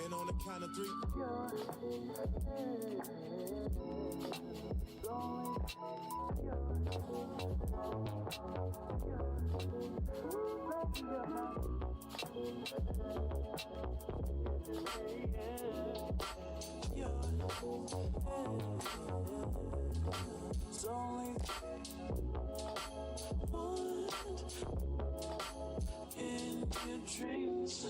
And on the count of three. It's only one in your dreams.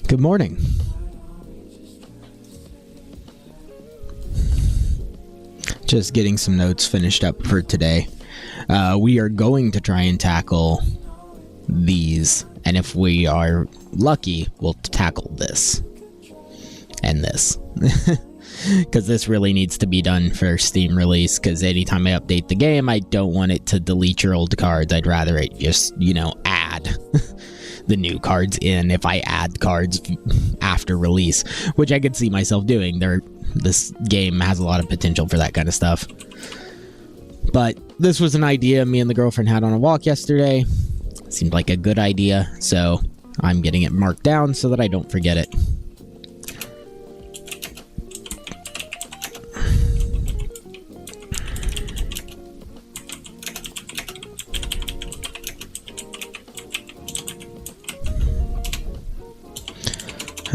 Good morning. Just getting some notes finished up for today. We are going to try and tackle these, and if we are lucky, we'll tackle this and this. Because this really needs to be done for Steam release, because anytime I update the game, I don't want it to delete your old cards. I'd rather it just, add the new cards in if I add cards after release, which I could see myself doing. This game has a lot of potential for that kind of stuff. But this was an idea me and the girlfriend had on a walk yesterday. Seemed like a good idea, so I'm getting it marked down so that I don't forget it.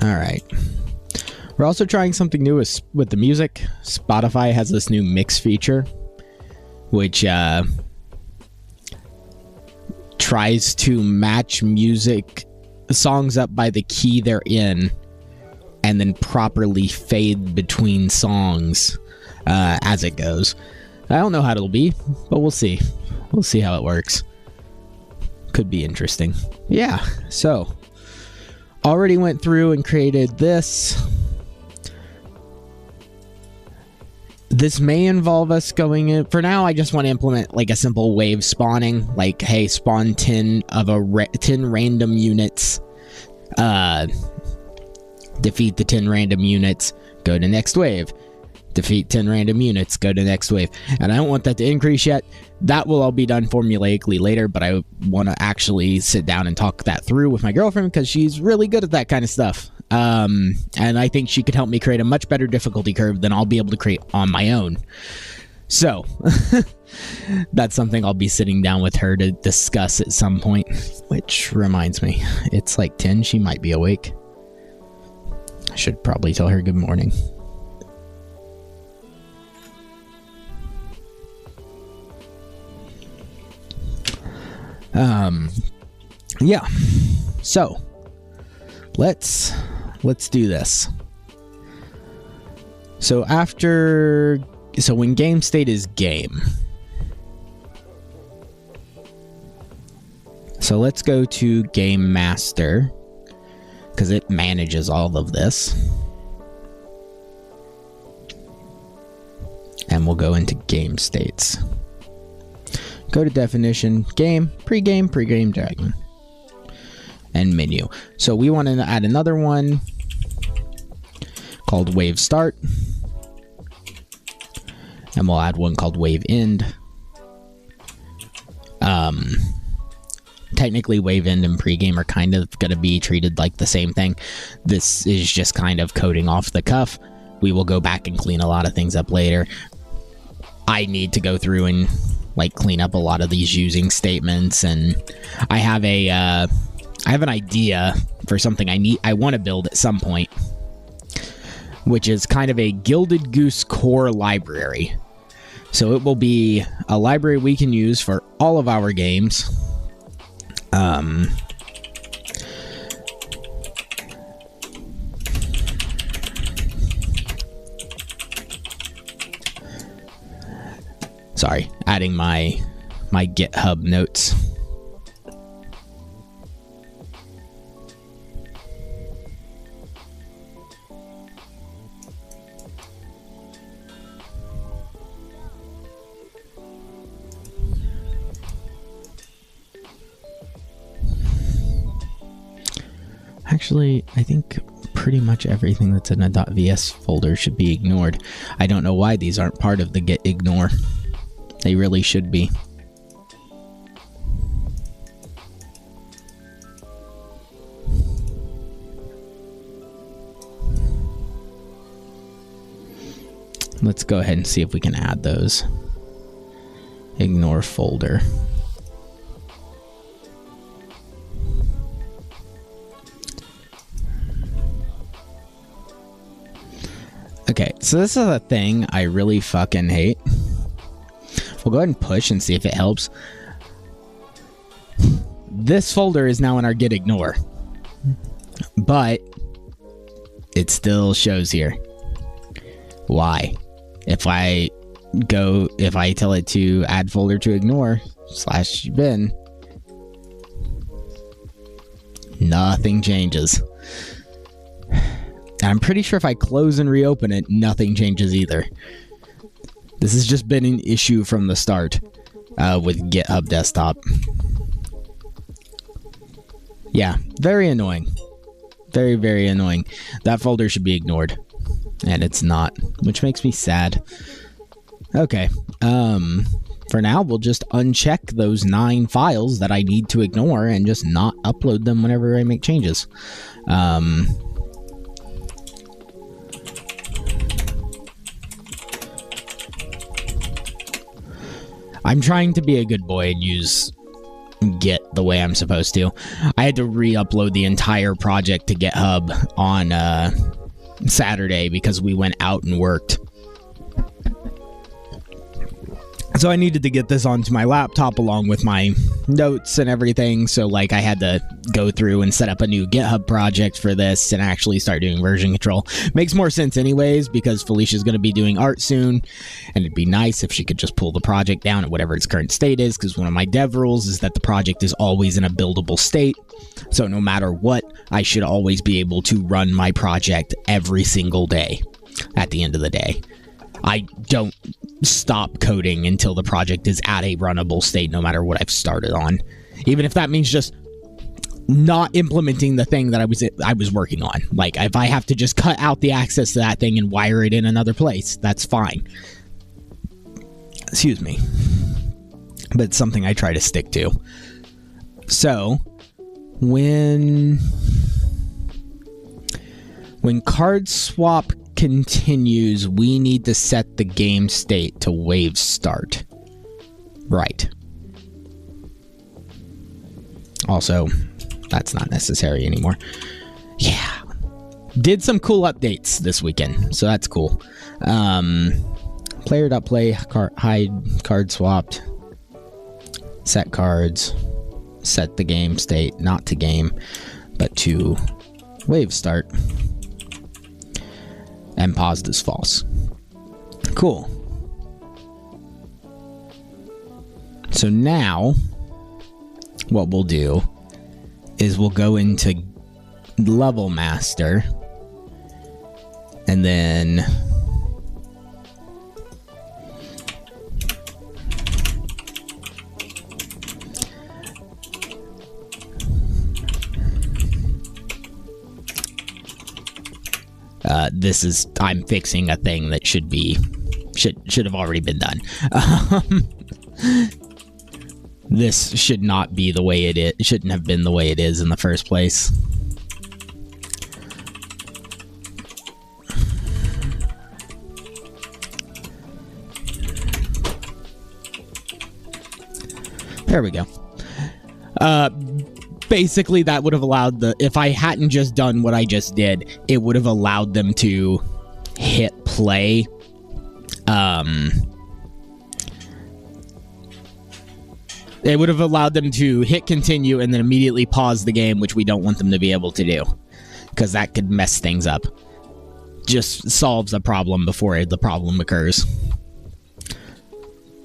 Alright. We're also trying something new with the music. Spotify has this new mix feature, which tries to match songs up by the key they're in, and then properly fade between songs as it goes. I don't know how it'll be, but we'll see. We'll see how it works. Could be interesting. Yeah, so already went through and created this. This may involve us going in. For now, I just want to implement like a simple wave spawning. Like, hey, spawn 10 random units. Defeat the 10 random units. Go to next wave. Defeat 10 random units. Go to next wave. And I don't want that to increase yet. That will all be done formulaically later, but I want to actually sit down and talk that through with my girlfriend because she's really good at that kind of stuff. And I think she could help me create a much better difficulty curve than I'll be able to create on my own. So, that's something I'll be sitting down with her to discuss at some point. Which reminds me, it's like 10, she might be awake. I should probably tell her good morning. Yeah. So let's do this. So when game state is game. So let's go to game master, because it manages all of this. And we'll go into game states. Go to definition, game, pregame, dragon. And menu. So we want to add another one called wave start. And we'll add one called wave end. Technically wave end and pregame are kind of going to be treated like the same thing. This is just kind of coding off the cuff. We will go back and clean a lot of things up later. I need to go through and clean up a lot of these using statements, and I have an idea for something I want to build at some point, which is kind of a Gilded Goose core library. So it will be a library we can use for all of our games. Sorry, adding my GitHub notes. Actually, I think pretty much everything that's in a .vs folder should be ignored. I don't know why these aren't part of the git ignore. They really should be. Let's go ahead and see if we can add those. Ignore folder. Okay, so this is a thing I really fucking hate. We'll go ahead and push and see if it helps. This folder is now in our git ignore, but it still shows here. Why? If I tell it to add folder to ignore /bin, nothing changes. And I'm pretty sure if I close and reopen it, nothing changes either. This has just been an issue from the start with GitHub Desktop. Yeah, very annoying. Very, very annoying. That folder should be ignored. And it's not, which makes me sad. Okay. For now, we'll just uncheck those 9 files that I need to ignore and just not upload them whenever I make changes. I'm trying to be a good boy and use Git the way I'm supposed to. I had to re-upload the entire project to GitHub on Saturday because we went out and worked. So I needed to get this onto my laptop along with my notes and everything. So I had to go through and set up a new GitHub project for this and actually start doing version control. Makes more sense anyways because Felicia's going to be doing art soon. And it'd be nice if she could just pull the project down at whatever its current state is, because one of my dev rules is that the project is always in a buildable state. So no matter what, I should always be able to run my project every single day at the end of the day. I don't stop coding until the project is at a runnable state, no matter what I've started on. Even if that means just not implementing the thing that I was working on. If I have to just cut out the access to that thing and wire it in another place, that's fine. Excuse me. But it's something I try to stick to. So, when card swap continues, we need to set the game state to wave start. Right. Also, that's not necessary anymore. Yeah. Did some cool updates this weekend, so that's cool. Player.play, hide card swapped, set cards. set the game state not to game, but to wave start. And paused as false. Cool. So now, what we'll do is we'll go into level master, and then I'm fixing a thing that should have already been done. This should not be the way it is. It shouldn't have been the way it is in the first place. There we go. Basically, that would have allowed if I hadn't just done what I just did, it would have allowed them to hit play. It would have allowed them to hit continue and then immediately pause the game, which we don't want them to be able to do, because that could mess things up. Just solves a problem before the problem occurs.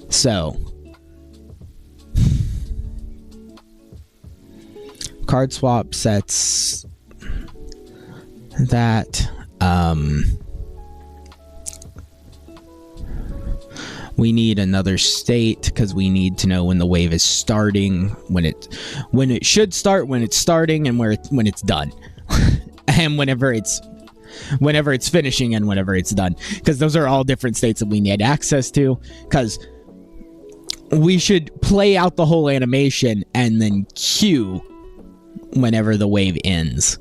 So, card swap sets that. We need another state because we need to know when the wave is starting, when it should start, when it's starting, and when it's done, and whenever it's finishing and whenever it's done, because those are all different states that we need access to. Because we should play out the whole animation and then cue whenever the wave ends.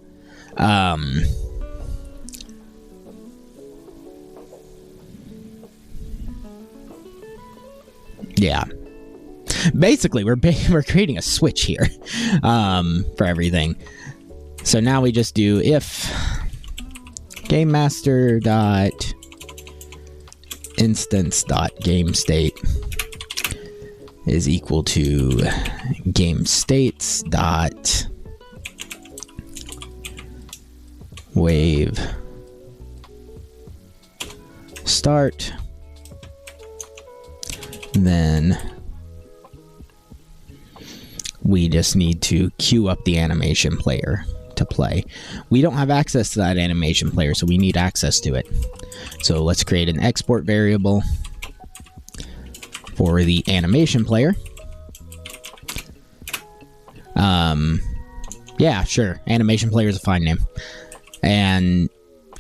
Yeah. Basically, we're creating a switch here for everything. So now we just do if game master dot instance dot game state is equal to game states dot wave start. Then we just need to queue up the animation player to play. We don't have access to that animation player, so we need access to it. So let's create an export variable for the animation player. Yeah, sure. Animation player is a fine name. And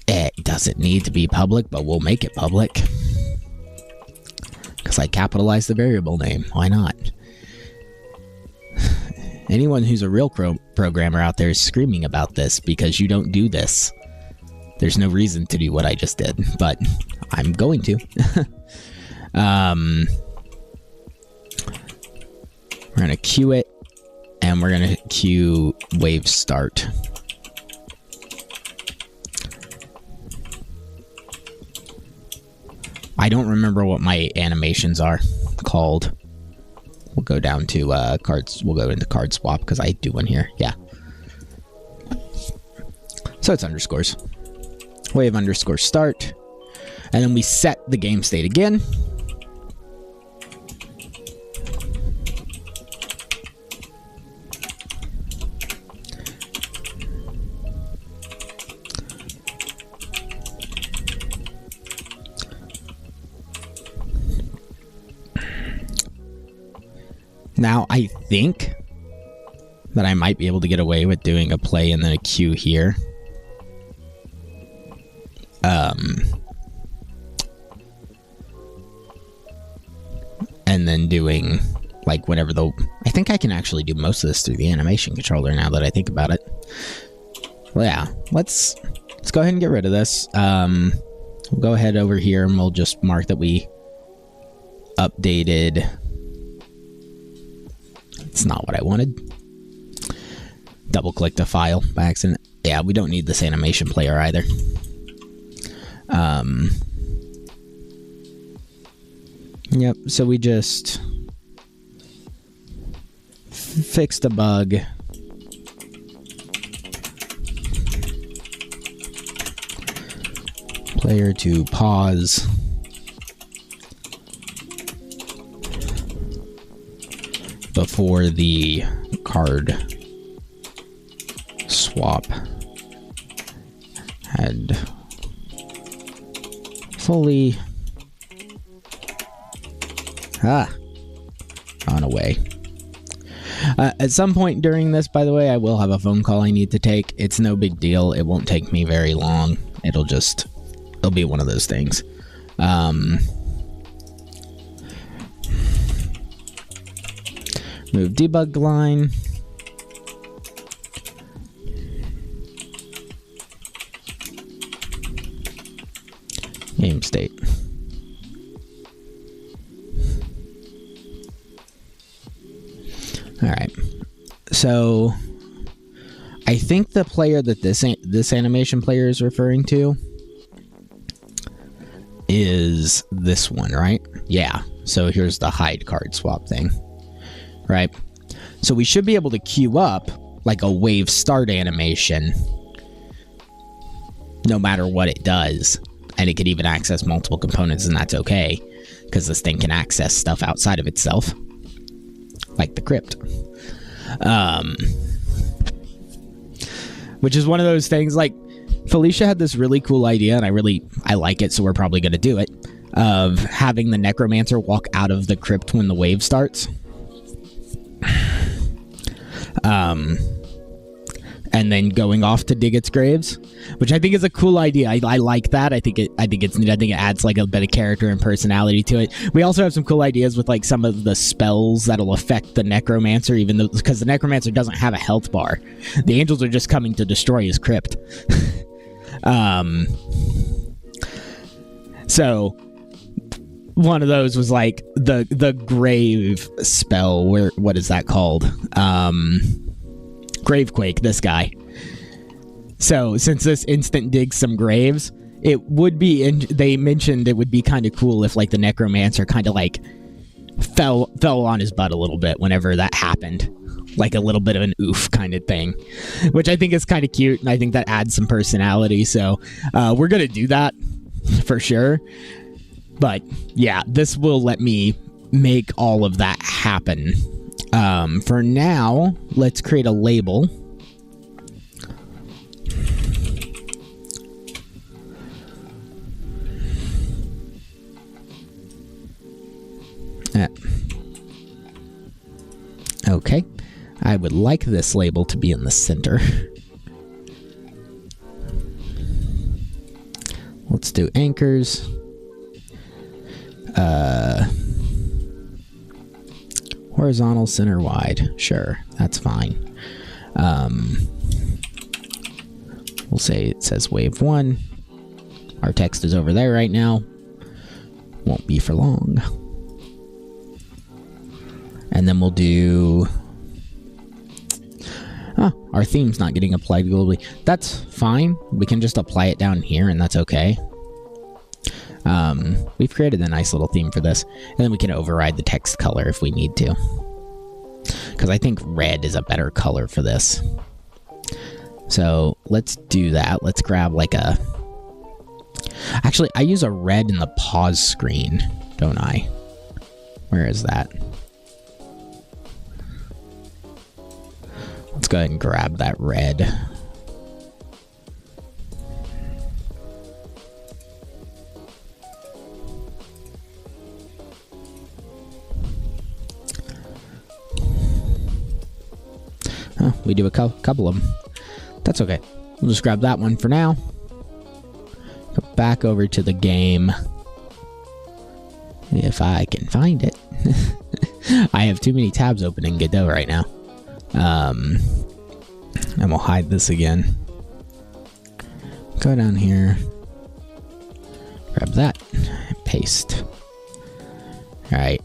it doesn't need to be public, but we'll make it public. Because I capitalized the variable name. Why not? Anyone who's a real programmer out there is screaming about this because you don't do this. There's no reason to do what I just did, but I'm going to. We're going to queue it, and we're going to queue wave start. I don't remember what my animations are called. We'll go down to cards. We'll go into card swap because I do one here. Yeah. So it's underscores. Wave underscore start. And then we set the game state again. Now, I think that I might be able to get away with doing a play and then a queue here. And then doing, like, whenever I think I can actually do most of this through the animation controller now that I think about it. Well, yeah, let's go ahead and get rid of this. We'll go ahead over here and we'll just mark that we updated. It's not what I wanted. Double click the file by accident. Yeah, we don't need this animation player either. Yep, so we just fixed a bug. Player to pause. Before the card swap had fully gone away. At some point during this, by the way, I will have a phone call I need to take. It's no big deal. It won't take me very long. It'll be one of those things. Move debug line. Game state. All right. So I think the player that this animation player is referring to is this one, right? Yeah. So here's the hide card swap thing. Right? So we should be able to queue up like a wave start animation no matter what it does. And it could even access multiple components, and that's okay, because this thing can access stuff outside of itself. Like the crypt. Which is one of those things, like, Felicia had this really cool idea, and I like it, so we're probably going to do it, of having the Necromancer walk out of the crypt when the wave starts. And then going off to dig its graves, which I think is a cool idea. I like that. I think it's neat. I think it adds like a bit of character and personality to it. We also have some cool ideas with like some of the spells that'll affect the Necromancer, even though because the Necromancer doesn't have a health bar. The angels are just coming to destroy his crypt. So one of those was like the grave spell. What is that called? Gravequake, this guy. So since this instant digs some graves, it would be, they mentioned it would be kind of cool if like the Necromancer kind of like fell on his butt a little bit whenever that happened. Like a little bit of an oof kind of thing, which I think is kind of cute, and I think that adds some personality. So we're going to do that for sure. But yeah, this will let me make all of that happen. For now, let's create a label. Okay. I would like this label to be in the center. Let's do anchors. Horizontal, center, wide. Sure, that's fine. We'll say it says wave 1. Our text is over there right now. Won't be for long. And then we'll do... Oh, our theme's not getting applied globally. That's fine. We can just apply it down here, and that's okay. We've created a nice little theme for this, and then we can override the text color if we need to. Because I think red is a better color for this. So let's do that. Let's grab like a... Actually, I use a red in the pause screen, don't I? Where is that? Let's go ahead and grab that red. Oh, we do a couple of them. That's okay. We'll just grab that one for now. Go back over to the game. If I can find it. I have too many tabs open in Godot right now. And we'll hide this again. Go down here. Grab that. Paste. Alright.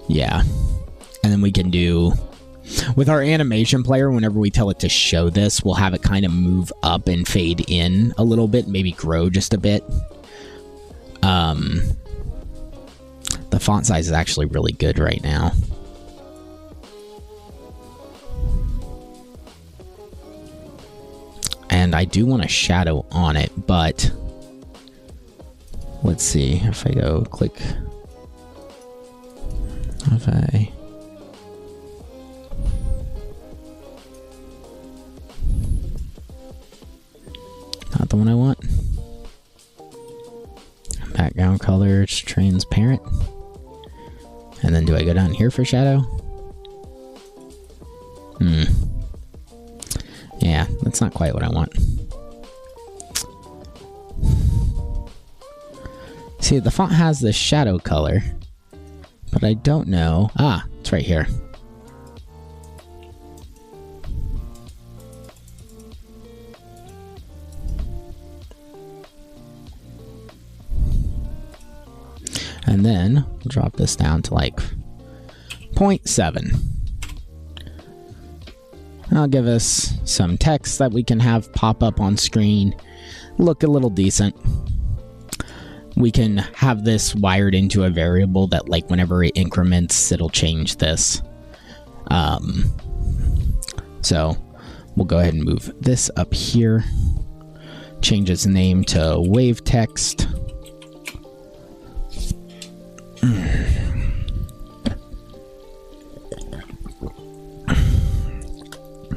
Yeah. And then we can do... With our animation player, whenever we tell it to show this, we'll have it kind of move up and fade in a little bit, maybe grow just a bit. The font size is actually really good right now. I do want a shadow on it, but let's see if I go click. If I not the one I want. Background color, it's transparent. And then do I go down here for shadow? Yeah, that's not quite what I want. See, the font has the shadow color, but I don't know. Ah, it's right here. And then we'll drop this down to like 0.7. That'll give us some text that we can have pop up on screen, look a little decent. We can have this wired into a variable that, like, whenever it increments, it'll change this. So we'll go ahead and move this up here, change its name to wave text.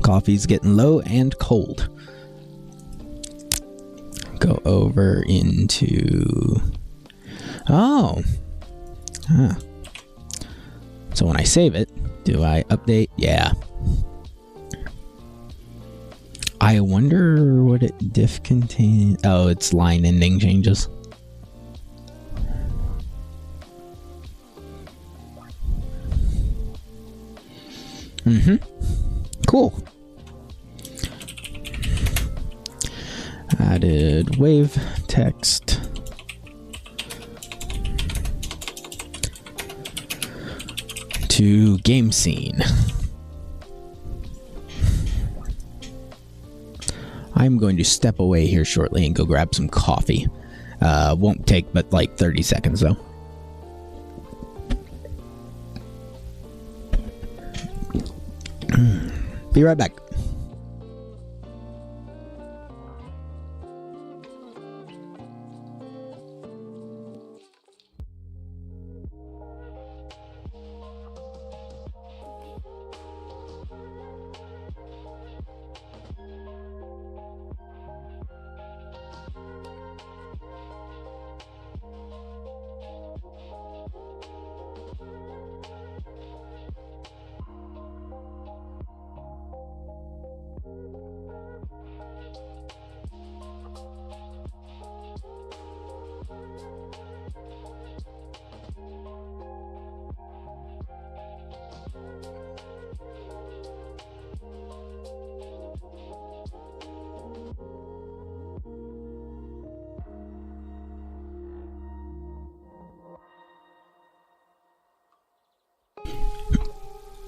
Coffee's getting low and cold. Go over into... Oh. Huh. So when I save it, do I update? Yeah. I wonder what it diff contains. Oh, it's line ending changes. Cool. Added wave text. To game scene. I'm going to step away here shortly and go grab some coffee. Won't take but like 30 seconds though. Be right back.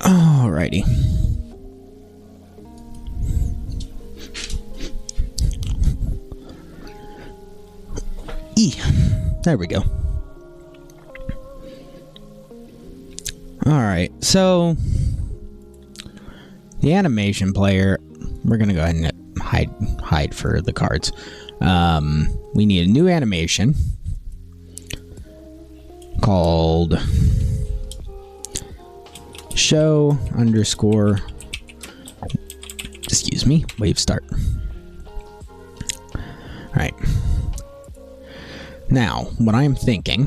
Alrighty. There we go. Alright, so the animation player, we're gonna go ahead and hide for the cards. We need a new animation called show underscore, excuse me, wave start. All right. Now, what I'm thinking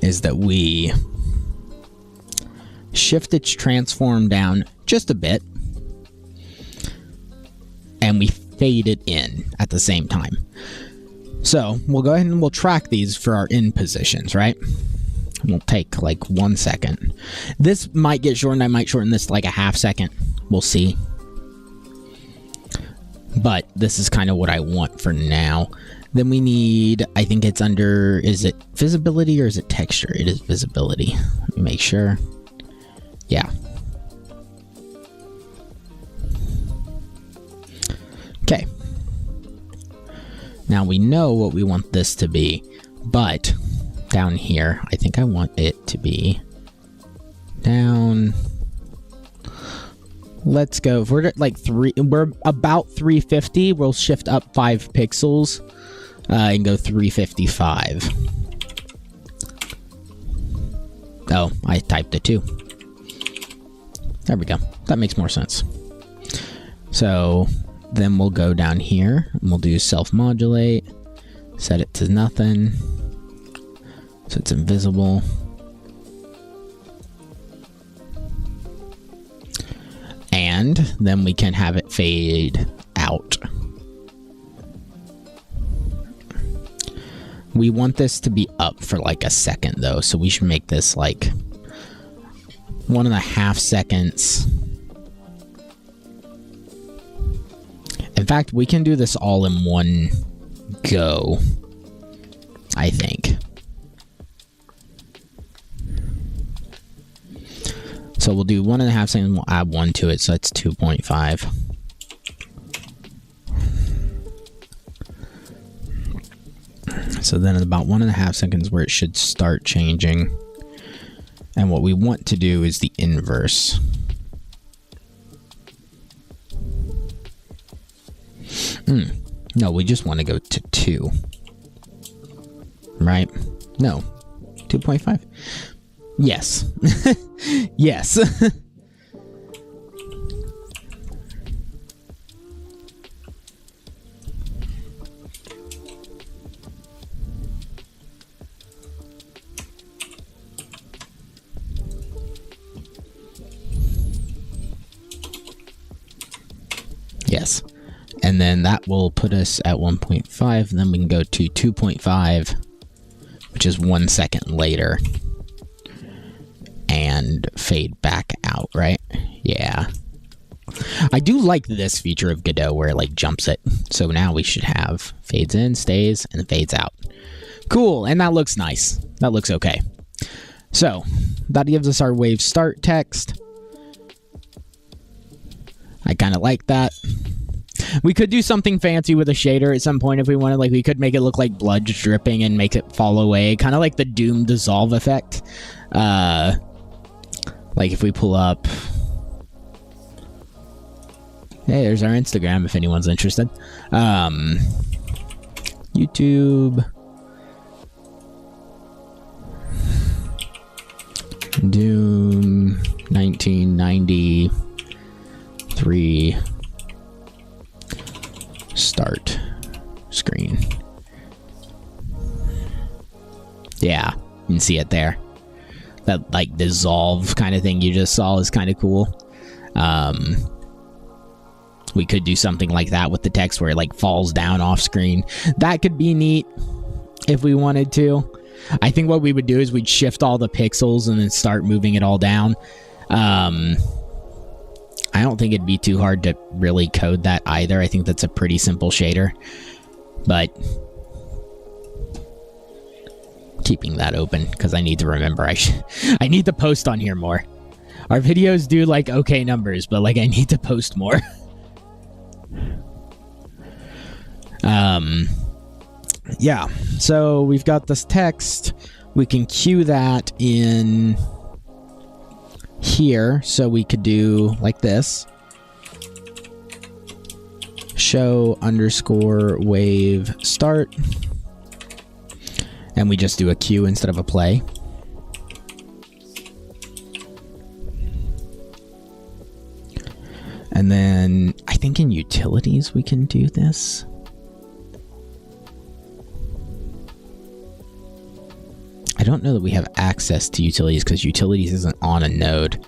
is that we shift its transform down just a bit and we fade it in at the same time. So we'll go ahead and we'll track these for our in positions, right? We'll take like 1 second. This might get shortened. I might shorten this to like a half second. We'll see. But this is kind of what I want for now. Then we need, I think it's under, is it visibility or is it texture? It is visibility. Let me make sure. Yeah. Okay. Now we know what we want this to be, but down here, I think I want it to be down let's go. If we're at like we're about 350. We'll shift up 5 pixels and go 355. Oh, I typed it too. There we go. That makes more sense. So then we'll go down here and we'll do self-modulate. Set it to nothing. So it's invisible. And then we can have it fade out. We want this to be up for like a second though, so we should make this like 1.5 seconds. In fact, we can do this all in one go, I think. So we'll do 1.5 seconds, we'll add 1 to it, so that's 2.5. So then at about 1.5 seconds where it should start changing. And what we want to do is the inverse. No, we just want to go to 2. Right? No. 2.5. Yes. Yes. Yes. And then that will put us at 1.5. Then we can go to 2.5, which is 1 second later. And fade back out, right? Yeah. I do like this feature of Godot where it like jumps it. So now we should have fades in, stays, and fades out. Cool, and that looks nice. That looks okay. So that gives us our wave start text. I kind of like that. We could do something fancy with a shader at some point if we wanted. Like we could make it look like blood just dripping and make it fall away. Kind of like the Doom dissolve effect. Like if we pull up... Hey, there's our Instagram if anyone's interested. YouTube. Doom 1993 start screen. Yeah, you can see it there. That like dissolve kind of thing you just saw is kind of cool. We could do something like that with the text where it like falls down off screen. That could be neat if we wanted to. I think what we would do is we'd shift all the pixels and then start moving it all down. I don't think it'd be too hard to really code that either. I think that's a pretty simple shader. But keeping that open because I need to remember I need to post on here more. Our videos do like okay numbers, but like I need to post more. Yeah, so we've got this text. We can cue that in here, so we could do like this. Show underscore wave start. And we just do a cue instead of a play. And then I think in utilities we can do this. I don't know that we have access to utilities because utilities isn't on a node.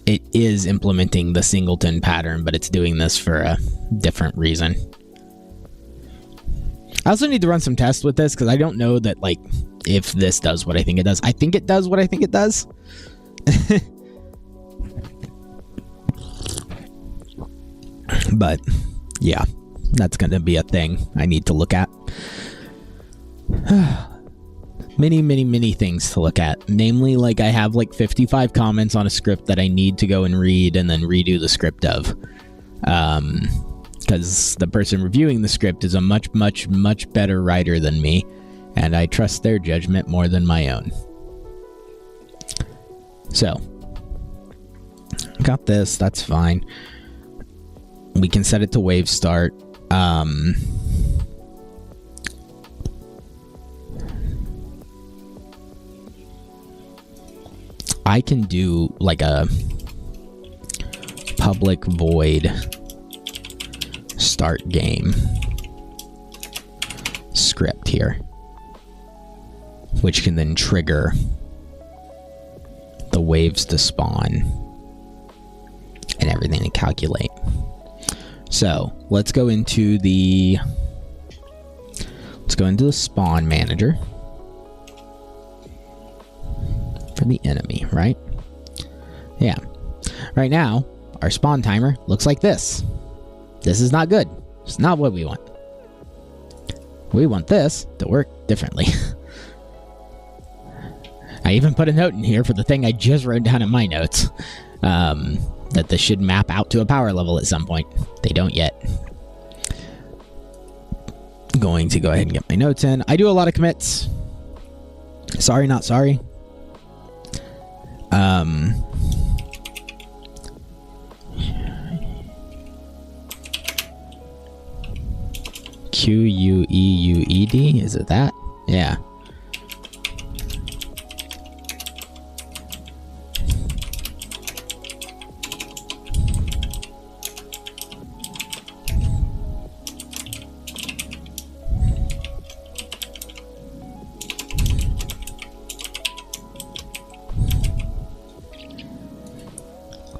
It is implementing the singleton pattern, but it's doing this for a different reason. I also need to run some tests with this because I don't know that like if this does what I think it does. I think it does what I think it does. But yeah, that's going to be a thing I need to look at. Many things to look at. Namely, like I have like 55 comments on a script that I need to go and read and then redo the script of. Because the person reviewing the script is a much better writer than me, and I trust their judgment more than my own. So, got this. That's fine. We can set it to wave start. I can do like a public void start game script here, which can then trigger the waves to spawn and everything to calculate. So let's go into the spawn manager for the enemy, right? Yeah. Right now, our spawn timer looks like this. This is not good. It's not what we want. We want this to work differently. I even put a note in here for the thing I just wrote down in my notes. That this should map out to a power level at some point. They don't yet. Going to go ahead and get my notes in. I do a lot of commits. Sorry, not sorry. Queued? Is it that? Yeah.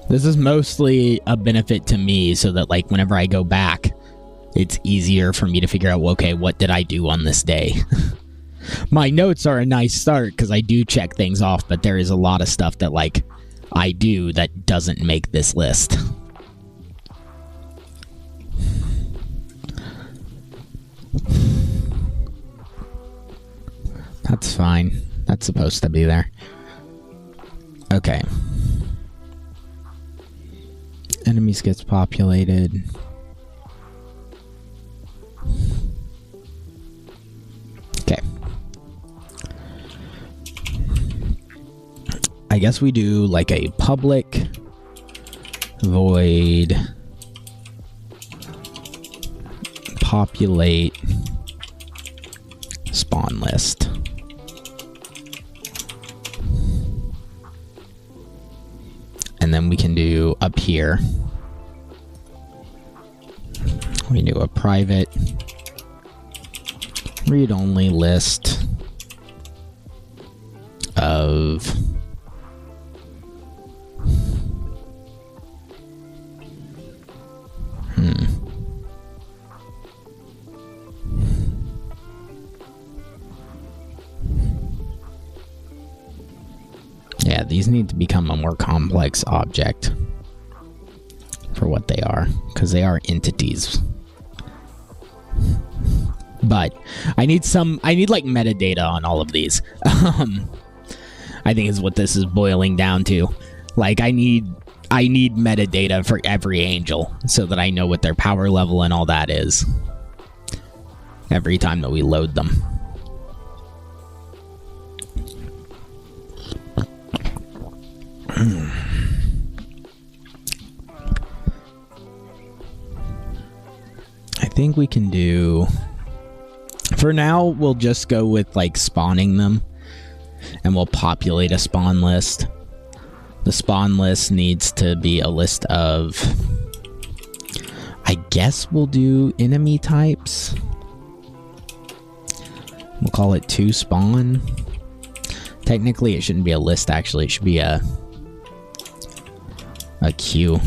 This is mostly a benefit to me so that, like, whenever I go back, it's easier for me to figure out, well, okay, what did I do on this day? My notes are a nice start because I do check things off, but there is a lot of stuff that, like, I do that doesn't make this list. That's fine. That's supposed to be there. Okay. Enemies gets populated. Okay. I guess we do like a public void populate spawn list. And then we can do up here, we do a private read-only list of Yeah, these need to become a more complex object for what they are, because they are entities. But I need like metadata on all of these. I think is what this is boiling down to. Like I need metadata for every angel so that I know what their power level and all that is every time that we load them. I think we can do... For now, we'll just go with, like, spawning them. And we'll populate a spawn list. The spawn list needs to be a list of... I guess we'll do enemy types. We'll call it 2 spawn. Technically, it shouldn't be a list, actually. It should be a queue.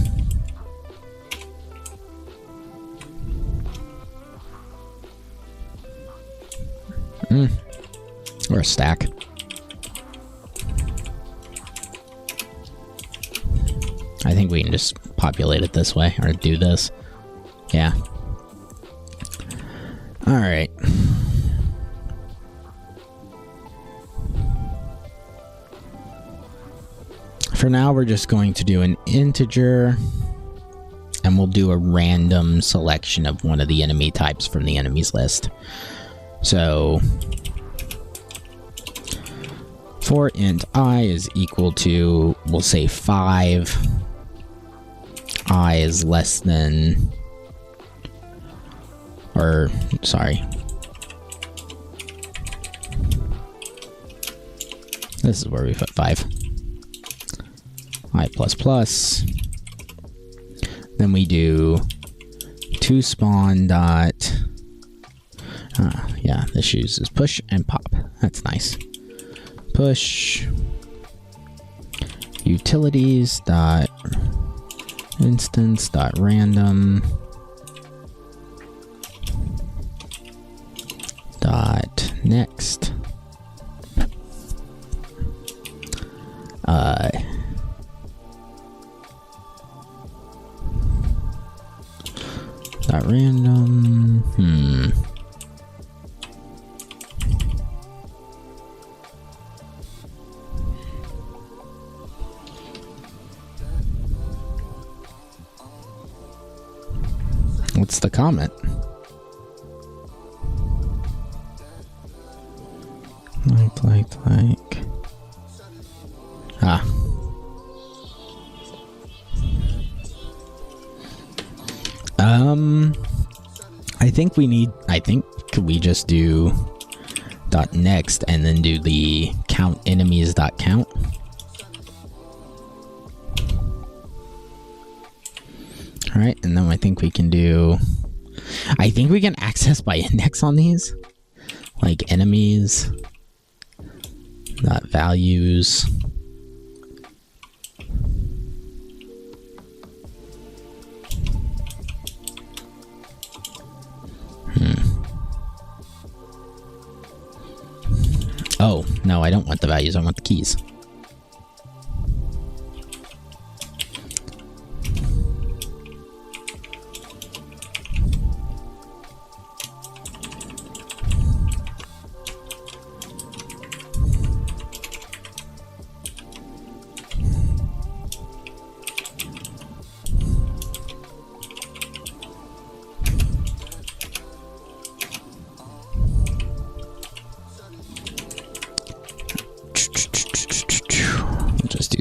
Or a stack. I think we can just populate it this way, or do this. Yeah. Alright. For now, we're just going to do an integer, and we'll do a random selection of one of the enemy types from the enemies list. So, for int I is equal to, we'll say 5. I is less than, or sorry, this is where we put 5. I plus plus. Then we do toSpawn dot, yeah, this uses push and pop. That's nice. Push utilities dot instance dot random dot next dot random what's the comment? Like. Ah. I think we just do dot next and then do the count enemies dot count. Alright, and then I think we can access by index on these. Like enemies dot values. Oh, no, I don't want the values, I want the keys.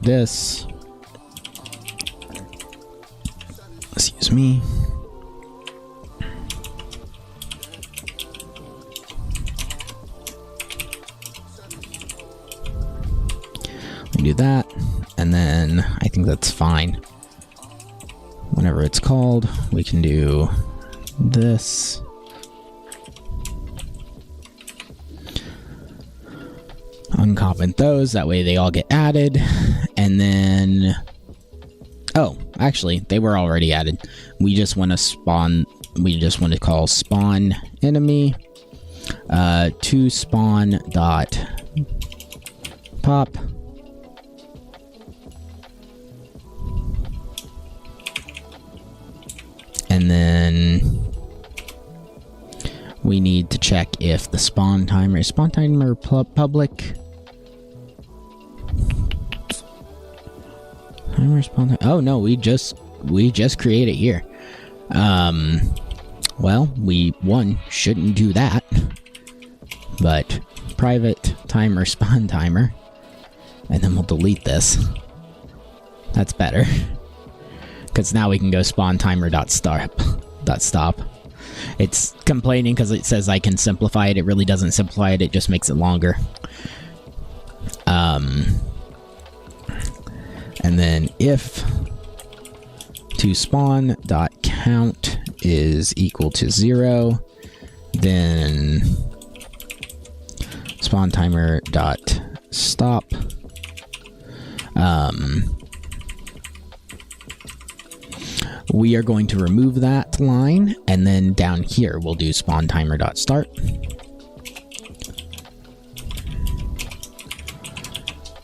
This. Excuse me. We do that, and then I think that's fine. Whenever it's called, we can do this. Uncomment those, that way they all get added. And then, oh, actually, they were already added. We just want to call spawn enemy toSpawn dot pop. And then we need to check if the spawn timer is public. Oh no, we just create it here. Well, we shouldn't do that, but private timer spawn timer, and then we'll delete this. That's better, because now we can go spawn timer dot stop. It's complaining because it says I can simplify it. It really doesn't simplify it. It just makes it longer. And then if toSpawn dot count is equal to 0, then spawn timer dot stop. We are going to remove that line, and then down here we'll do spawn timer dot start.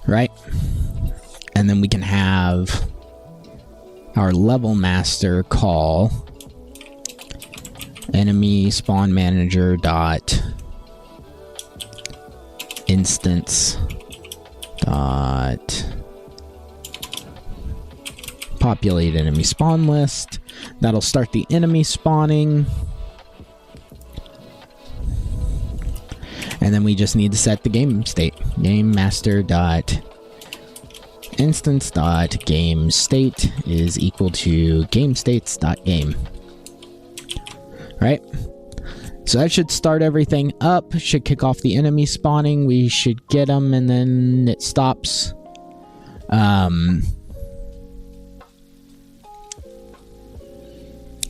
Right? And then we can have our level master call enemy spawn manager dot instance dot populate enemy spawn list. That'll start the enemy spawning. And then we just need to set the game state. game master dot instance dot game state is equal to game states dot game. Right? So that should start everything up. Should kick off the enemy spawning. We should get them, and then it stops. And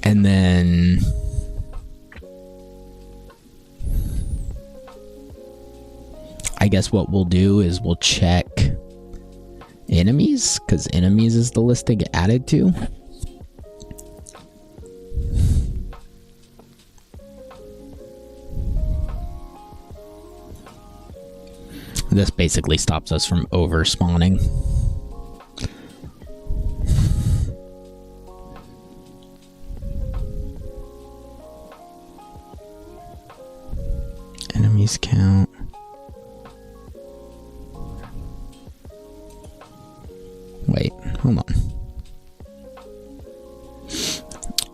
then I guess what we'll do is we'll check enemies, because enemies is the list to get added to. This basically stops us from over spawning. Enemies count. Wait, hold on.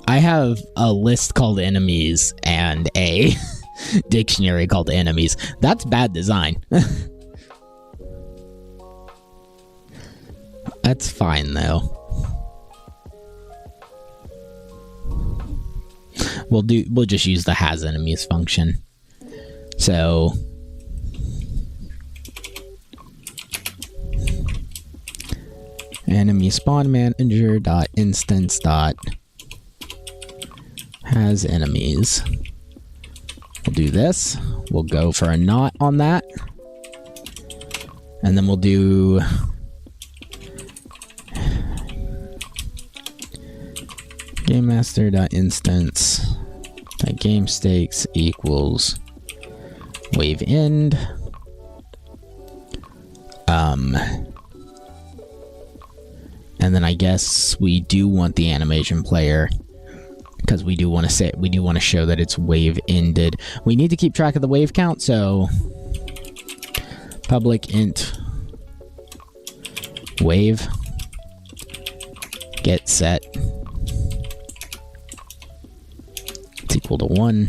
I have a list called enemies and a dictionary called enemies. That's bad design. That's fine though. We'll just use the has enemies function. So enemy spawn manager dot instance dot has enemies. We'll do this. We'll go for a not on that. And then we'll do game master dot instance dot game stakes equals wave end. And then I guess we do want the animation player, because we do want to show that it's wave ended. We need to keep track of the wave count, so public int wave get set. It's equal to 1.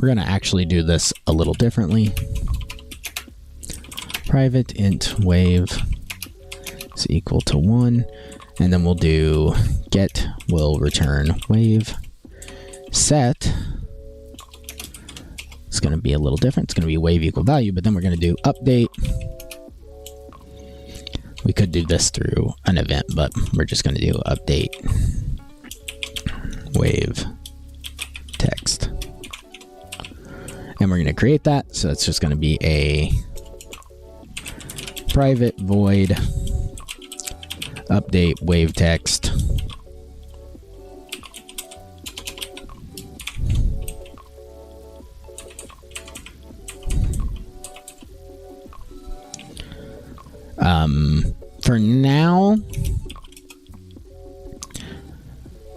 We're going to actually do this a little differently. Private int wave is equal to 1, and then we'll do get will return wave set. It's going to be a little different. It's going to be wave equal value, but then we're going to do update. We could do this through an event, but we're just going to do update wave text. And we're going to create that, so it's just going to be a private void update wave text. For now,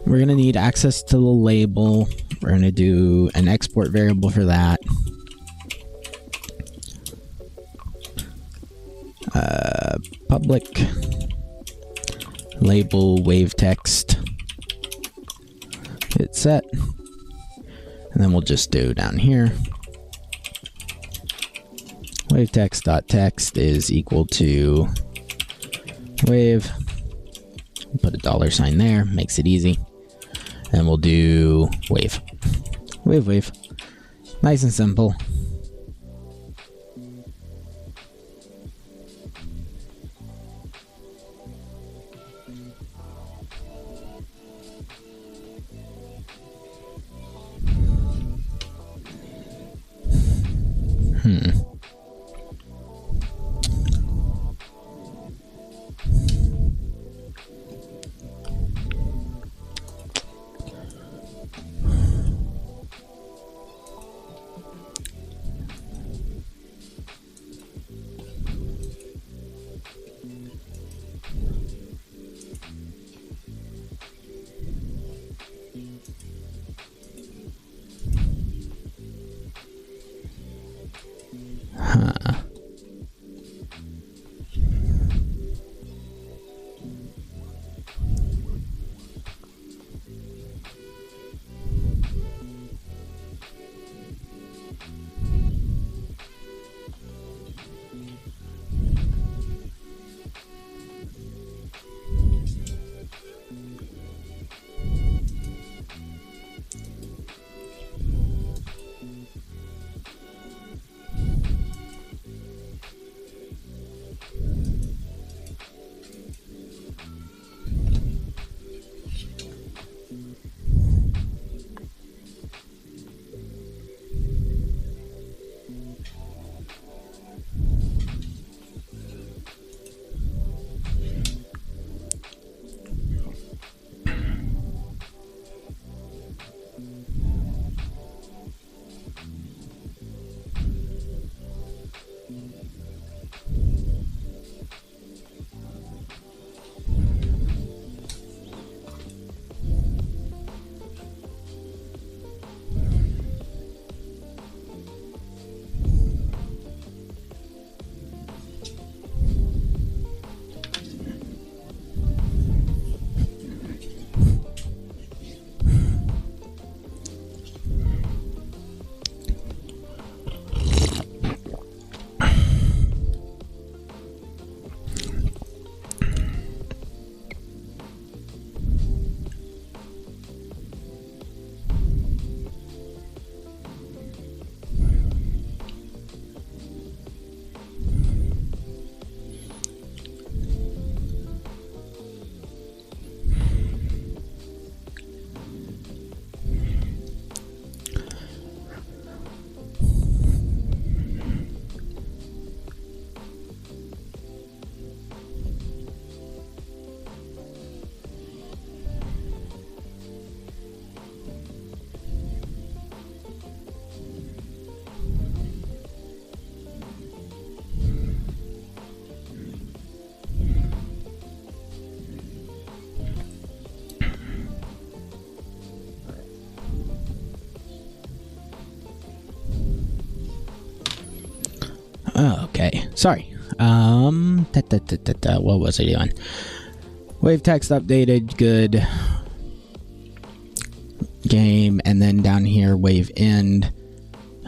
we're going to need access to the label. We're going to do an export variable for that. Public label wave text hit set, and then we'll just do down here wave text dot text is equal to wave. Put a $sign there, makes it easy, and we'll do wave. Wave. Nice and simple. Huh. Okay, sorry. What was I doing? Wave text updated, good. Game, and then down here, wave end,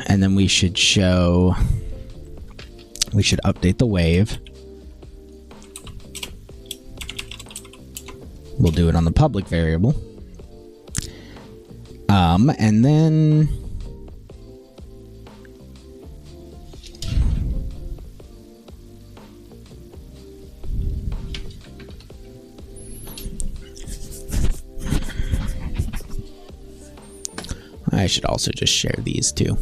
and then we should update the wave. We'll do it on the public variable. And then I should also just share these too.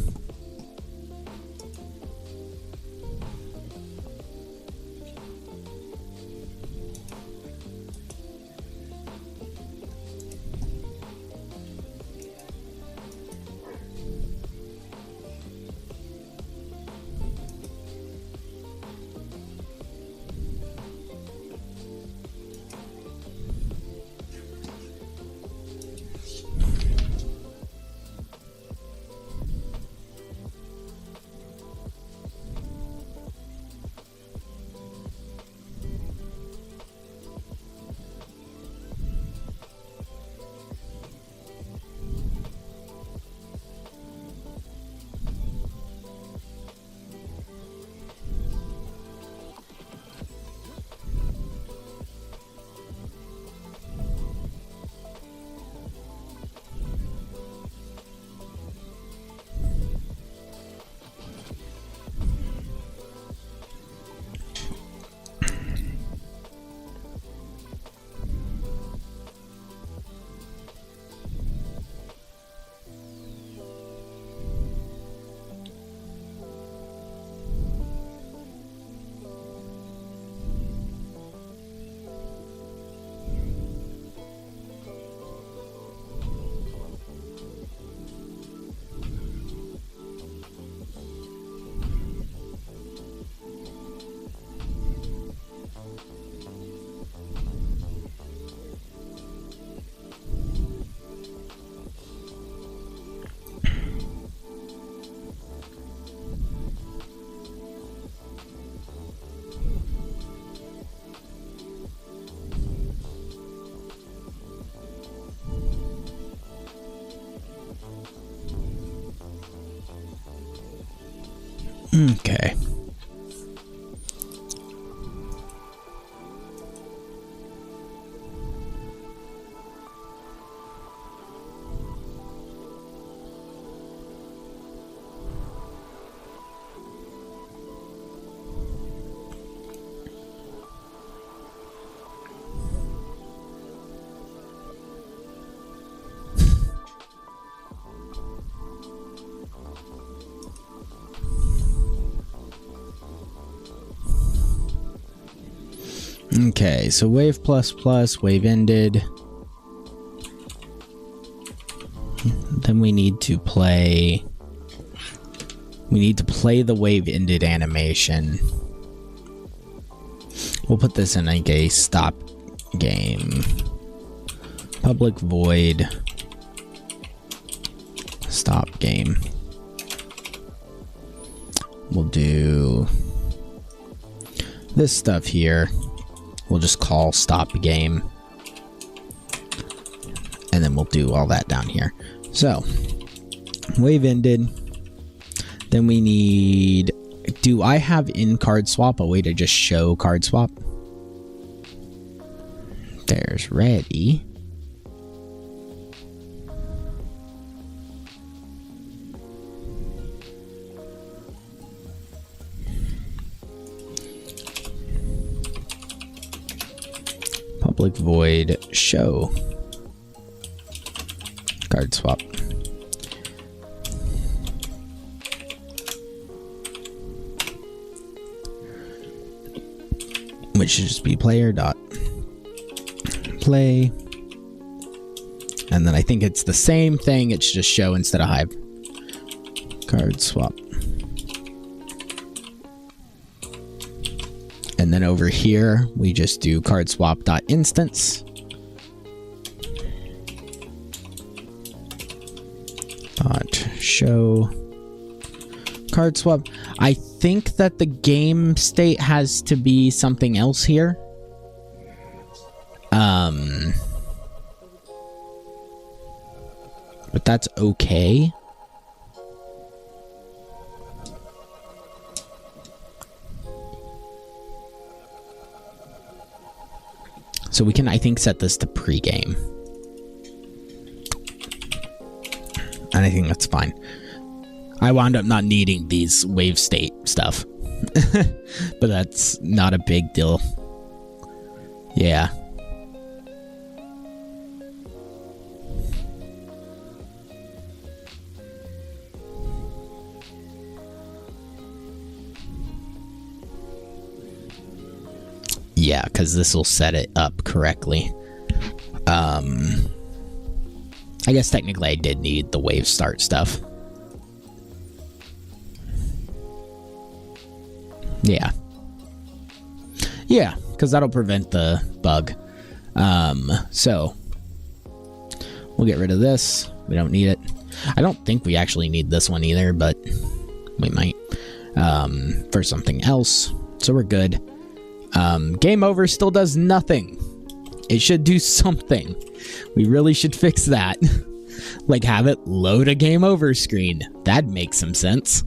Okay. Okay, so wave plus, wave ended. Then we need to play the wave ended animation. We'll put this in like a stop game. Public void stop game. We'll do this stuff here. We'll just call stop game. And then we'll do all that down here. So, wave ended. Then we need... Do I have in card swap a way to just show card swap? There's ready. Public void show card swap. Which should just be player dot play. And then I think it's the same thing, it's just show instead of hide. Card swap. And then over here, we just do card swap dot instance. Dot show card swap. I think that the game state has to be something else here. But that's okay. So we can, I think, set this to pregame. And I think that's fine. I wound up not needing these wave state stuff. But that's not a big deal. Yeah. Yeah, because this will set it up correctly. I guess technically I did need the wave start stuff. Yeah. Yeah, because that'll prevent the bug. So we'll get rid of this. We don't need it. I don't think we actually need this one either, but we might for something else. So we're good. Game over still does nothing. It should do something. We really should fix that. Like have it load a game over screen. That'd make some sense.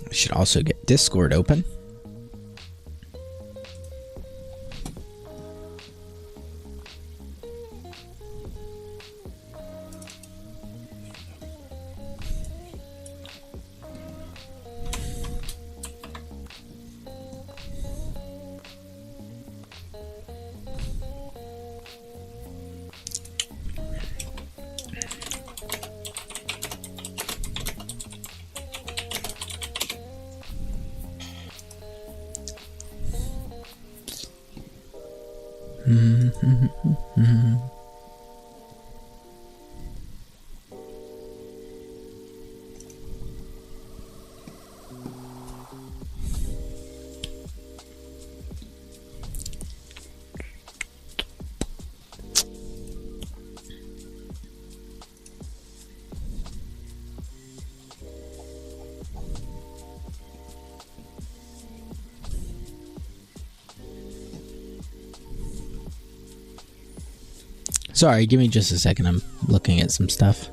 We should also get Discord open. Sorry, give me just a second. I'm looking at some stuff.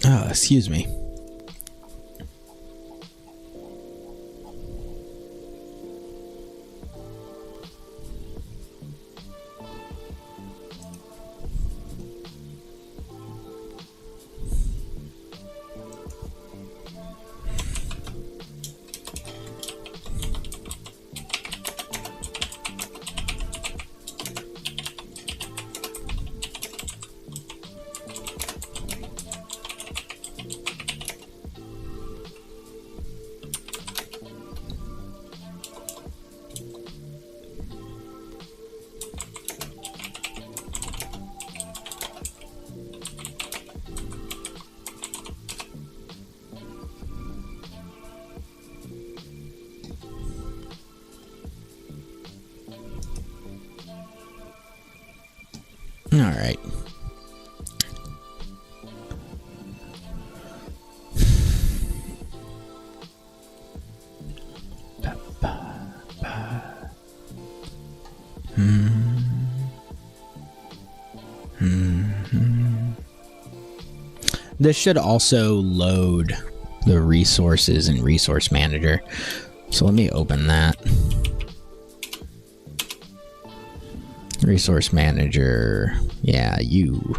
Oh, excuse me. All right. This should also load the resources in Resource Manager. So let me open that. Resource Manager. Yeah, you.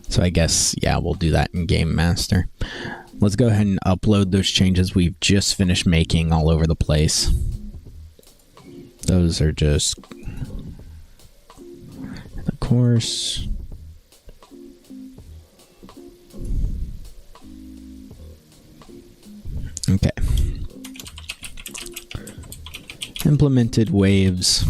So I guess, yeah, we'll do that in Game Master. Let's go ahead and upload those changes we've just finished making all over the place. Those are just the course. Okay. Implemented waves.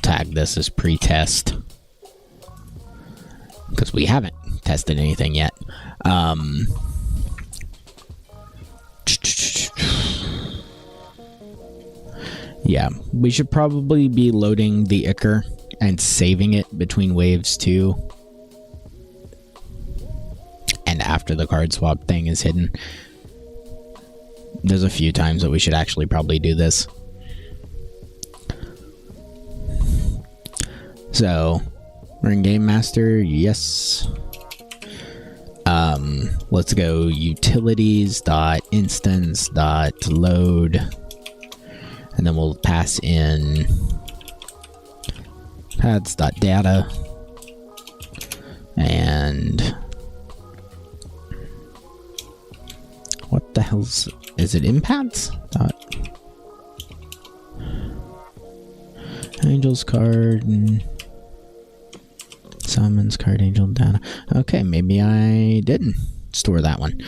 Tag this as pre-test because we haven't tested anything yet. Yeah, we should probably be loading the Ichor and saving it between waves too, and after the card swap thing is hidden. There's a few times that we should actually probably do this. So, we're in Game Master, yes. Let's go utilities.instance.load, and then we'll pass in pads.data, and what the hell's... Is it impads? Angel's card... Summons card, angel data. Okay, maybe I didn't store that one.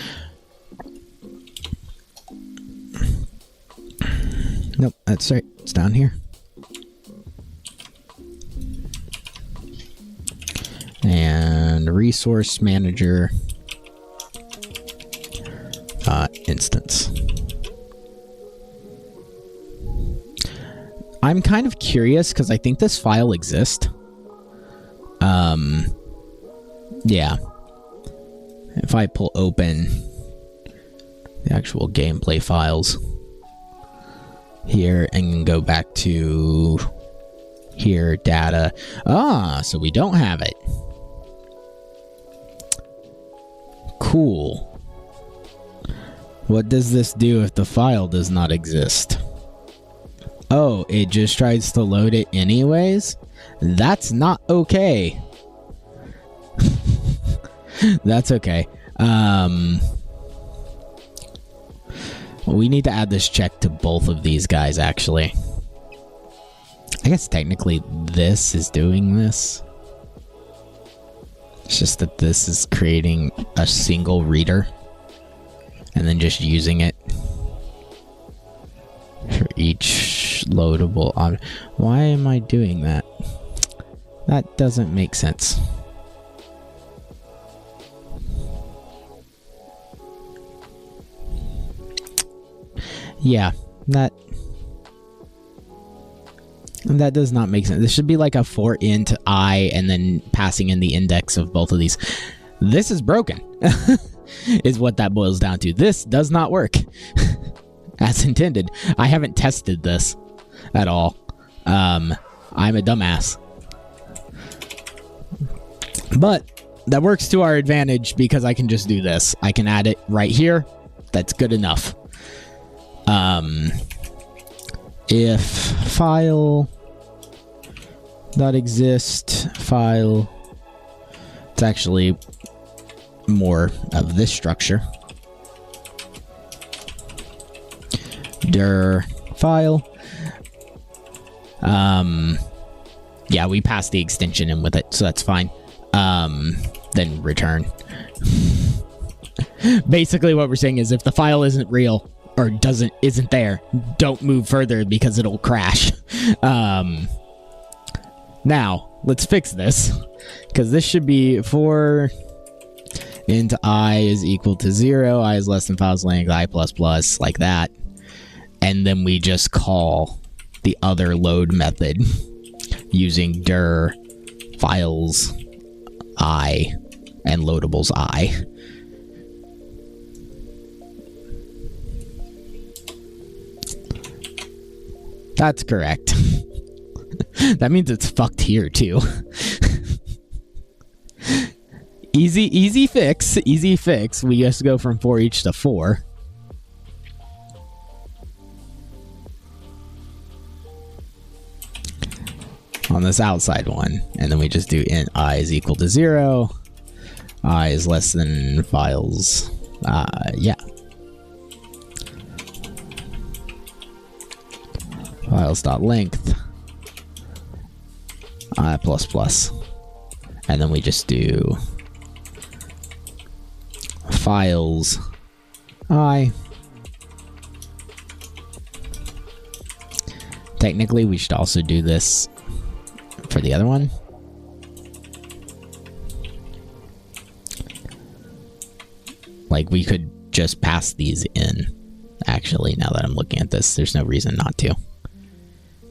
Nope, that's right. It's down here. And resource manager instance. I'm kind of curious because I think this file exists. Yeah. If I pull open the actual gameplay files here and go back to here, data. Ah, so we don't have it. Cool. What does this do if the file does not exist? Oh, it just tries to load it anyways? That's not okay. That's okay. We need to add this check to both of these guys, actually. I guess technically this is doing this. It's just that this is creating a single reader and then just using it for each loadable object. Why am I doing that? That doesn't make sense. Yeah, that does not make sense. This should be like a for int I and then passing in the index of both of these. This is broken, is what that boils down to. This does not work as intended. I haven't tested this at all. I'm a dumbass. But that works to our advantage because I can just do this. I can add it right here. That's good enough. If file dot exist file, it's actually more of this structure. Dir file. Yeah, we passed the extension in with it, so that's fine. Then return. Basically what we're saying is if the file isn't real or isn't there, don't move further because it'll crash. Now, let's fix this, because this should be for int I is equal to 0, I is less than files length, I plus plus, like that. And then we just call the other load method using dir files I and loadables I. That's correct. That means it's fucked here too. Easy fix. Easy fix. We just go from for each to 4. On this outside one, and then we just do int I is equal to 0, I is less than files. Yeah. Files.length I plus plus, and then we just do files I. Technically, we should also do this for the other one. Like, we could just pass these in. Actually, now that I'm looking at this, there's no reason not to.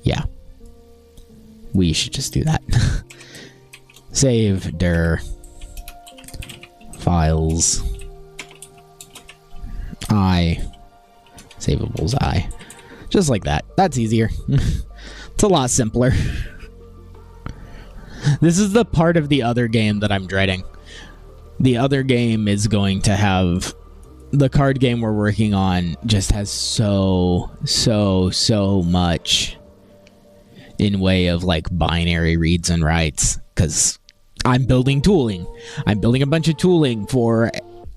Yeah. We should just do that. Save dir files I savables I. Just like that. That's easier. It's a lot simpler. This is the part of the other game that I'm dreading. The other game is going to have... The card game we're working on just has so much in way of like binary reads and writes, because I'm building tooling. I'm building a bunch of tooling for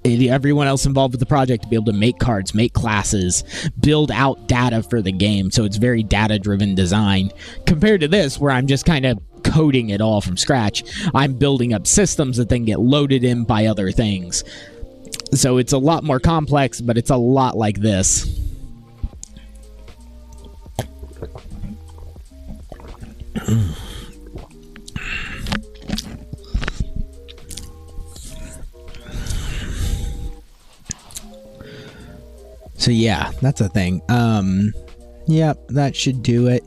everyone else involved with the project to be able to make cards, make classes, build out data for the game. So it's very data-driven design compared to this, where I'm just kind of coding it all from scratch. I'm building up systems that then get loaded in by other things. So it's a lot more complex, but it's a lot like this. So yeah, that's a thing. Yep, that should do it.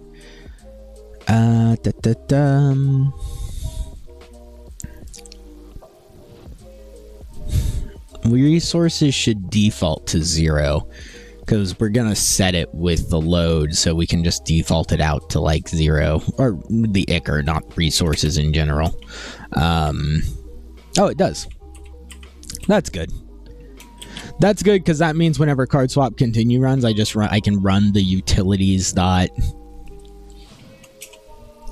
Resources should default to 0 because we're gonna set it with the load, so we can just default it out to like 0, or the Ichor, not resources in general. Oh, it does. That's good. That's good because that means whenever card swap continue runs, I can run the utilities dot.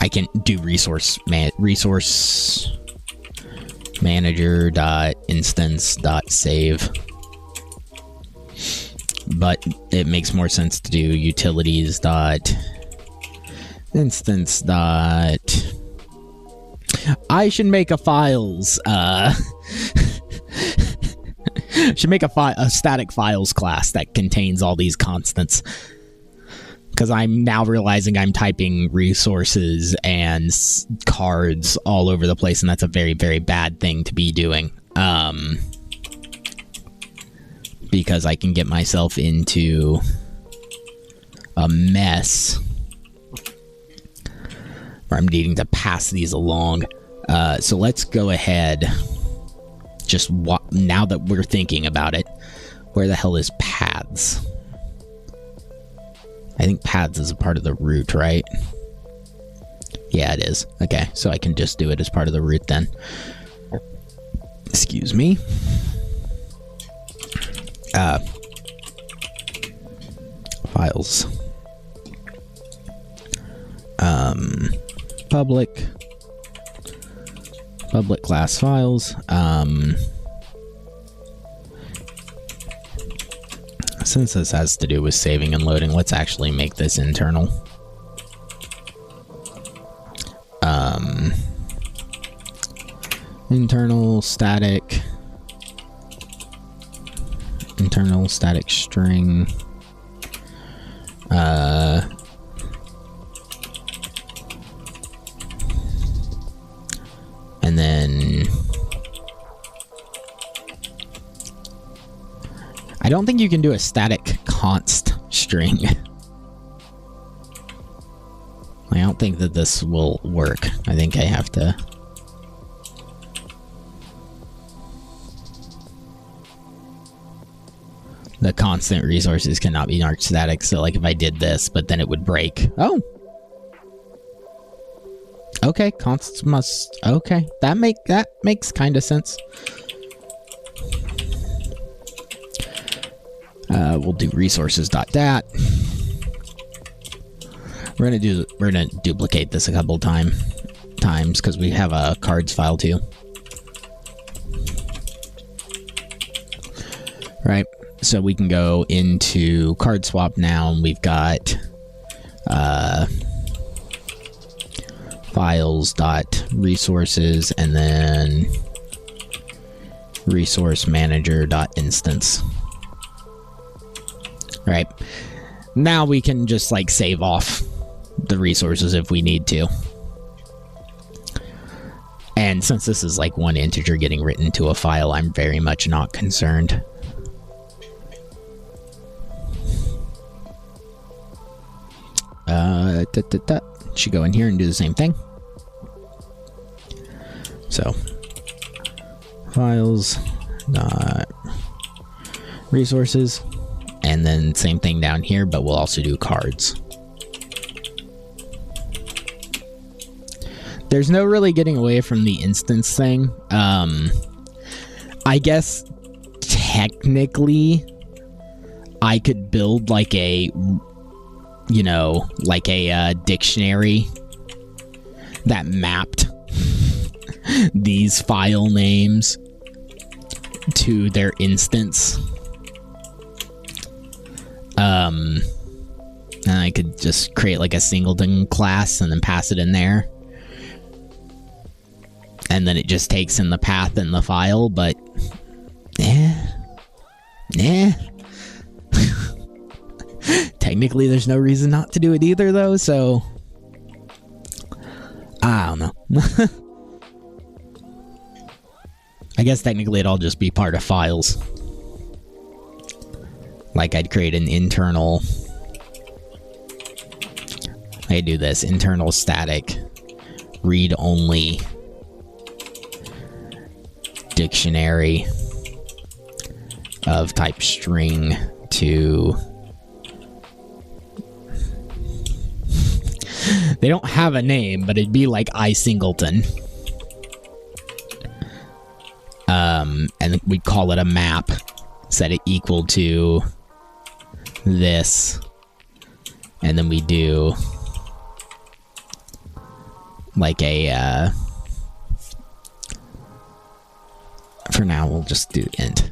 I can do resource manager dot instance dot save. But it makes more sense to do utilities dot instance dot. I should make a files should make a static files class that contains all these constants, because I'm now realizing I'm typing resources and cards all over the place, and that's a very, very bad thing to be doing, because I can get myself into a mess where I'm needing to pass these along. So let's go ahead. Just now that we're thinking about it, where the hell is paths? I think paths is a part of the root, right? Yeah, it is. Okay, so I can just do it as part of the root then. Excuse me. Files. Public class files. Since this has to do with saving and loading, let's actually make this internal. Internal static string. And then I don't think you can do a static const string. I don't think that this will work. I think I have to. The constant resources cannot be marked static, so like if I did this, but then it would break. Oh. Okay, consts must. Okay, that makes kind of sense. We'll do resources.dat. We're gonna duplicate this a couple times because we have a cards file too. Right. So we can go into card swap now, and we've got files.resources and then resource manager.instance. Right. Now we can just like save off the resources if we need to. And since this is like one integer getting written to a file, I'm very much not concerned. Should go in here and do the same thing. So files dot resources, and then same thing down here, but we'll also do cards. There's no really getting away from the instance thing. I guess technically I could build like a dictionary that mapped these file names to their instance. And I could just create like a singleton class and then pass it in there. And then it just takes in the path in the file, but technically there's no reason not to do it either though, so I don't know. I guess technically it'll just be part of files. Like I'd create an internal, I do this internal static read only dictionary of type string to, they don't have a name, but it'd be like iSingleton. And we'd call it a map, set it equal to this, and then we do like a for now we'll just do int.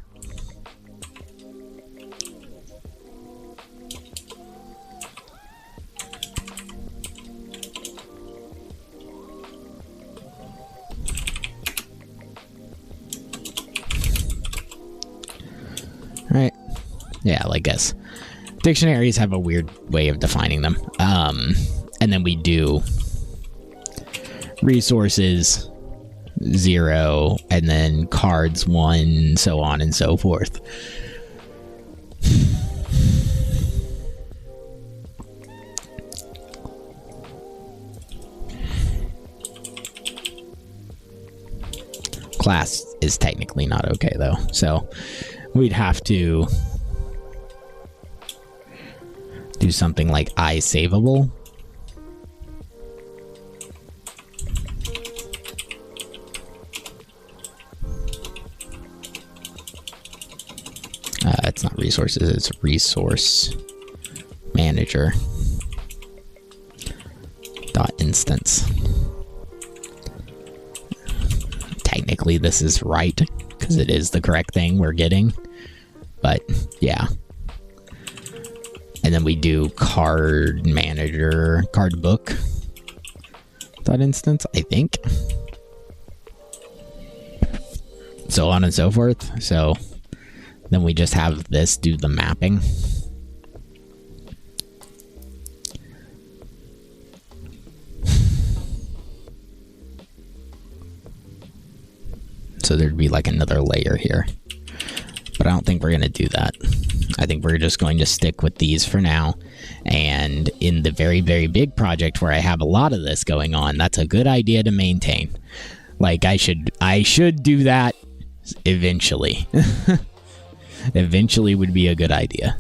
Right. Yeah, I guess. Dictionaries have a weird way of defining them. And then we do resources 0, and then cards 1, so on and so forth. Class is technically not okay though, so we'd have to do something like iSavable. It's not resources, it's resource manager dot instance. Technically this is right because it is the correct thing we're getting, but yeah. And then we do card manager, card book dot instance, I think. So on and so forth. So then we just have this do the mapping. So there'd be like another layer here. But I don't think we're going to do that. I think we're just going to stick with these for now. And in the very, very big project where I have a lot of this going on, that's a good idea to maintain. Like I should do that eventually. Eventually would be a good idea.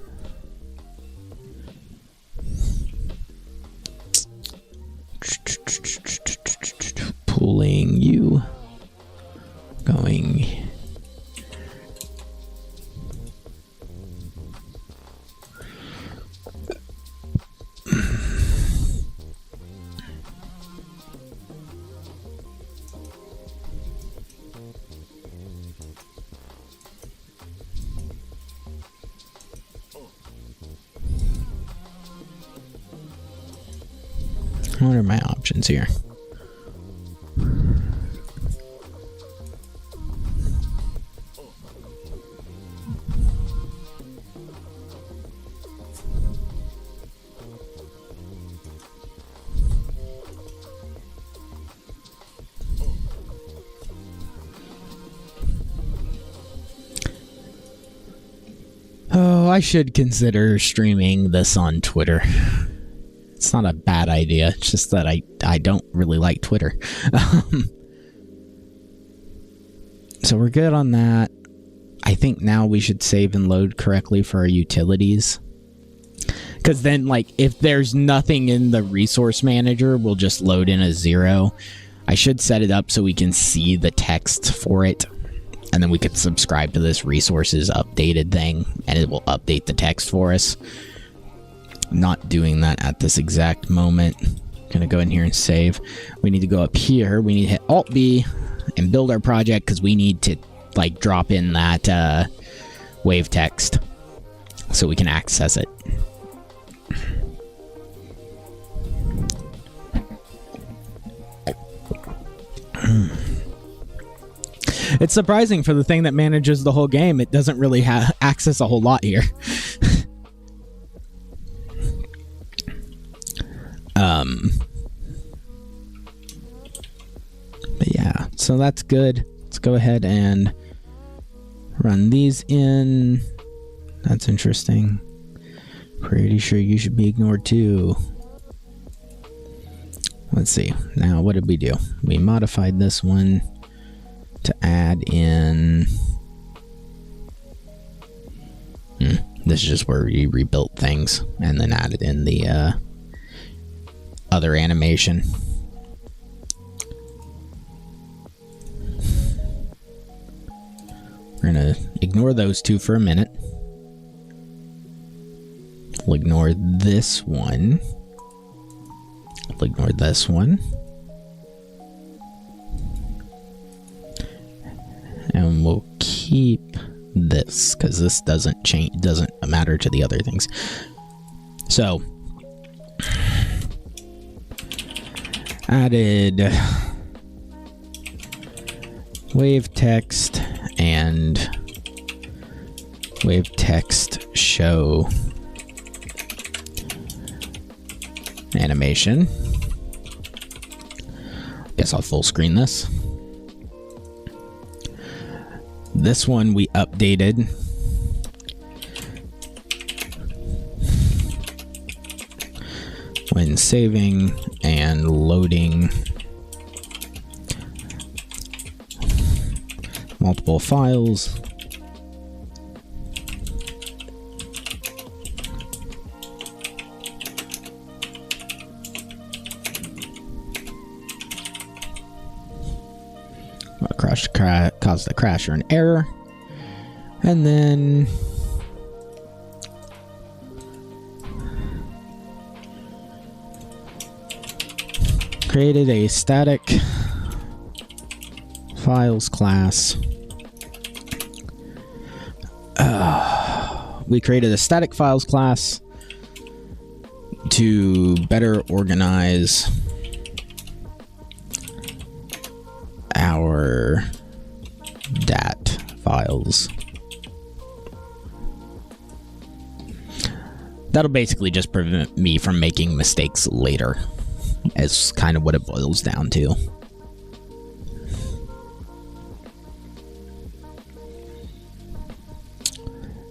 Pulling you. Going. What are my options here? Oh, I should consider streaming this on Twitter. It's not a bad idea. It's just that I don't really like Twitter. So we're good on that. I think now we should save and load correctly for our utilities. Because then, like, if there's nothing in the resource manager, we'll just load in a 0. I should set it up so we can see the text for it. And then we could subscribe to this resources updated thing, and it will update the text for us. Not doing that at this exact moment. Gonna go in here and save. We need to go up here. We need to hit Alt B and build our project because we need to like drop in that wave text so we can access it. It's surprising for the thing that manages the whole game. It doesn't really access a whole lot here. But yeah, so that's good. Let's go ahead and run these in. That's interesting. Pretty sure you should be ignored too. Let's see. Now, what did we do? We modified this one to add in... This is just where we rebuilt things and then added in the other animation. We're going to ignore those two for a minute. We'll ignore this one. We'll ignore this one. And we'll keep this, because this doesn't change, doesn't matter to the other things. So, added wave text and wave text show animation. Guess I'll full screen this. This one we updated. When saving and loading multiple files. Caused a crash or an error, and then created a static files class. We created a static files class to better organize our dat files. That'll basically just prevent me from making mistakes later, is kind of what it boils down to.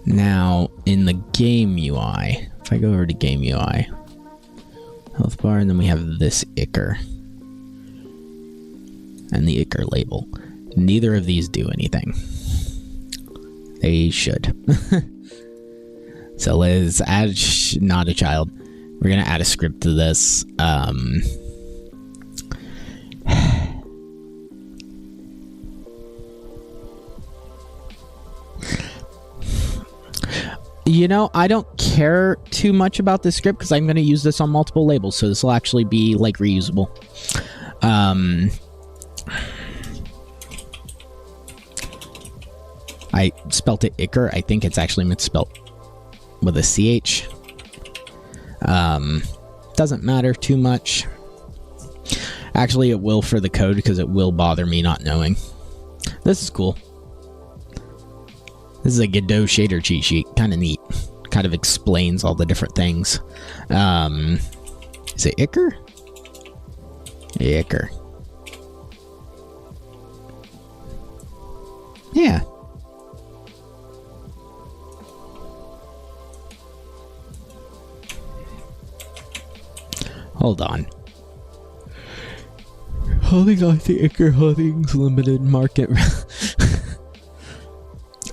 Now, in the game UI, if I go over to game UI, health bar, and then we have this Icker and the Icker label. Neither of these do anything. They should. So let's add not a child. We're gonna add a script to this. You know, I don't care too much about this script because I'm going to use this on multiple labels, so this will actually be like reusable. I spelt it Icker. I think it's actually misspelt with a CH. Doesn't matter too much. Actually, it will for the code because it will bother me not knowing. This is cool. This is a Godot shader cheat sheet. Kind of neat. Kind of explains all the different things. Is it Icker? Icker. Yeah. Hold on. Holding on to Icker Holdings Limited Market.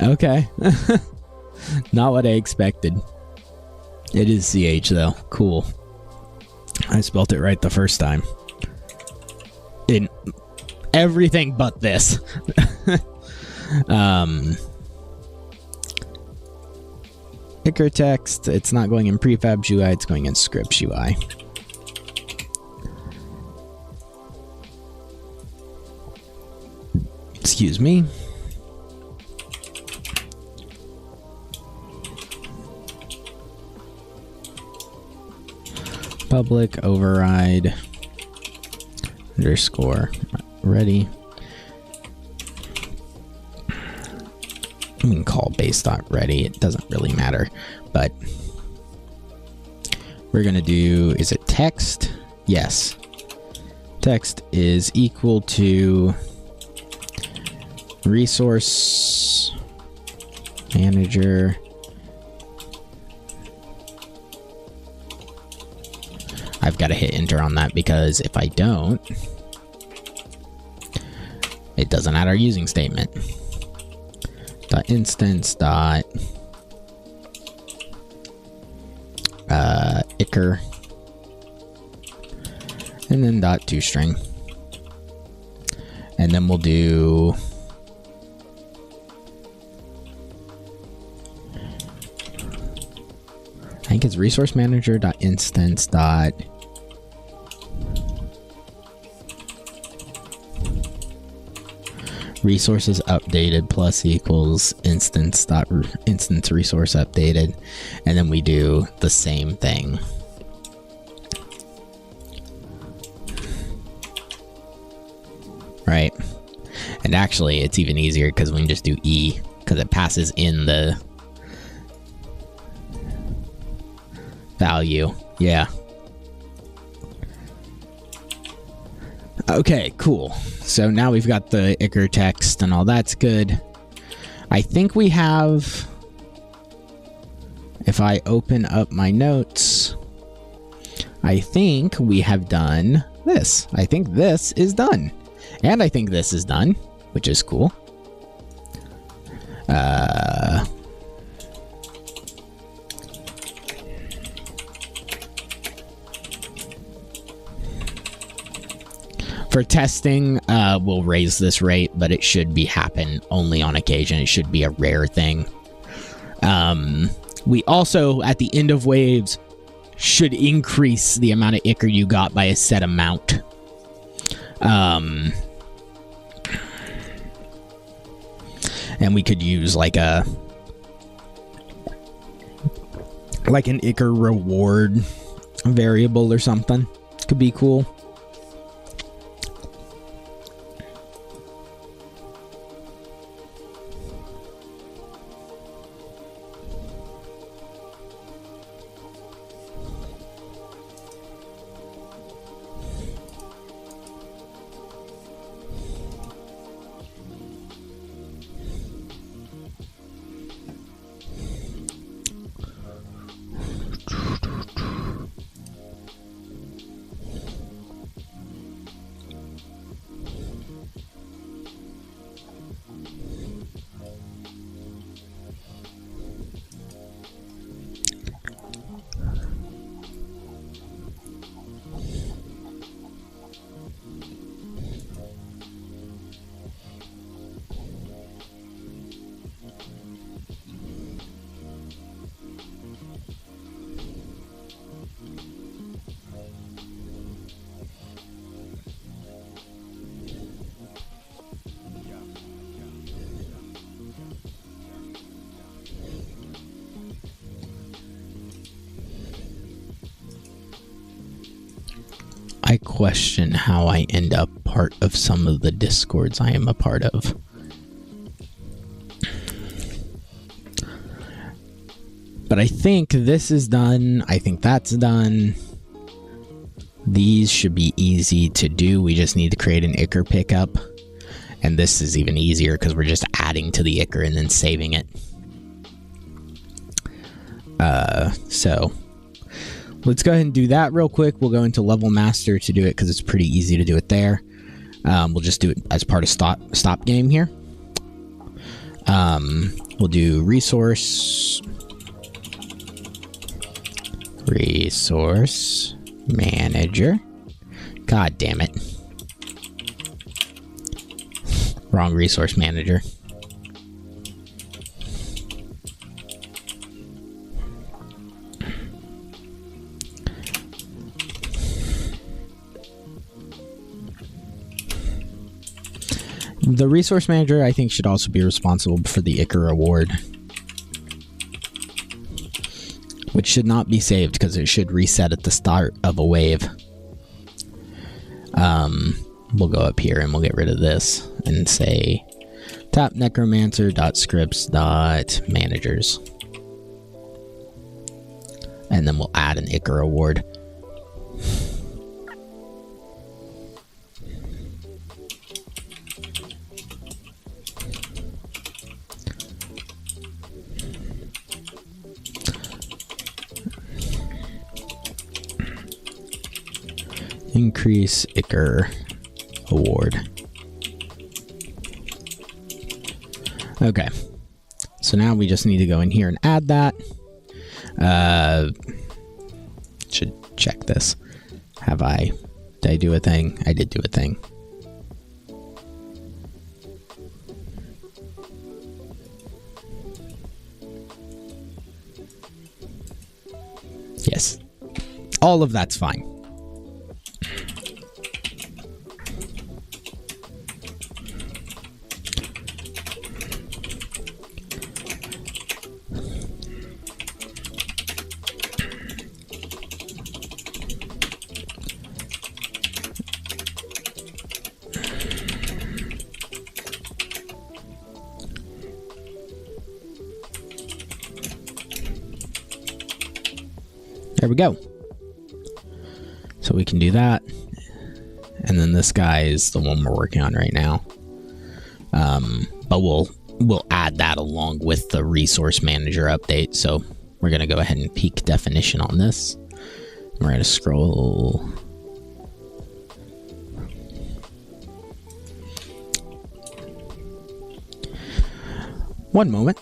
Okay. Not what I expected. It is CH though. Cool. I spelled it right the first time. In everything but this. Icker text. It's not going in prefab UI, it's going in scripts UI. Excuse me. public override underscore ready. We can call base.ready. It doesn't really matter, but we're going to do, is it text? Yes. Text is equal to resource manager I've got to hit enter on that because if I don't, it doesn't add our using statement. Dot instance dot ichor and then dot toString, and then we'll do I think it's resource manager dot instance dot resources updated plus equals instance dot instance resource updated, and then we do the same thing. Right, and actually it's even easier because we can just do E because it passes in the value. Yeah. Okay, cool. So now we've got the ichor text and all that's good. I think we have, if I open up my notes, I think we have done this. I think this is done. And I think this is done, which is cool. For testing, we'll raise this rate, but it should be happen only on occasion. It should be a rare thing. We also, at the end of waves, should increase the amount of ichor you got by a set amount. And we could use like an ichor reward variable or something. Could be cool. I question how I end up part of some of the discords I am a part of. But I think this is done. I think that's done. These should be easy to do. We just need to create an ichor pickup. And this is even easier because we're just adding to the ichor and then saving it. So let's go ahead and do that real quick. We'll go into level master to do it because it's pretty easy to do it there. We'll just do it as part of stop game here. We'll do resource manager. God damn it. Wrong resource manager. The resource manager, I think, should also be responsible for the ichor reward. which should not be saved because it should reset at the start of a wave. We'll go up here and we'll get rid of this and say tap necromancer.scripts.managers. And then we'll add an Icar award. Increase Icar award. Okay, so now we just need to go in here and add that. Should check this. Did I do a thing? I did do a thing. Yes, all of that's fine. There we go. So we can do that. And then this guy is the one we're working on right now. But we'll add that along with the resource manager update. So we're going to go ahead and peak definition on this. We're going to scroll. One moment.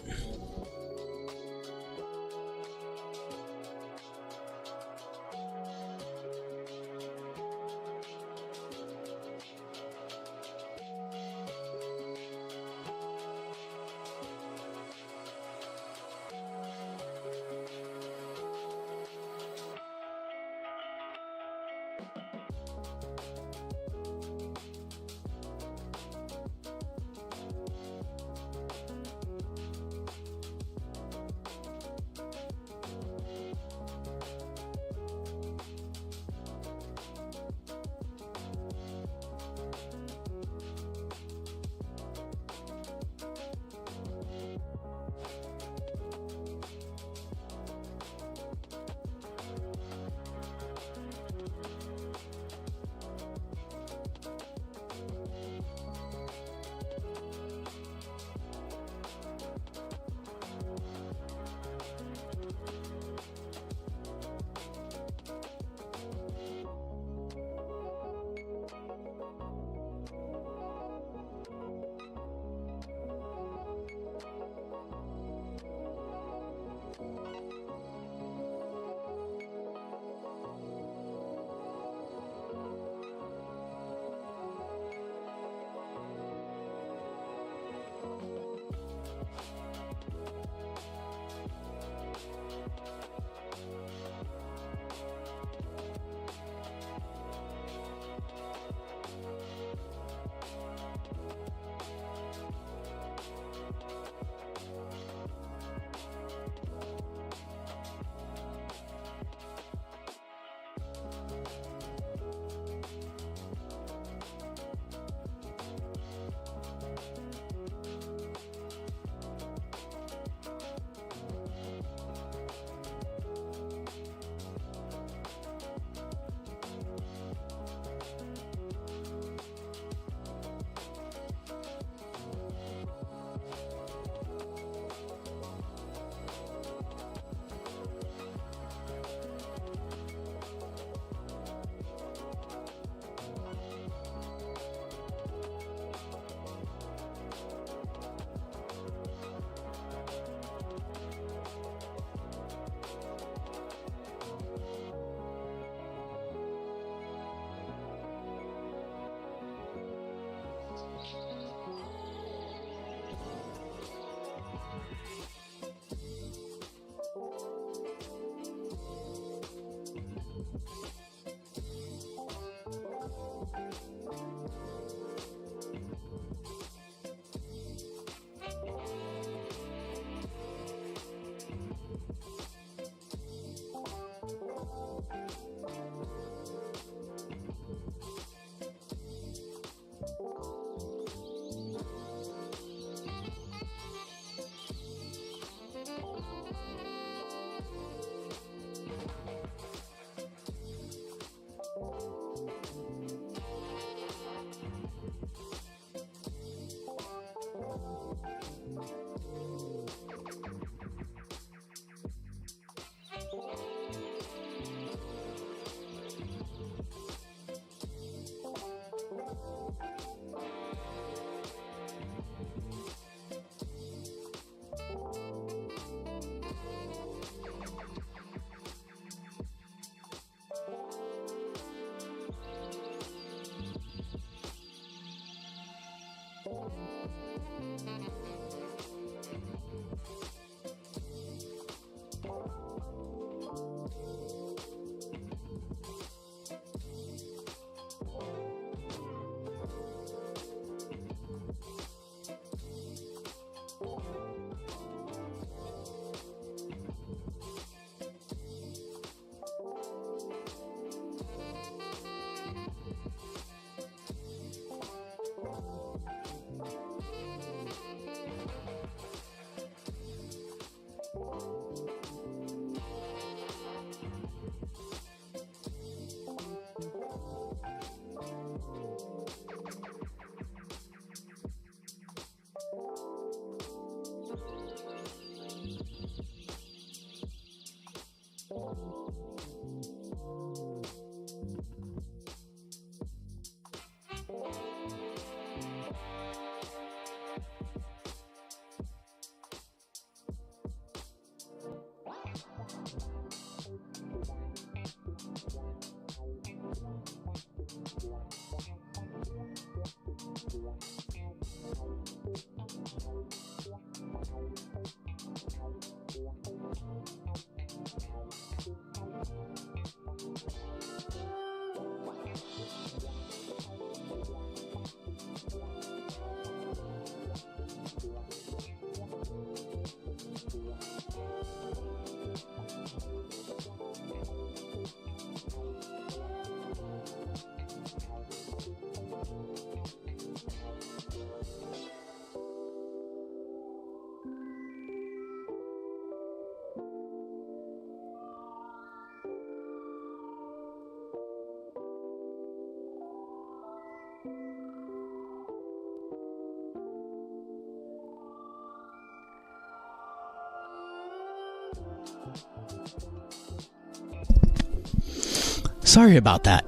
Sorry about that.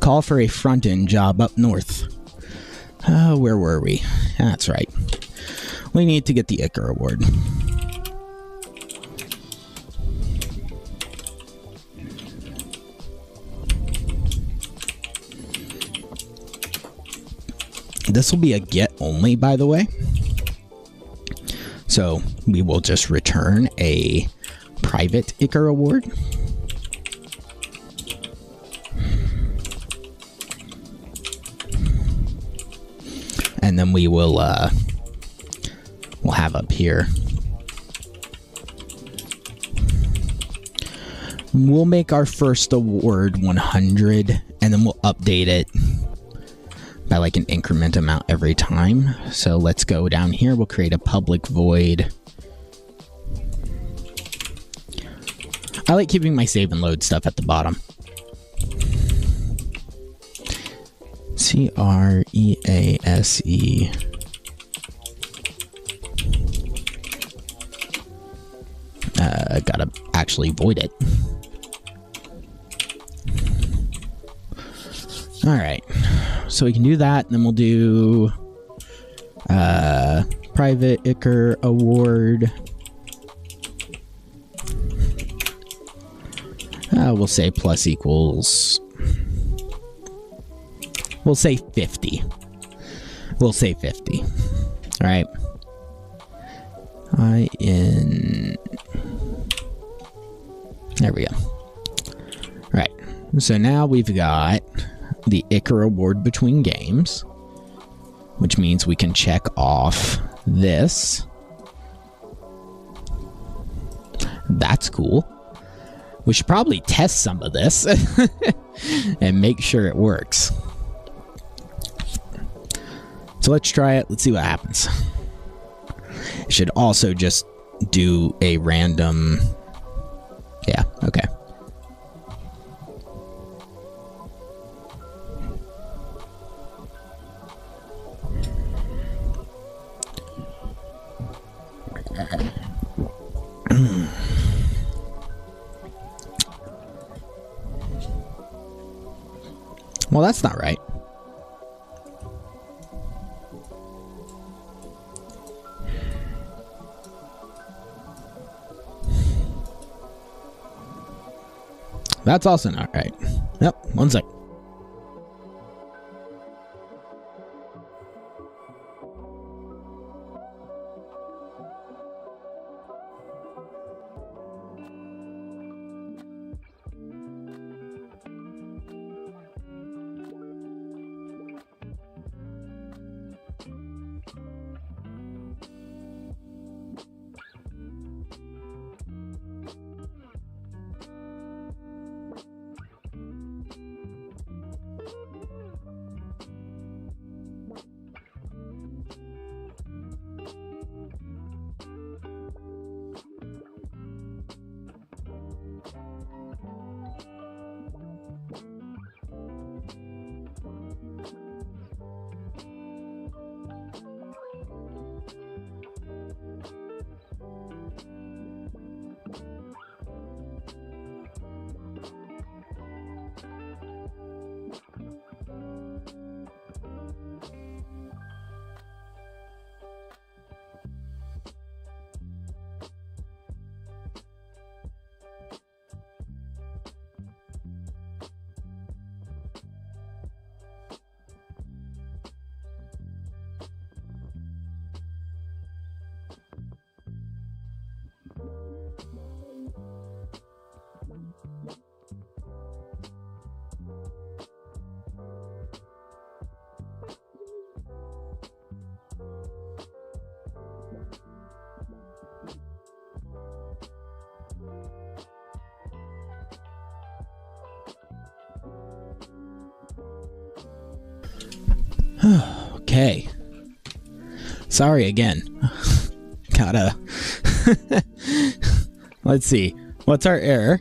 Call for a front-end job up north. Where were we? That's right. We need to get the Icar Award. This will be a get only, by the way. So we will just return a private Icar Award. And then we will we'll have up here. We'll make our first award 100, and then we'll update it by like an increment amount every time. So let's go down here. We'll create a public void. I like keeping my save and load stuff at the bottom. CREASE. Gotta actually void it. All right, so we can do that, and then we'll do private Icar Award. We'll say plus equals. We'll say 50. We'll say 50. All right. There we go. All right. So now we've got the Icar Award between games, which means we can check off this. That's cool. We should probably test some of this and make sure it works. So let's try it. Let's see what happens. It should also just do a random... Yeah, okay. Well, that's not right. That's also not right. Yep, one sec. Okay. Sorry again. Gotta... Let's see. What's our error?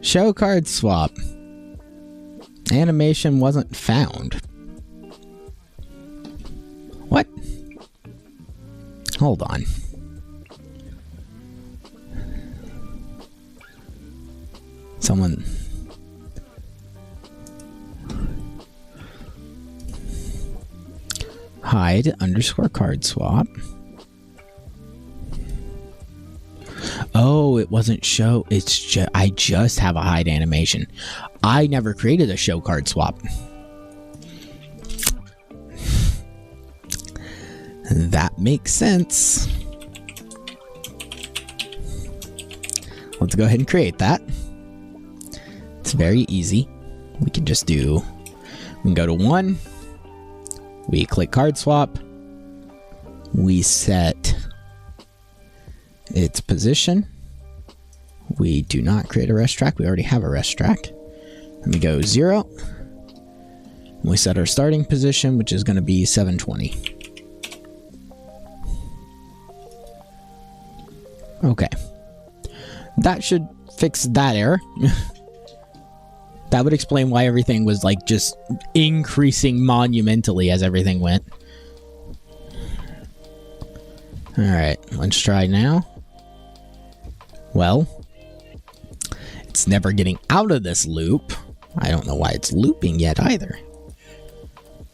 Show card swap. Animation wasn't found. What? hold on. Someone... hide _ card swap. Oh, it wasn't show. It's just I just have a hide animation. I never created a show card swap. That makes sense. Let's go ahead and create that. It's very easy. We can just do, we can go to 1. We click card swap. We set its position. We do not create a rest track. We already have a rest track. Then we go 0. And we set our starting position, which is going to be 720. Okay. That should fix that error. That would explain why everything was like just increasing monumentally as everything went. Alright, let's try now. Well, it's never getting out of this loop. I don't know why it's looping yet either.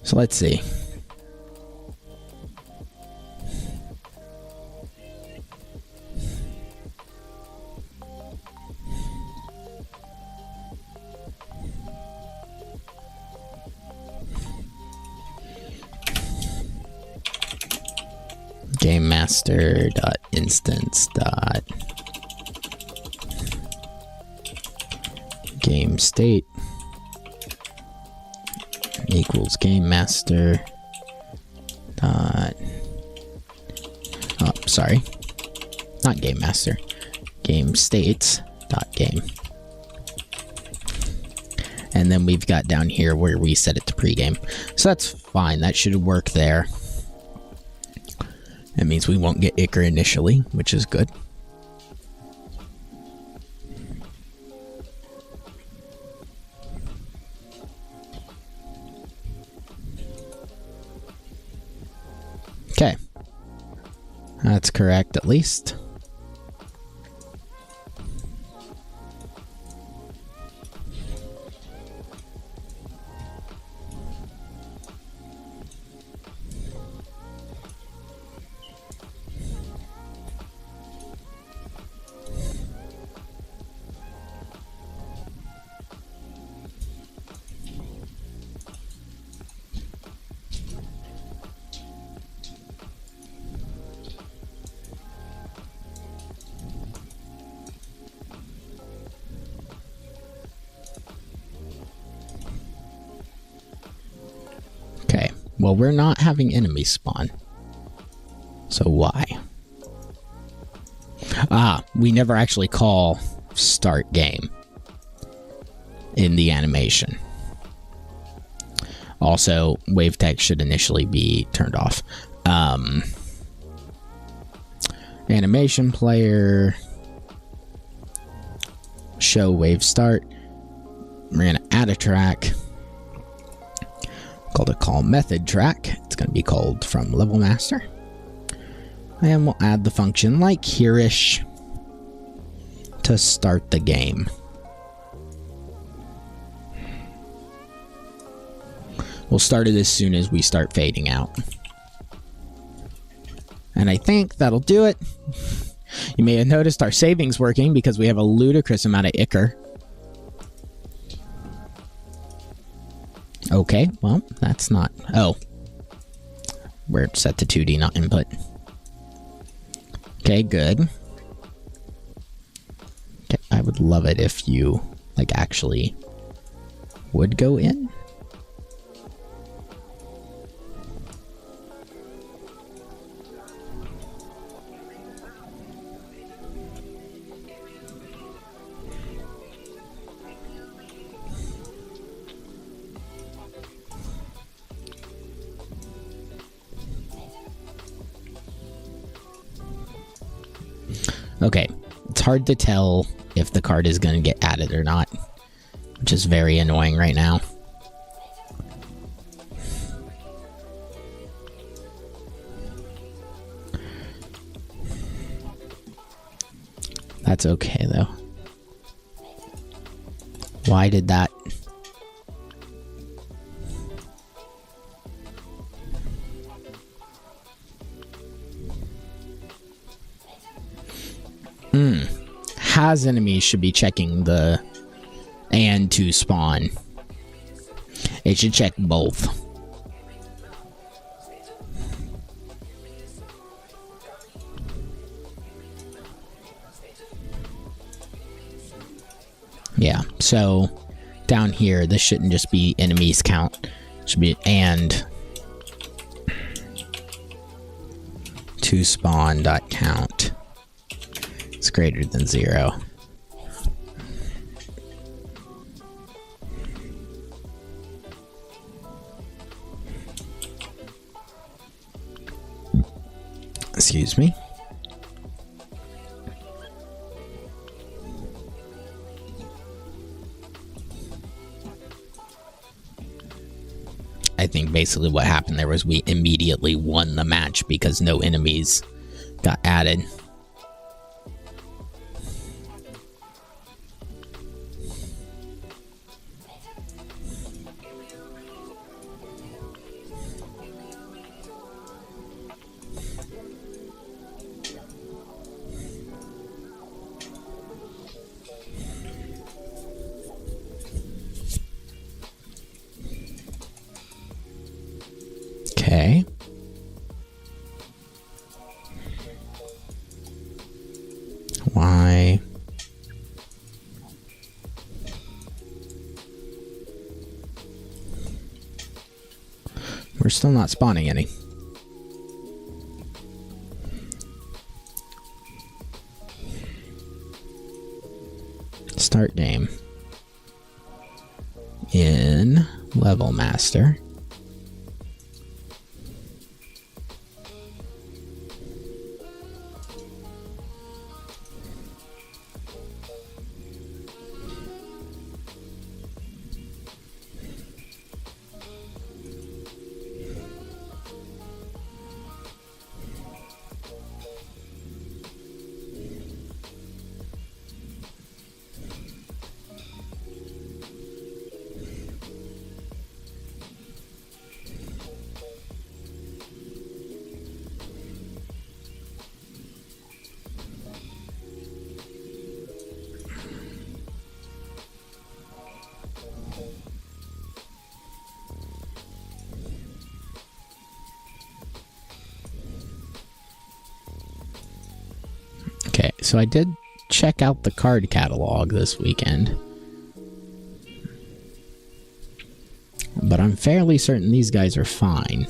So let's see. GameMaster.instance. Game state equals GameMaster dot, oh, sorry, not GameMaster, Game states dot game. And then we've got down here where we set it to pregame. So that's fine. That should work there. That means we won't get Icar initially, which is good. Okay. That's correct, at least. Well, we're not having enemies spawn. So why? Ah, we never actually call start game in the animation. Also, wave text should initially be turned off. Animation player. Show wave start. We're going to add a track called a call method track. It's going to be called from level master. And we'll add the function like here-ish to start the game. We'll start it as soon as we start fading out. And I think that'll do it. You may have noticed our savings working because we have a ludicrous amount of Icar. Okay, well, that's not... Oh. We're set to 2D, not input. Okay, good. Okay, I would love it if you, like, actually would go in. Okay, it's hard to tell if the card is going to get added or not, which is very annoying right now. That's okay, though. Why did that... Has enemies should be checking the and to spawn. It should check both. Yeah, so down here, this shouldn't just be enemies count. It should be and to spawn dot count. It's greater than 0. Excuse me. I think basically what happened there was we immediately won the match because no enemies got added. Okay. Why? We're still not spawning any. Start game. In Level Master. Okay, so I did check out the card catalog this weekend. But I'm fairly certain these guys are fine.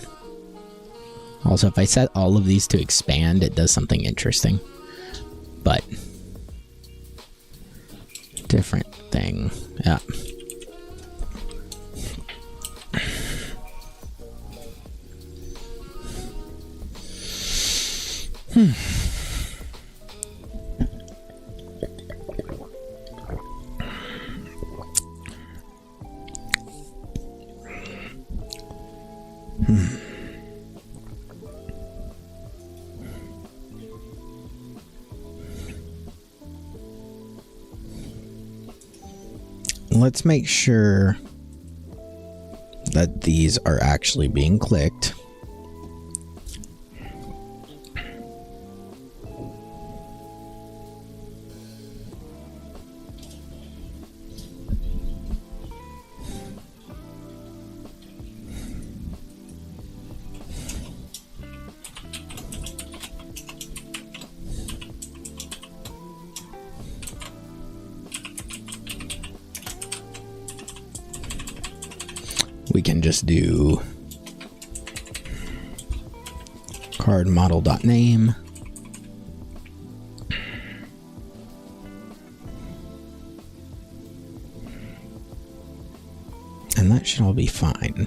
Also, if I set all of these to expand, it does something interesting. But... different thing. Yeah. Let's make sure that these are actually being clicked. We can just do card model.name. And that should all be fine.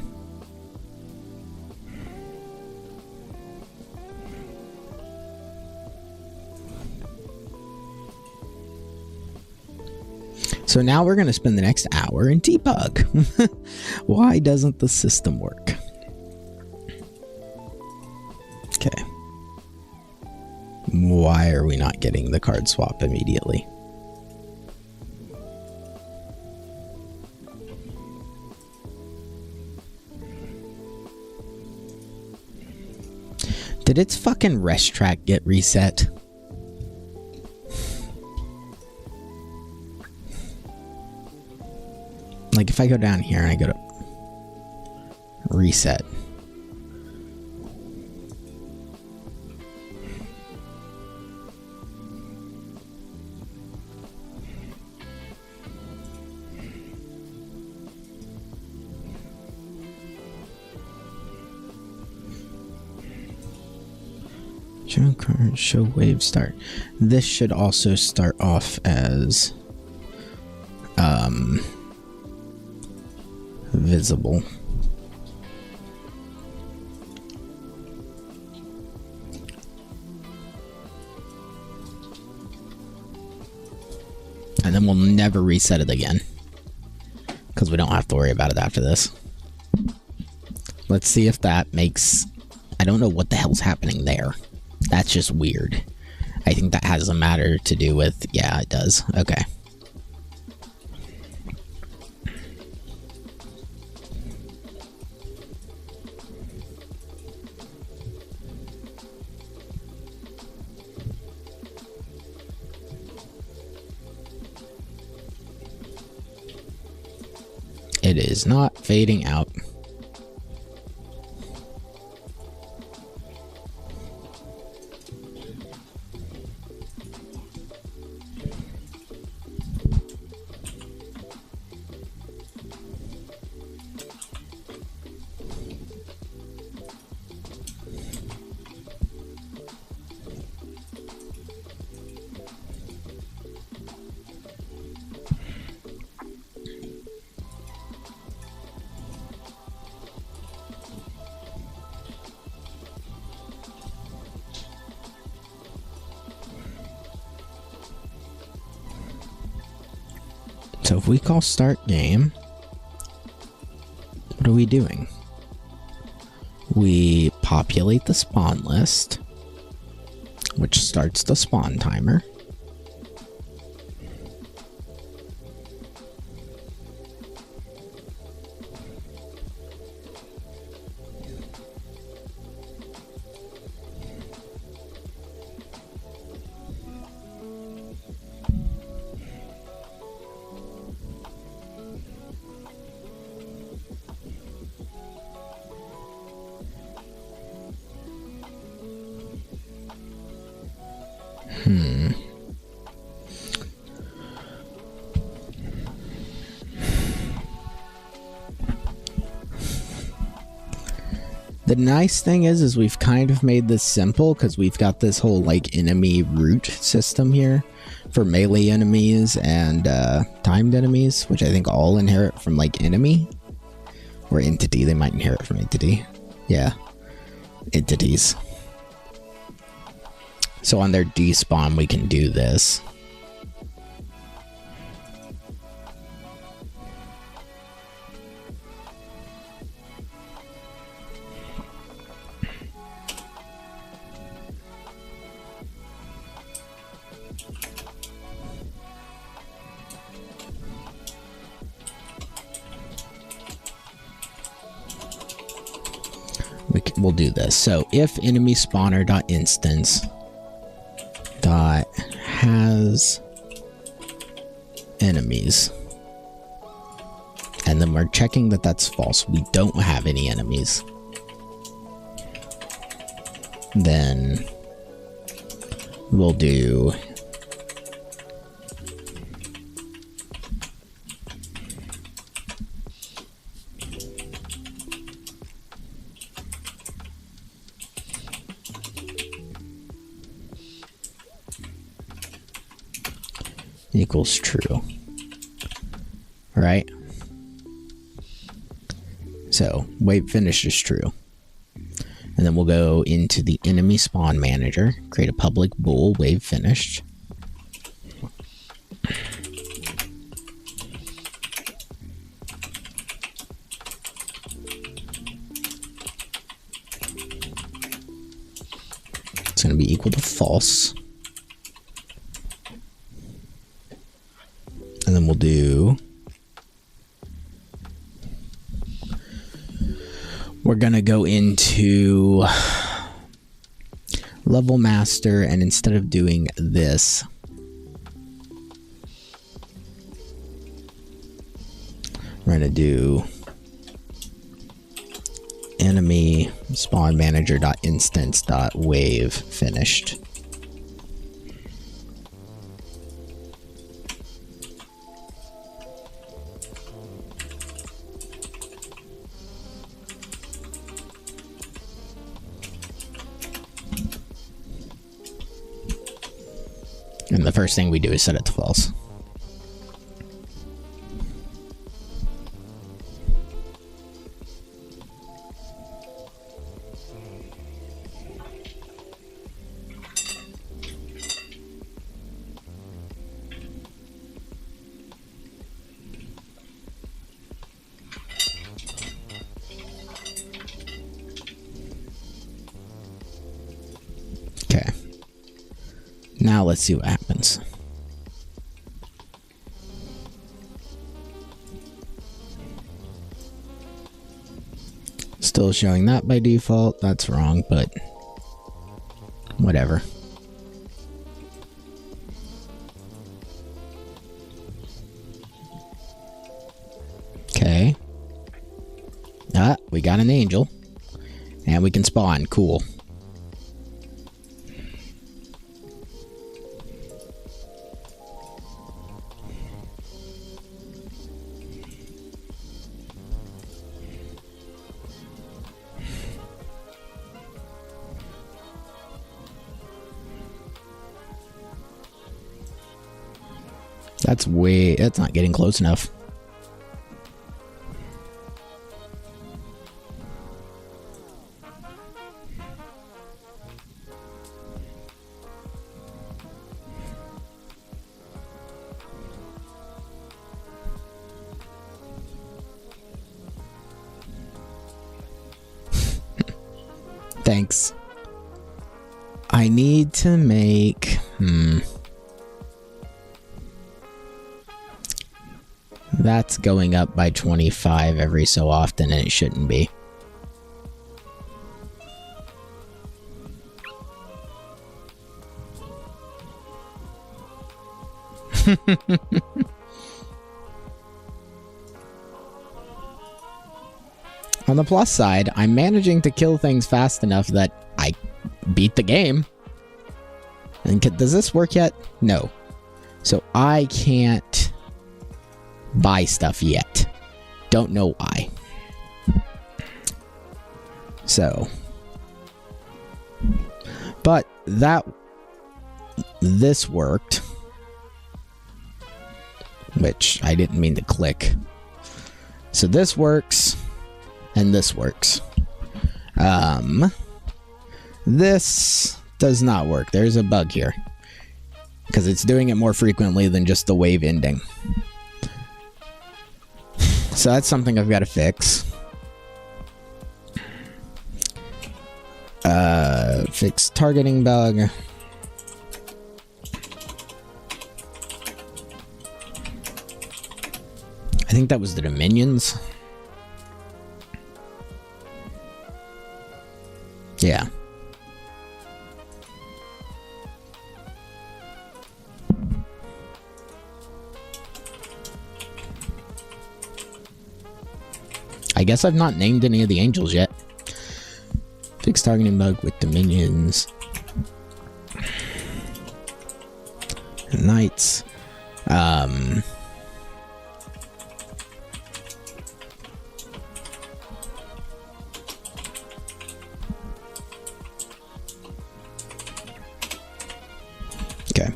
So now we're going to spend the next hour in debug. Why doesn't the system work? Okay. why are we not getting the card swap immediately? Did its fucking rest track get reset? Like if I go down here and I go to reset. Show card, show wave start. This should also start off as visible. And then we'll never reset it again, because we don't have to worry about it after this. Let's see if that makes... I don't know what the hell's happening there. That's just weird. I think that has a matter to do with... Yeah, it does. Okay. It is not fading out. So if we call start game, what are we doing? We populate the spawn list, which starts the spawn timer. The nice thing is we've kind of made this simple because we've got this whole like enemy route system here for melee enemies and timed enemies, which I think all inherit from like enemy or entity. They might inherit from entity. Yeah, entities. So on their despawn, we can do this. We'll do this. So if enemy spawner dot instance dot has enemies, and then we're checking that that's false, we don't have any enemies, then we'll do equals true, right? So wave finished is true, and then we'll go into the enemy spawn manager, create a public bool wave finished. It's going to be equal to false. do... We're gonna go into level master, and instead of doing this, we're gonna do enemy spawn manager dot instance dot wave finished. And the first thing we do is set it to false. Okay. Now let's see what happens. Still showing that by default. That's wrong, but whatever. Okay. Ah, we got an angel. And we can spawn. Cool. That's not getting close enough. Thanks. I need to make... That's going up by 25 every so often, and it shouldn't be. On the plus side, I'm managing to kill things fast enough that I beat the game. And does this work yet? No. So I can't buy stuff yet. Don't know why. So. But this worked. Which I didn't mean to click. So this works. And this works. This does not work. There's a bug here. Because it's doing it more frequently than just the wave ending. So that's something I've got to fix. Fix targeting bug. I think that was the Dominions. Yeah. I guess I've not named any of the angels yet. Fix targeting bug with Dominions. And Knights. Okay.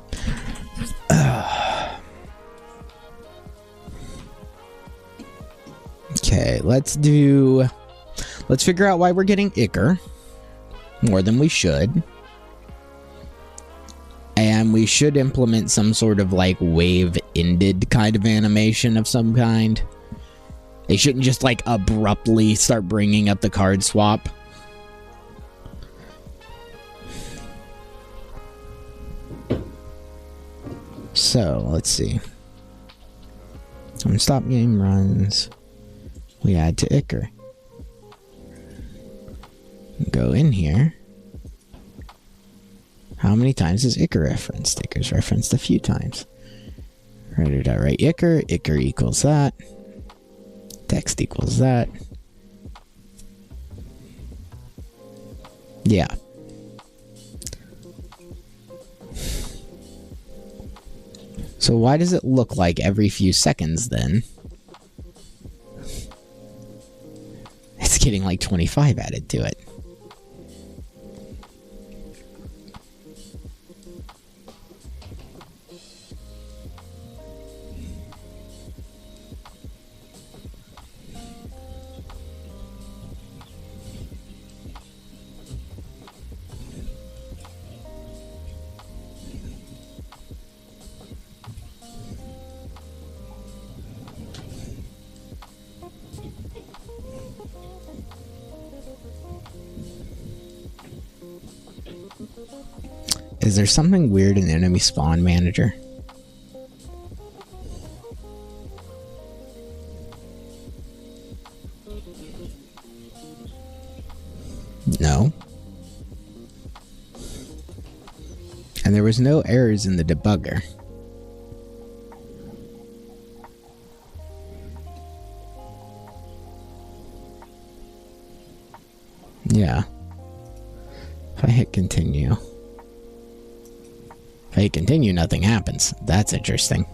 Okay, let's figure out why we're getting Ichor. More than we should. And we should implement some sort of like wave-ended kind of animation of some kind. They shouldn't just like abruptly start bringing up the card swap. So, let's see. So when stop game runs, we add to Icar. Go in here. How many times is Icar referenced? Icar's referenced a few times. Write Icar. Icar equals that. Text equals that. Yeah. So why does it look like every few seconds then it's getting like 25 added to it? Is there something weird in Enemy Spawn Manager? No. And there was no errors in the debugger. Yeah. If I hit continue. If I hit continue, nothing happens. That's interesting.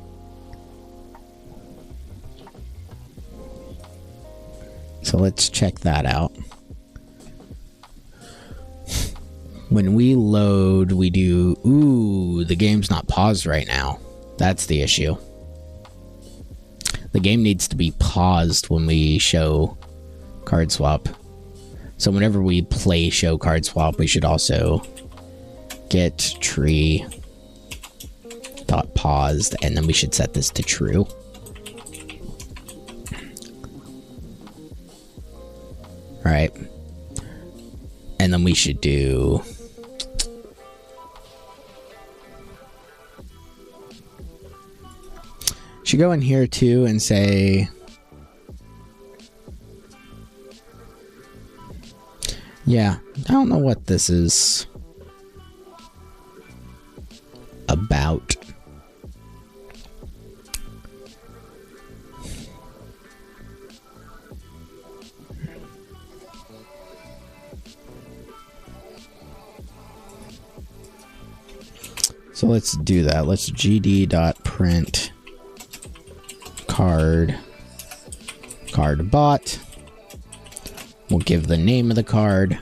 So let's check that out. When we load, we do... Ooh, the game's not paused right now. That's the issue. The game needs to be paused when we show card swap. So whenever we play show card swap, we should also get tree dot paused, and then we should set this to true. Right. And then we should do... Should go in here too and say... Yeah, I don't know what this is about. So let's do that. Let's gd.print card bot. We'll give the name of the card,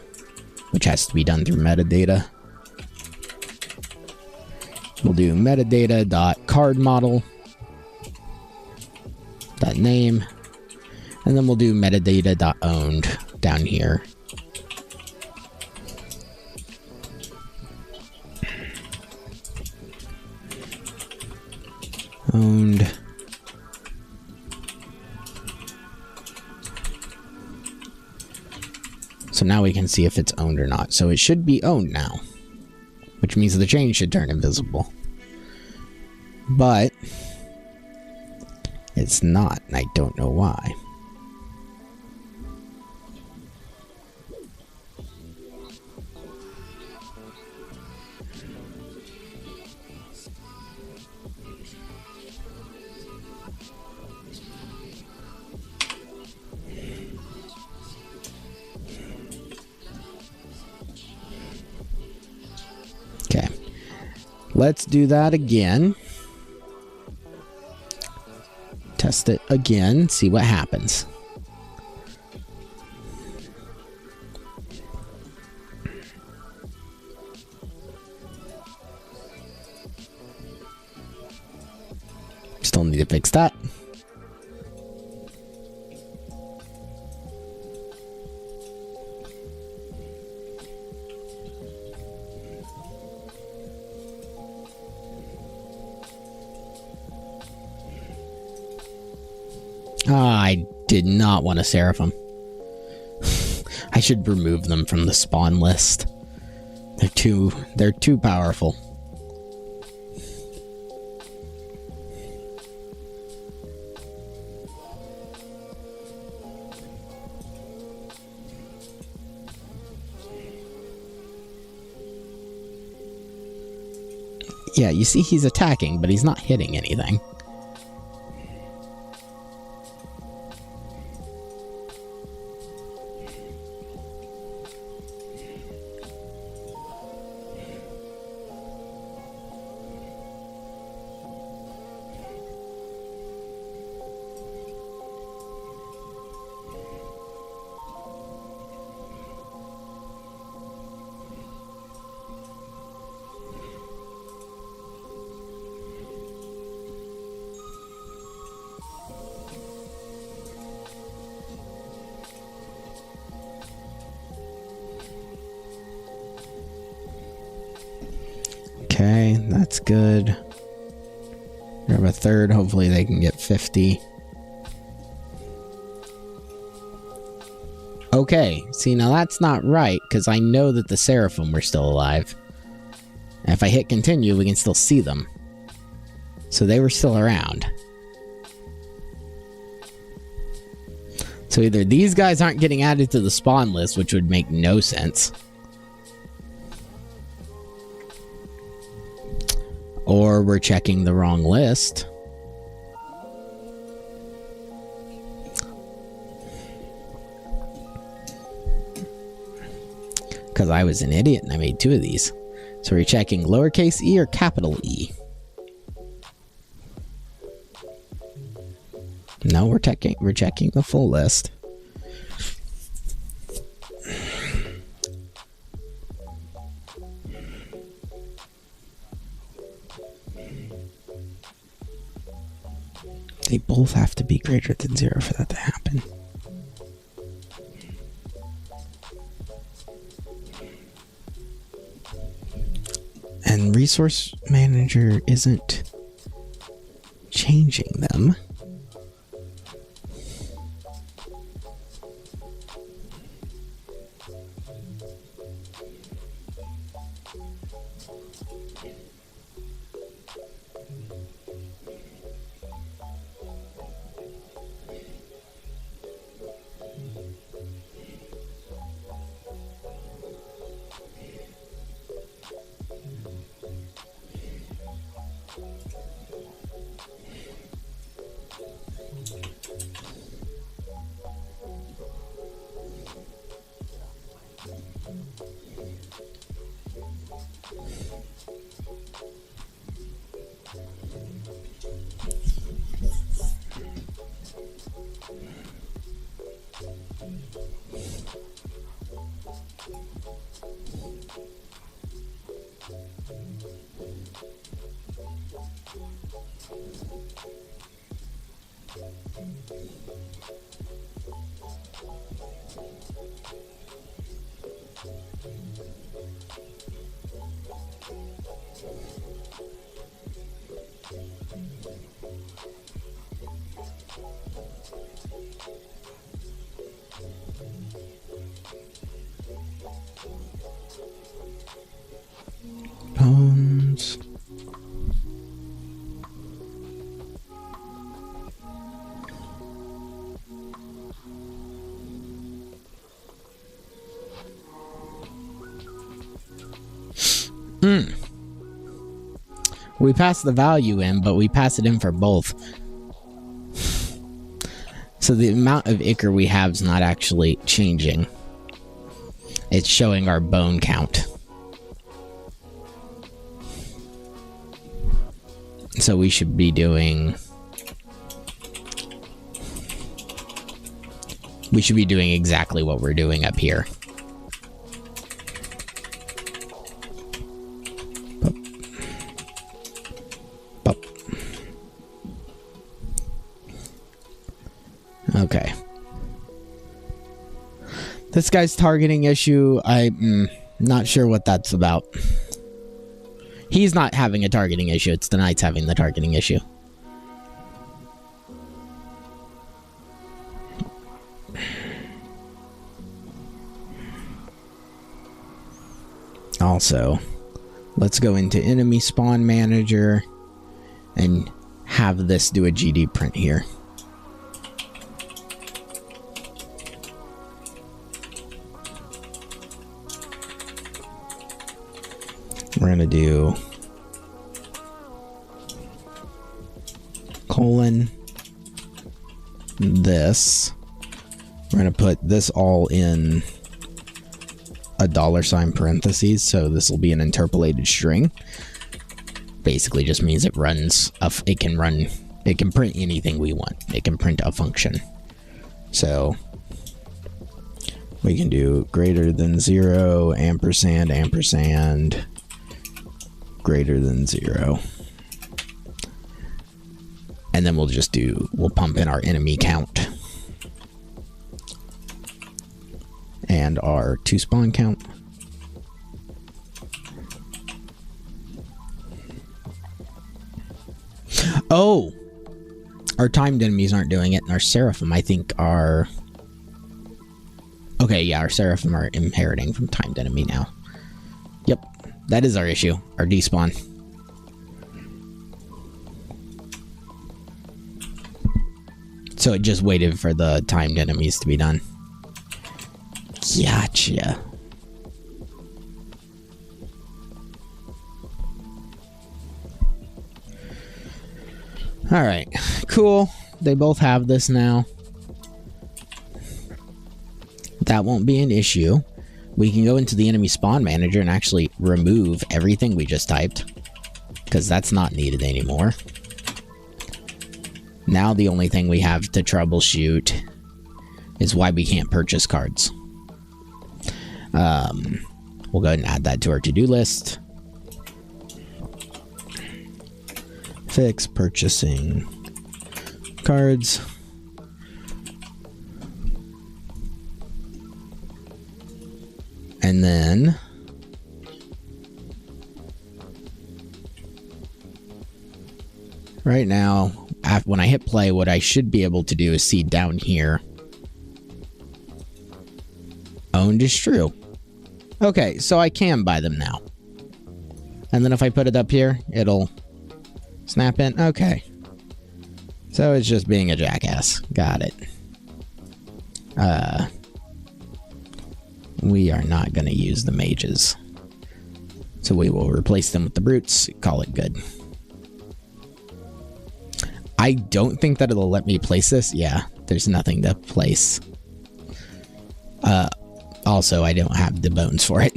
which has to be done through metadata. We'll do metadata.cardModel.name, and then we'll do metadata.owned down here. Owned. So now we can see if it's owned or not. So it should be owned now, which means the chain should turn invisible. But it's not, and I don't know why. Okay, let's do that again. Test it again, see what happens. Still need to fix that. I did not want a Seraphim. I should remove them from the spawn list. They're too powerful. Yeah, you see he's attacking, but he's not hitting anything. Okay, that's good. Grab a third. Hopefully they can get 50. Okay, see, now that's not right, because I know that the Seraphim were still alive. And if I hit continue, we can still see them. So they were still around. So either these guys aren't getting added to the spawn list, which would make no sense. Or we're checking the wrong list. Because I was an idiot and I made 2 of these. So we're checking lowercase e or capital E. No, we're checking the full list. They both have to be greater than 0 for that to happen. And Resource Manager isn't changing them. Bones. We pass the value in, but we pass it in for both. So the amount of ichor we have is not actually changing. It's showing our bone count. So we should be doing... We should be doing exactly what we're doing up here. Okay. This guy's targeting issue, I'm not sure what that's about. He's not having a targeting issue, it's the knight's having the targeting issue. Also, let's go into enemy spawn manager and have this do a GD print here. We're gonna do colon this. We're going to put this all in a $ parentheses, so this will be an interpolated string. Basically just means it runs, it can print anything we want. It can print a function. So we can do greater than 0, ampersand, ampersand, greater than 0. And then we'll pump in our enemy count. And our 2 spawn count. Oh! Our timed enemies aren't doing it, and our seraphim, I think, are... Okay, yeah, our seraphim are inheriting from timed enemy now. Yep, that is our issue, our despawn. So it just waited for the timed enemies to be done. Gotcha. Alright, cool. They both have this now. That won't be an issue. We can go into the enemy spawn manager and actually remove everything we just typed, because that's not needed anymore. Now the only thing we have to troubleshoot is why we can't purchase cards. We'll go ahead and add that to our to-do list. Fix purchasing cards. And then right now, when I hit play, what I should be able to do is see down here. Owned is true. Okay, so I can buy them now. And then if I put it up here, it'll snap in. Okay. So it's just being a jackass. Got it. We are not going to use the mages. So we will replace them with the brutes. Call it good. I don't think that it'll let me place this. Yeah, there's nothing to place. Also, I don't have the bones for it.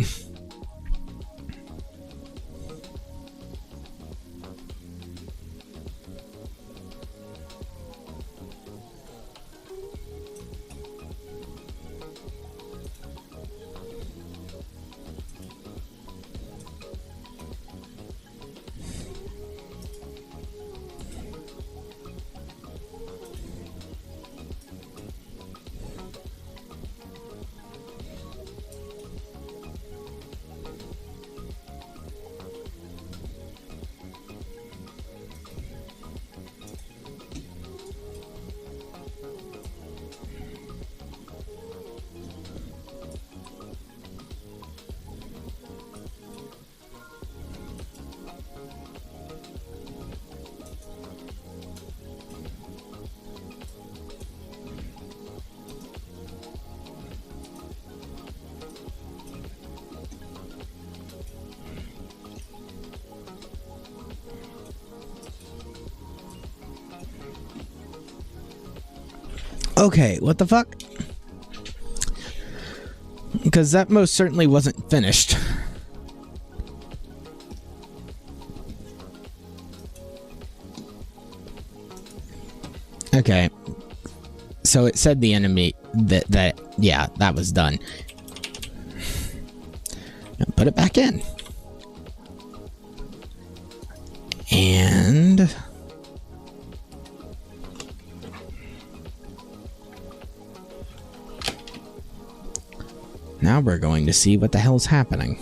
Okay, what the fuck? Because that most certainly wasn't finished. Okay. So it said the enemy that yeah, that was done. Put it back in. And now we're going to see what the hell's happening.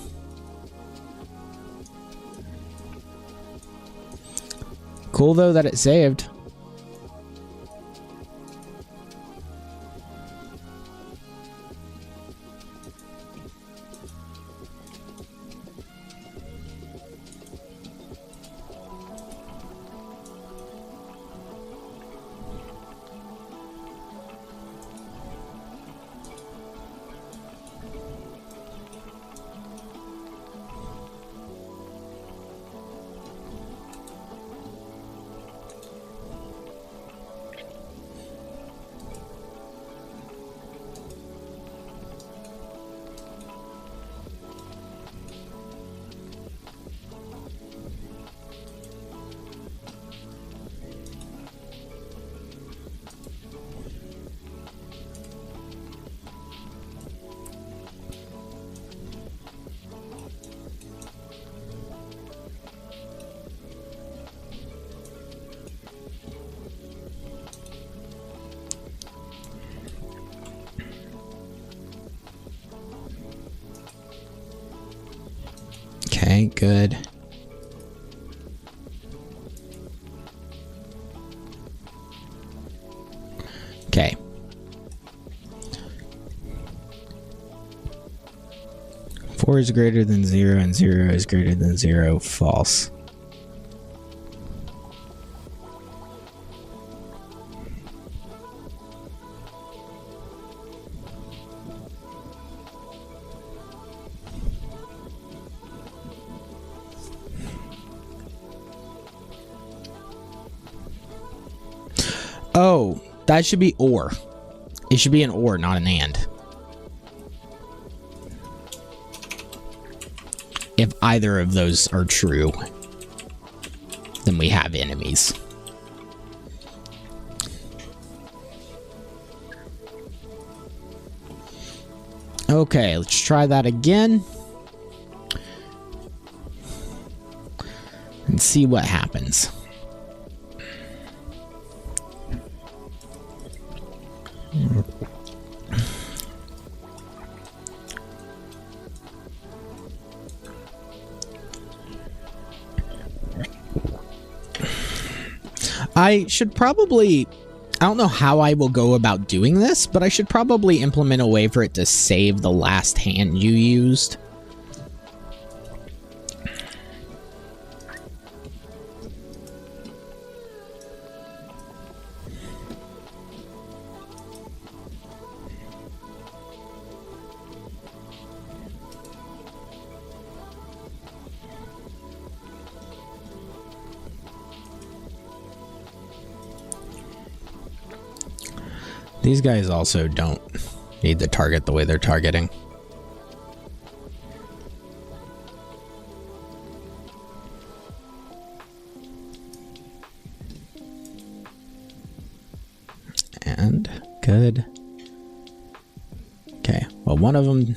Cool though that it saved. Okay, good. Okay. Four is greater than 0 and 0 is greater than 0. False. Oh, that should be or. It should be an or, not an and. If either of those are true, then we have enemies. Okay, let's try that again. And see what happens. I should probably, I don't know how I will go about doing this, but I should probably implement a way for it to save the last hand you used. These guys also don't need to target the way they're targeting. And good. Okay, well, one of them.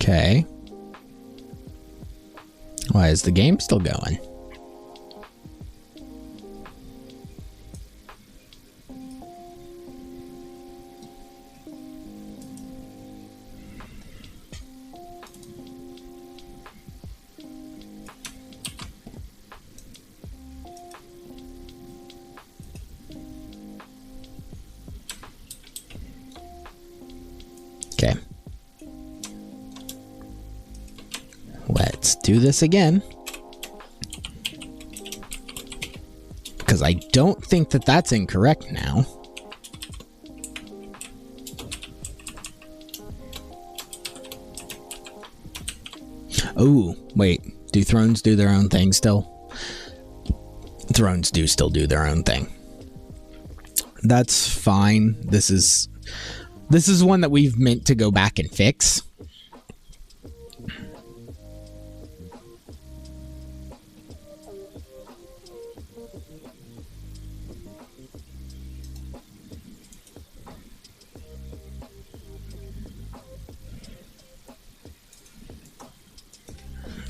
Okay. Why is the game still going? Okay. Let's do this again. Because I don't think that that's incorrect now. Oh, wait. Do thrones do their own thing still? Thrones do still do their own thing. That's fine. This is one that we've meant to go back and fix.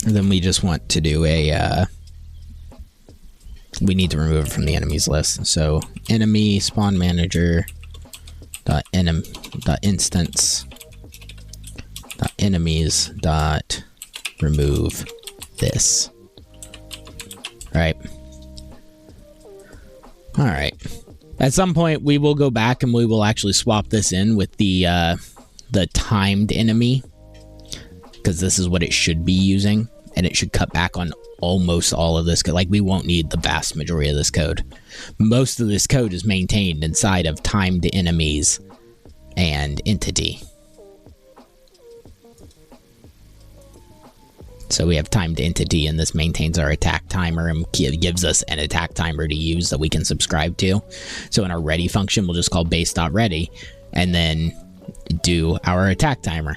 And then we just want to do a, we need to remove it from the enemies list. So enemy spawn manager dot instance dot enemies dot remove this. Right. All right. At some point we will go back and we will actually swap this in with the timed enemy, because this is what it should be using, and it should cut back on almost all of this. Like, we won't need the vast majority of this code. Most of this code is maintained inside of timed enemies and entity. So we have timed entity, and this maintains our attack timer and gives us an attack timer to use that we can subscribe to. So in our ready function, we'll just call base.ready and then do our attack timer.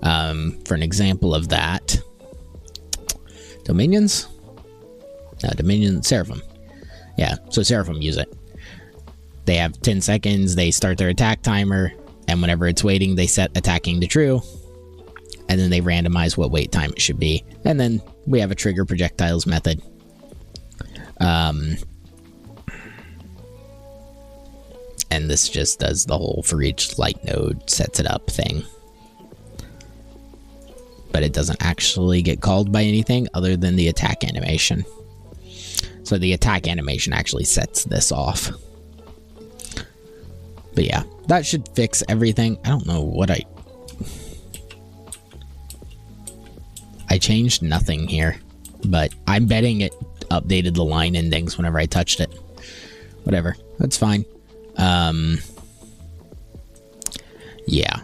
For an example of that, Dominions? No, Dominion Seraphim. Yeah, so Seraphim use it. They have 10 seconds, they start their attack timer, and whenever it's waiting, they set attacking to true, and then they randomize what wait time it should be. And then we have a trigger projectiles method. And this just does the whole for each light node sets it up thing. But it doesn't actually get called by anything other than the attack animation. So the attack animation actually sets this off. But yeah, that should fix everything. I don't know what I changed nothing here, but I'm betting it updated the line endings whenever I touched it. Whatever, that's fine. Yeah.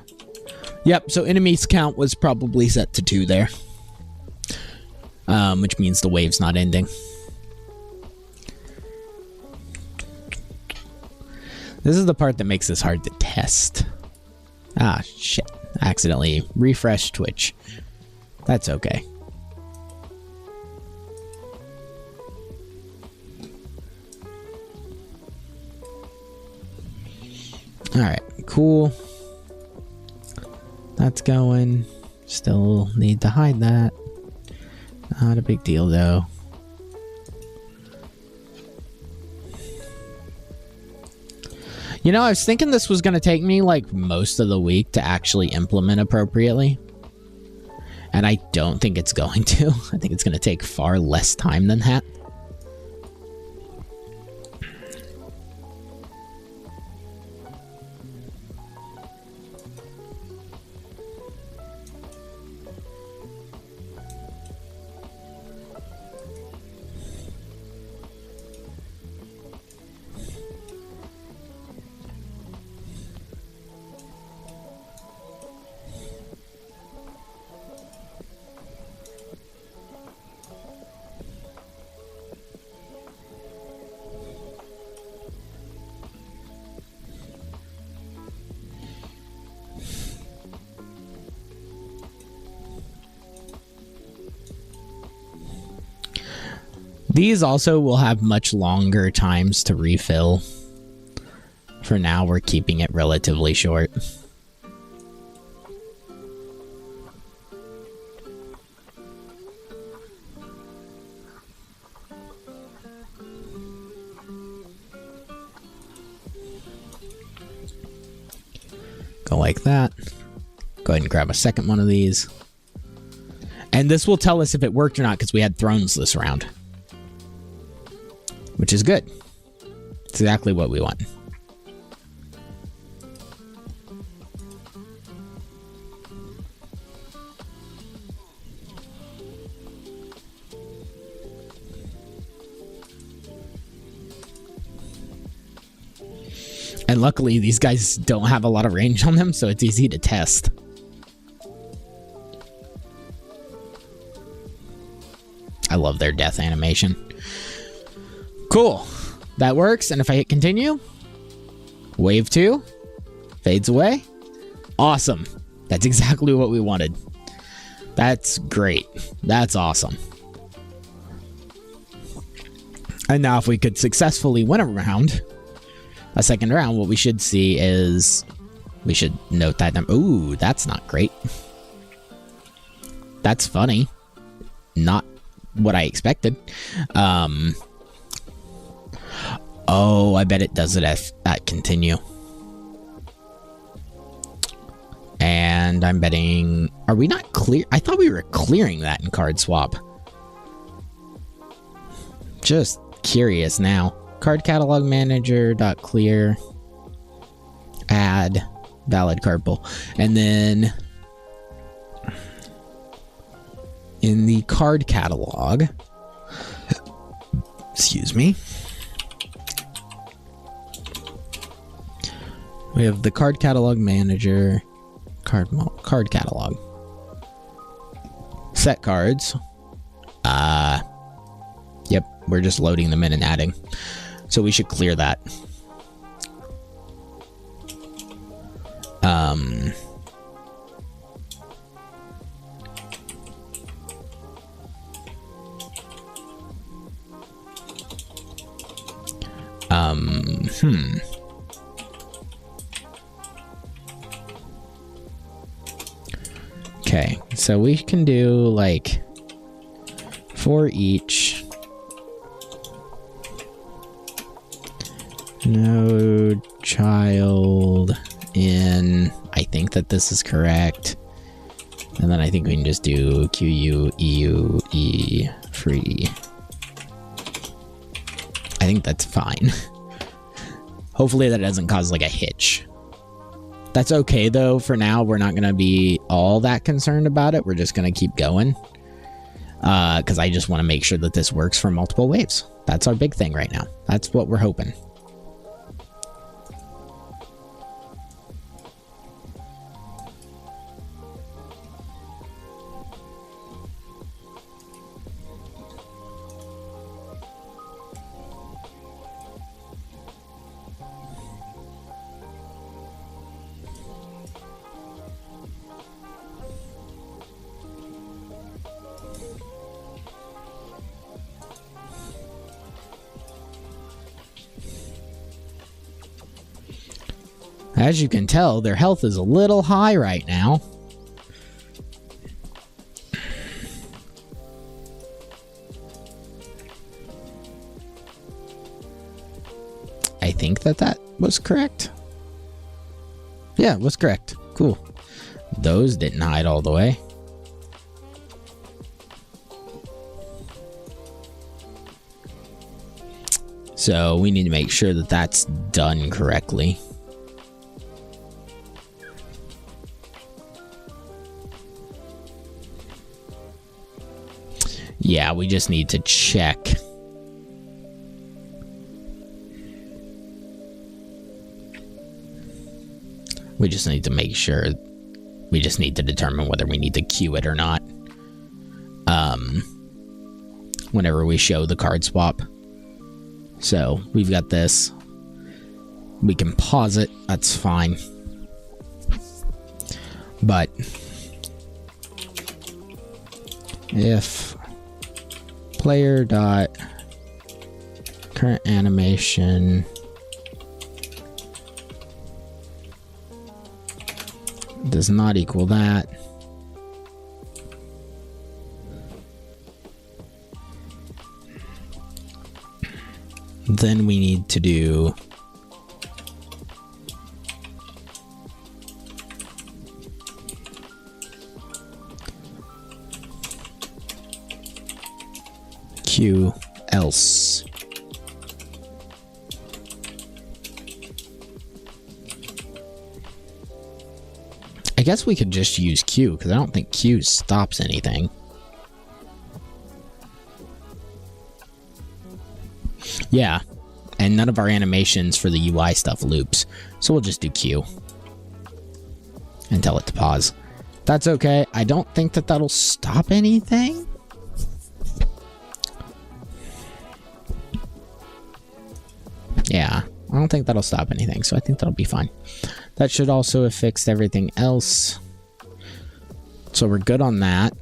Yep, so enemies count was probably set to 2 there. Which means the wave's not ending. This is the part that makes this hard to test. Ah, shit. Accidentally refreshed Twitch. That's okay. Alright, cool. That's going. Still need to hide that. Not a big deal, though. You know, I was thinking this was going to take me, like, most of the week to actually implement appropriately. And I don't think it's going to. I think it's going to take far less time than that. These also will have much longer times to refill. For now, we're keeping it relatively short. Go like that. Go ahead and grab a second one of these. And this will tell us if it worked or not because we had thrones this round. Which is good. It's exactly what we want. And luckily, these guys don't have a lot of range on them, so it's easy to test. I love their death animation. Cool. That works, and if I hit continue, wave 2 fades away. Awesome. That's exactly what we wanted. That's great. That's awesome. And now if we could successfully win a second round, what we should see is, we should note that, ooh, that's not great. That's funny. Not what I expected. Oh, I bet it does it at continue. And I'm betting, are we not clear? I thought we were clearing that in card swap. Just curious now. Card catalog manager dot clear. Add valid card pool. And then in the card catalog, excuse me, we have the card catalog manager, card catalog. Set cards. Yep, we're just loading them in and adding. So we should clear that. Okay, so we can do like 4 each. No child in. I think that this is correct. And then I think we can just do QU, EU, E, free. I think that's fine. Hopefully that doesn't cause like a hitch. That's okay though, for now. We're not gonna be all that concerned about it. We're just gonna keep going. Because I just want to make sure that this works for multiple waves. That's our big thing right now. That's what we're hoping. As you can tell, their health is a little high right now. I think that was correct. Yeah, it was correct. Cool. Those didn't hide all the way. So we need to make sure that that's done correctly. Yeah, we just need to check. We just need to make sure. We just need to determine whether we need to queue it or not. Whenever we show the card swap. So, we've got this. We can pause it. That's fine. But if player dot current animation does not equal that, then we need to do Q else. I guess we could just use Q, because I don't think Q stops anything. Yeah, and none of our animations for the UI stuff loops, so we'll just do Q and tell it to pause. That's okay. I don't think that that'll stop anything. Yeah, I don't think that'll stop anything, so I think that'll be fine. That should also have fixed everything else. So we're good on that.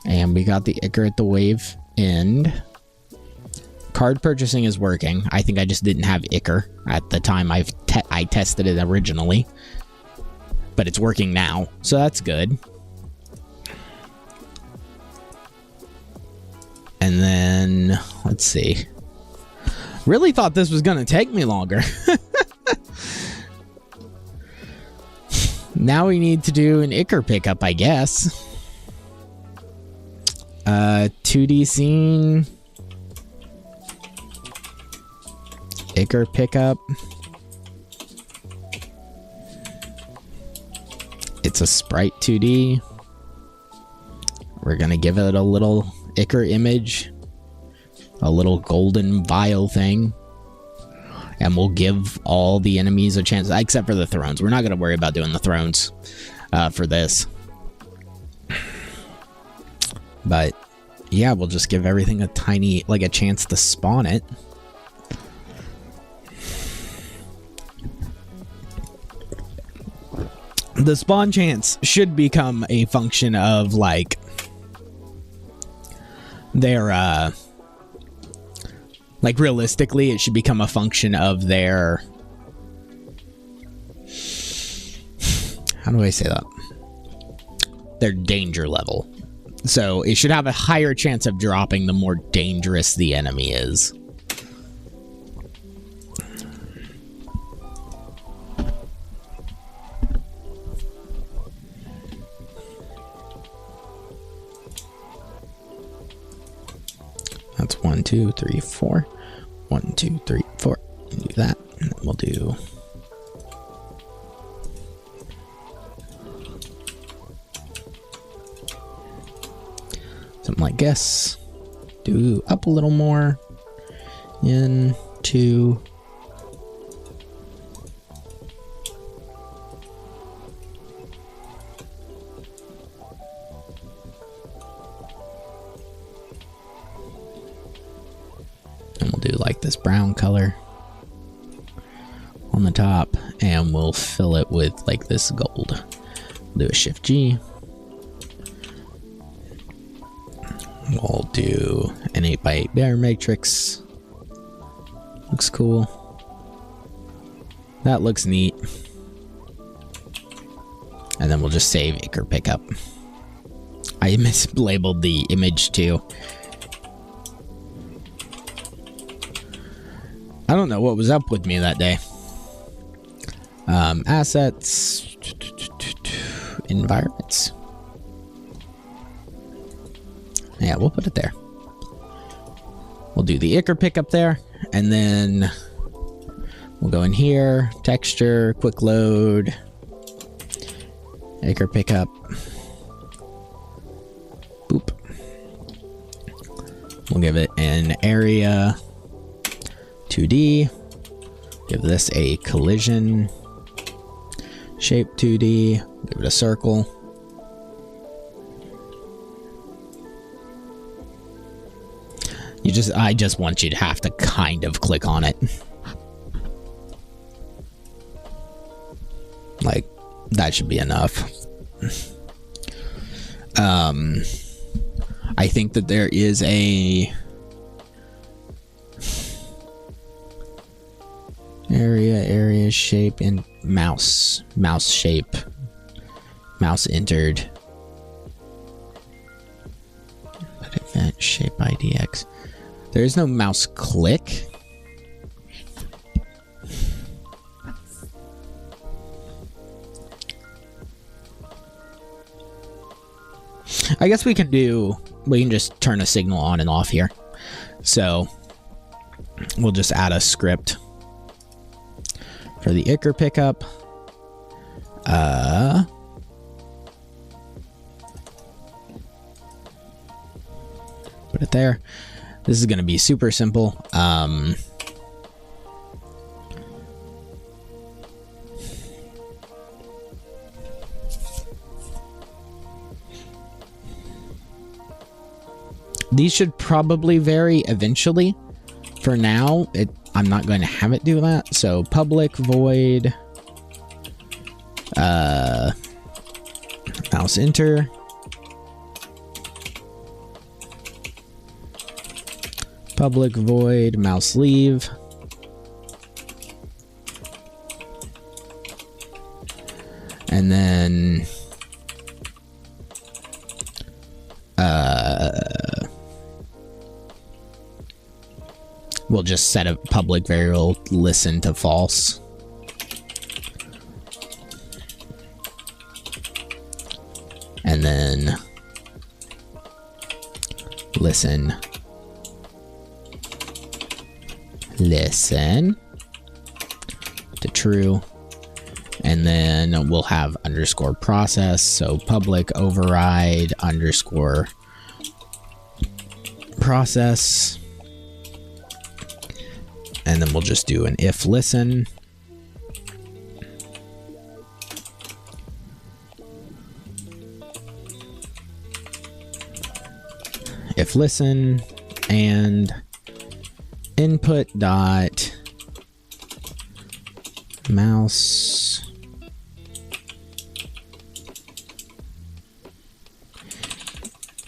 And we got the Icar at the wave end. Card purchasing is working. I think I just didn't have Icar at the time I tested it originally. But it's working now, so that's good. And then, let's see. Really thought this was going to take me longer. Now we need to do an Icar pickup, I guess. 2D scene. Icar pickup. It's a sprite 2D. We're going to give it a little Icar image, a little golden vial thing, and we'll give all the enemies a chance, except for the thrones. We're not going to worry about doing the thrones for this. But yeah, we'll just give everything a tiny, like a chance to spawn it. The spawn chance should become a function of like their like realistically it should become a function of their, how do I say that, their danger level. So it should have a higher chance of dropping the more dangerous the enemy is. That's 1, 2, 3, 4. 1, 2, 3, 4. Do that. And then we'll do something like this. Do up a little more. In, 2. And we'll do like this brown color on the top, and we'll fill it with like this gold. We'll do a Shift G. We'll do an 8x8 bear matrix. Looks cool. That looks neat. And then we'll just save Ichor Pickup. I mislabeled the image too. I don't know what was up with me that day. Assets. Environments. Yeah, we'll put it there. We'll do the Ichor Pickup there. And then we'll go in here. Texture. Quick load. Ichor Pickup. Boop. We'll give it an area 2D. Give this a collision shape 2D. Give it a circle. I just want you to have to kind of click on it. Like, that should be enough. I think that there is a area shape and mouse shape, mouse entered, but event shape IDX. There is no mouse click. I guess we can just turn a signal on and off here. So we'll just add a script for the Ichor Pickup. Put it there. This is going to be super simple. These should probably vary eventually. For now, I'm not going to have it do that. So public void mouse enter. Public void mouse leave. And then we'll just set a public variable listen to false. And then listen to true. And then we'll have underscore process. So public override underscore process. And then we'll just do an if listen. If listen and input dot mouse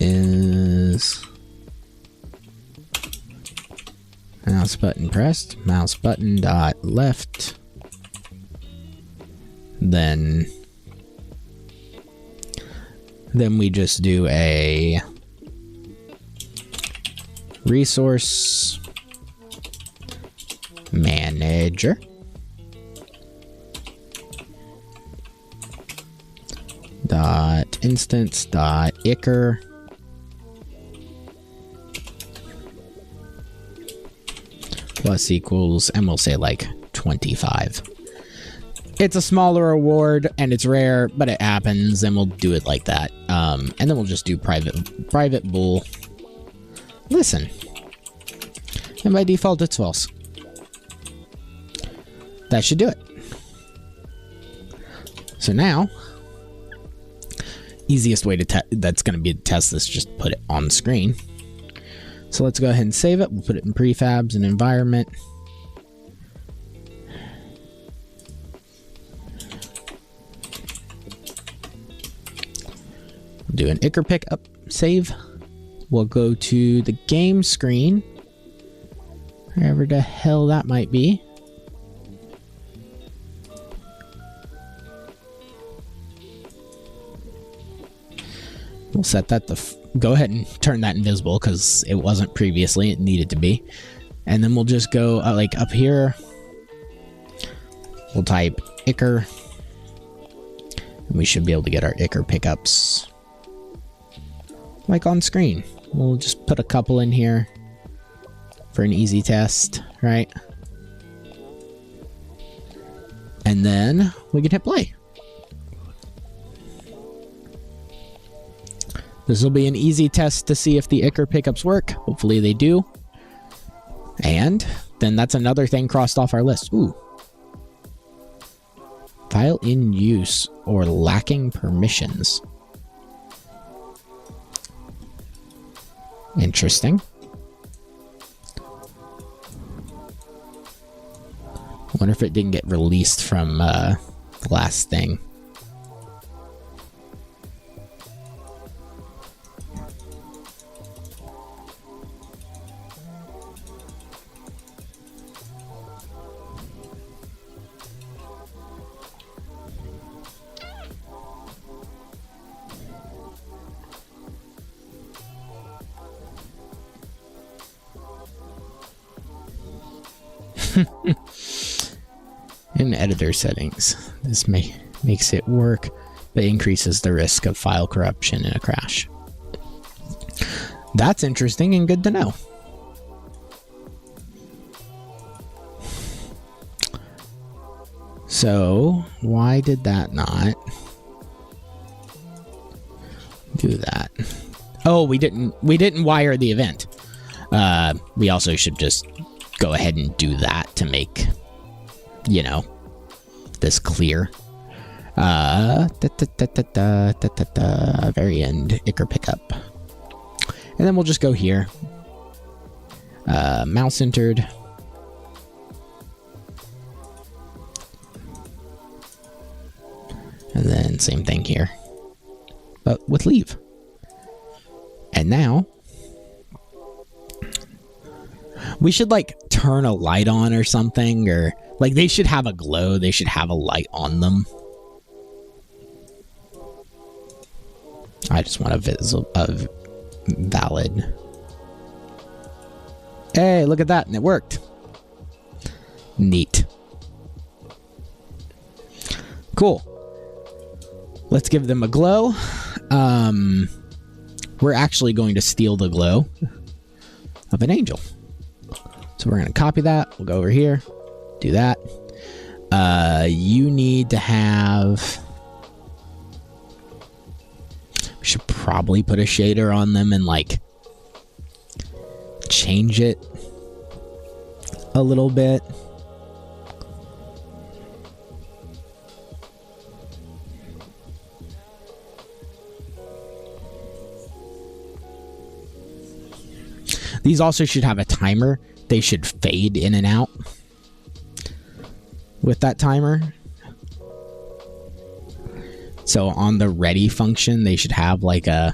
is Mouse button pressed. Mouse button dot left. Then we just do a resource manager. Dot instance dot ichor plus equals, and we'll say like 25. It's a smaller reward and it's rare, but it happens, and we'll do it like that. And then we'll just do private bool listen, and by default it's false. That should do it. So now, easiest way to that's going to be to test this, just put it on screen. So let's go ahead and save it. We'll put it in prefabs and environment. Do an ichor pickup save. We'll go to the game screen, wherever the hell that might be. We'll set that to go ahead and turn that invisible because it wasn't previously. It needed to be. And then we'll just go like up here. We'll type ichor. And we should be able to get our ichor pickups like on screen. We'll just put a couple in here for an easy test, right? And then we can hit play. This will be an easy test to see if the ichor pickups work. Hopefully they do. And then that's another thing crossed off our list. Ooh. File in use or lacking permissions. Interesting. I wonder if it didn't get released from the last thing. In editor settings, this makes it work, but increases the risk of file corruption and a crash. That's interesting and good to know. So, why did that not do that? Oh, we didn't wire the event. We also should just go ahead and do that to make, you know, this clear. Very end, ichor pickup. And then we'll just go here. Mouse entered. And then same thing here, but with leave. And now we should like turn a light on or something, or like they should have a glow. They should have a light on them. I just want a valid. Hey, look at that, and it worked. Neat. Cool. Let's give them a glow. We're actually going to steal the glow of an angel. So we're going to copy that. We'll go over here. Do that. You need to have... We should probably put a shader on them and like change it a little bit. These also should have a timer. They should fade in and out with that timer. So on the ready function, they should have like a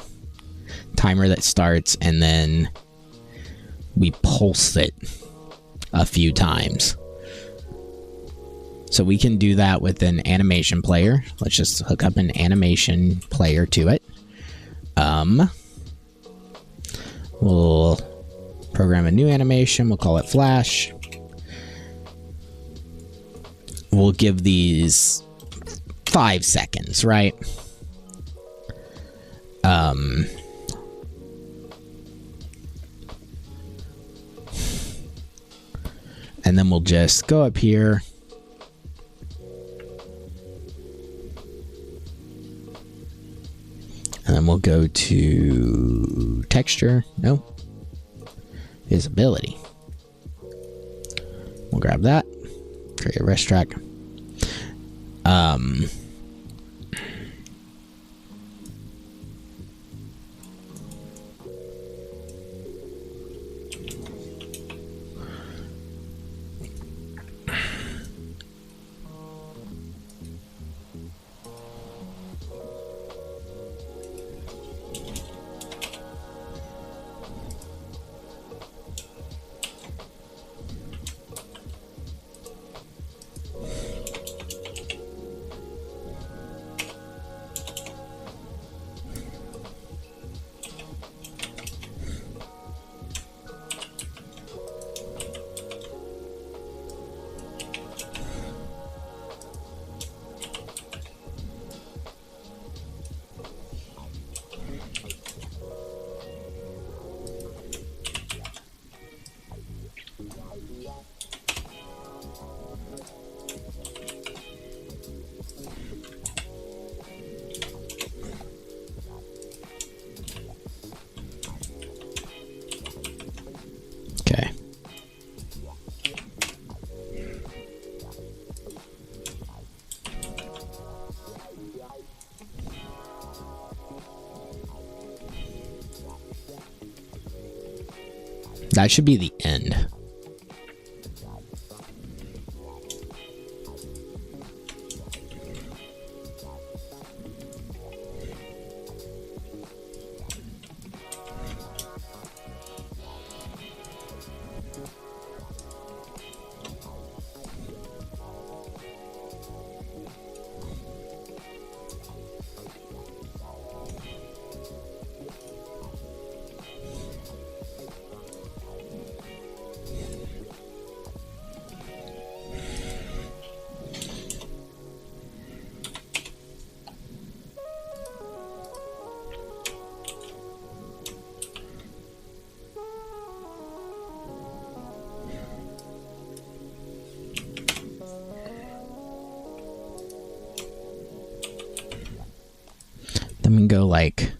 timer that starts and then we pulse it a few times. So we can do that with an animation player. Let's just hook up an animation player to it. We'll program a new animation. We'll call it Flash. We'll give these 5 seconds, right? And then we'll just go up here. And then we'll go to texture. No. Visibility. We'll grab that. Create a rest track. Okay. That should be the end. Then we go like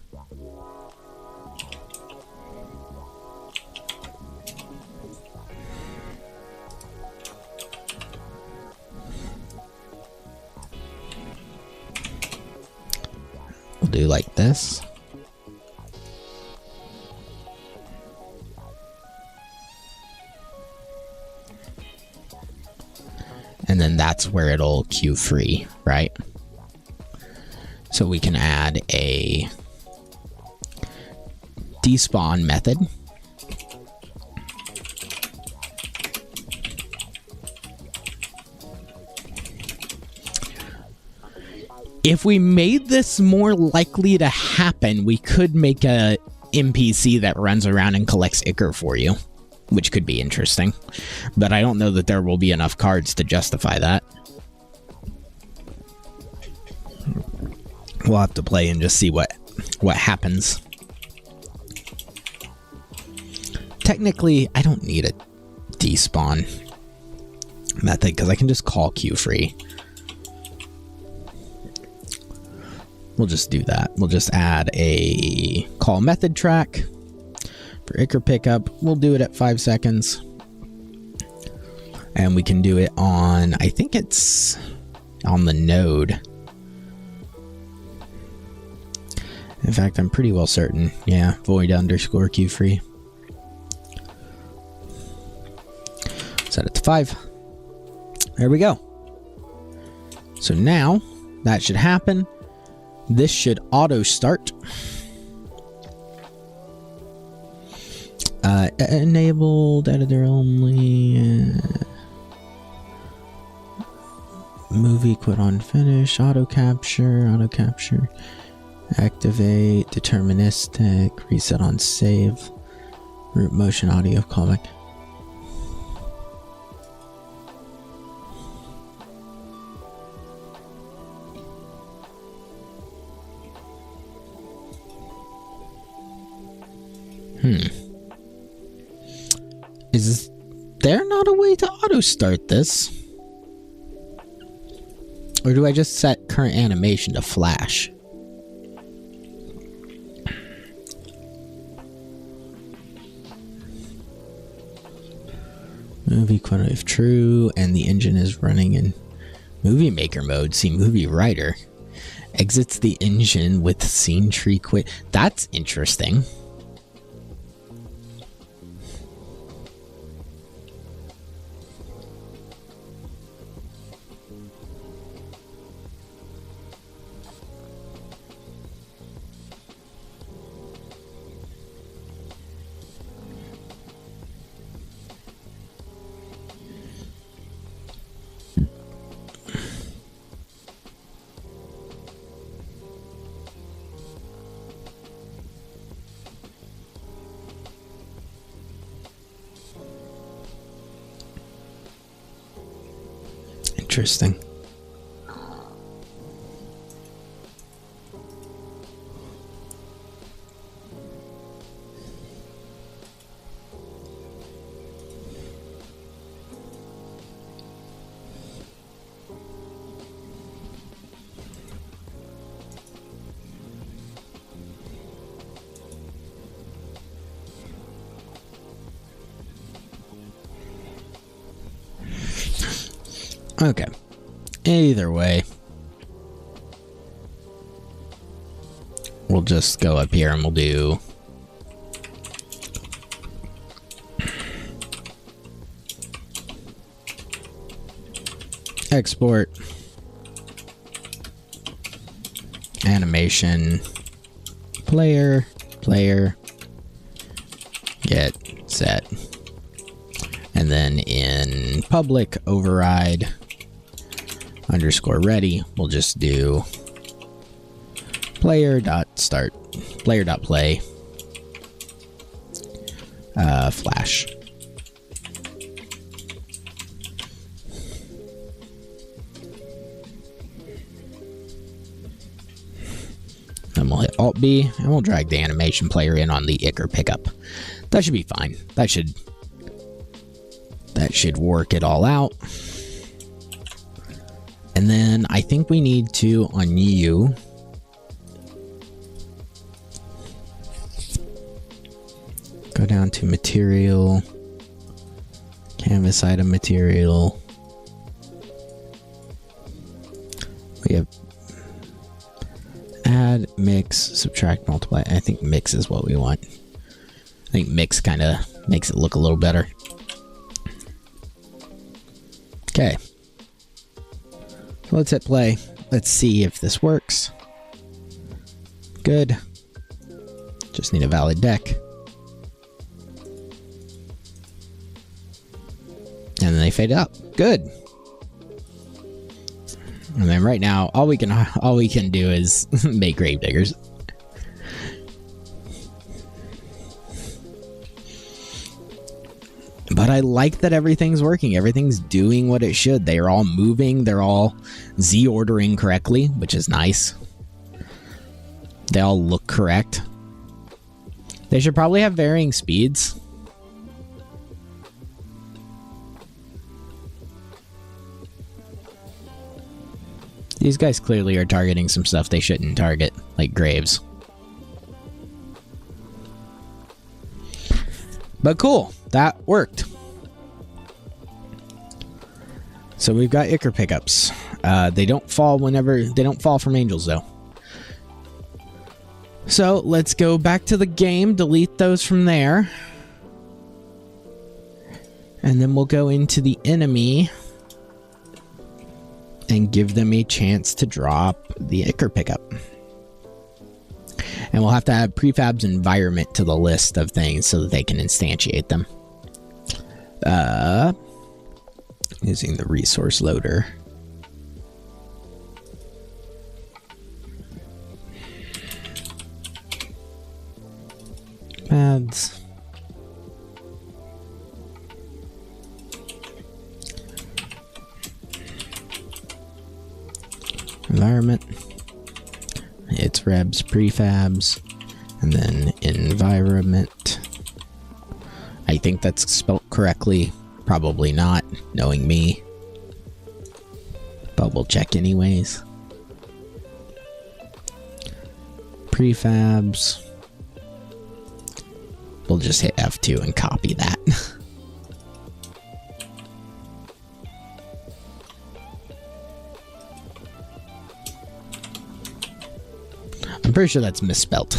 we'll do like this. And then that's where it'll queue free, right? So we can add a despawn method. If we made this more likely to happen, we could make a NPC that runs around and collects ichor for you, which could be interesting. But I don't know that there will be enough cards to justify that. We'll have to play and just see what happens. Technically, I don't need a despawn method because I can just call queue free. We'll just do that. We'll just add a call method track for ichor pickup. We'll do it at 5 seconds. And we can do it on, I think it's on the node. In fact, I'm pretty well certain. Yeah, void underscore queue free. Set it to 5. There we go. So now that should happen. This should auto start. Enabled editor only. Movie quit on finish. Auto capture. Activate. Deterministic. Reset on save. Root motion audio callback. Is there not a way to auto start this? Or do I just set current animation to flash? Movie quit if true, and the engine is running in movie maker mode. See movie writer. Exits the engine with scene tree quit. That's interesting. Interesting. Okay. Either way, we'll just go up here and we'll do export, animation, player, get set, and then in public override underscore ready, we'll just do player.start, player.play, flash. Then we'll hit Alt B and we'll drag the animation player in on the Icker pickup. That should be fine. That should work it all out. And then I think we need to, on you, go down to material, canvas item material. We have add, mix, subtract, multiply. I think mix is what we want. I think mix kind of makes it look a little better. Okay. Let's hit play. Let's see if this works. Good. Just need a valid deck. And then they fade out. Good. And then right now, all we can do is make gravediggers. But I like that everything's working. Everything's doing what it should. They're all moving. They're all Z-ordering correctly, which is nice. They all look correct. They should probably have varying speeds. These guys clearly are targeting some stuff they shouldn't target, like graves. But cool, that worked. So we've got Icker pickups. They don't fall from angels though. So let's go back to the game, delete those from there. And then we'll go into the enemy and give them a chance to drop the Icker pickup. And we'll have to add prefab's environment to the list of things so that they can instantiate them. Using the resource loader. Paths. Environment. It's rebs prefabs. And then environment. I think that's spelt correctly. Probably not, knowing me. But we'll check anyways. Prefabs. We'll just hit F2 and copy that. I'm pretty sure that's misspelled.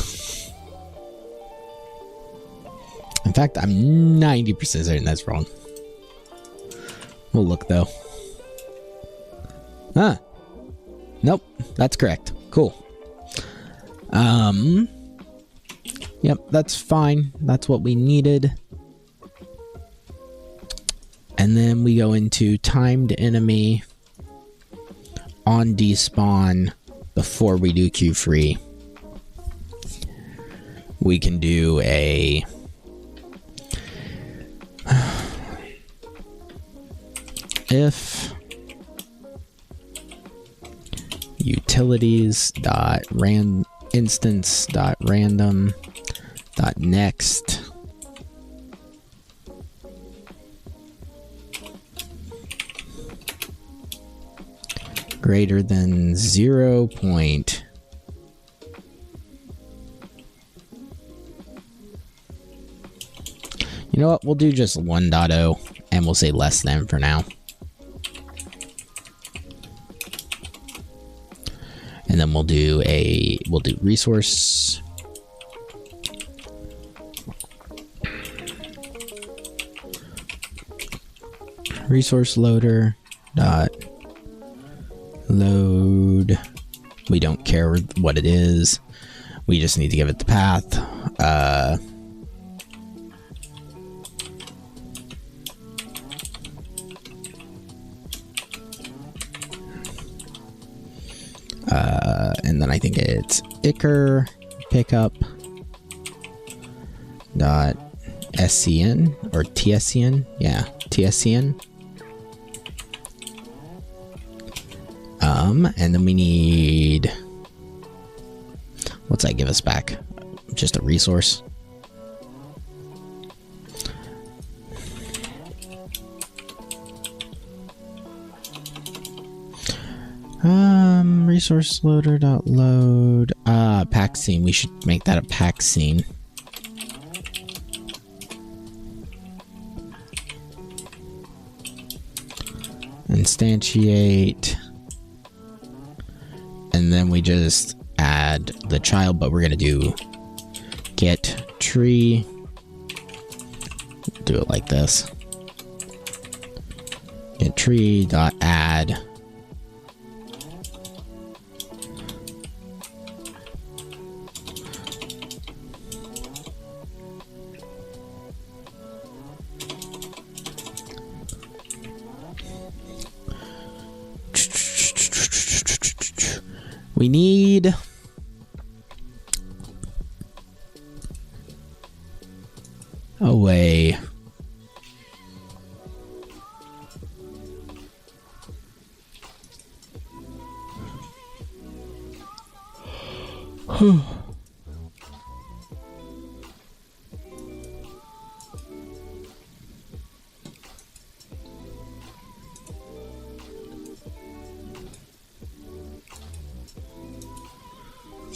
In fact, I'm 90% certain that's wrong. We'll look though. Huh. Nope, that's correct. Cool. Yep, that's fine. That's what we needed. And then we go into timed enemy on despawn before we do queue free. We can do a if utilities dot instance dot random dot next greater than 0. You know what? We'll do just 1.0 and we'll say less than for now. And then we'll do resource loader dot load. We don't care what it is. We just need to give it the path. And then I think it's ichor pickup dot scn or tscn. Yeah, tscn. And then we need, what's that give us back? Just a resource. Resource loader dot load. Pack scene. We should make that a pack scene. Instantiate. And then we just add the child, but we're gonna do get tree. Do it like this. Get tree dot add. We need a way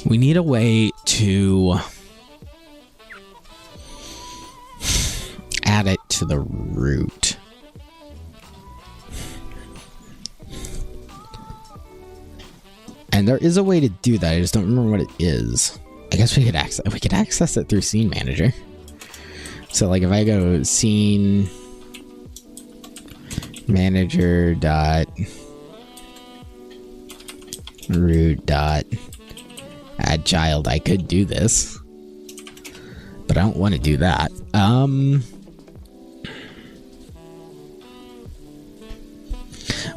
we need a way to add it to the root. And there is a way to do that. I just don't remember what it is. I guess we could access it through Scene Manager. So like if I go Scene Manager dot root dot Add child. I could do this, but I don't want to do that.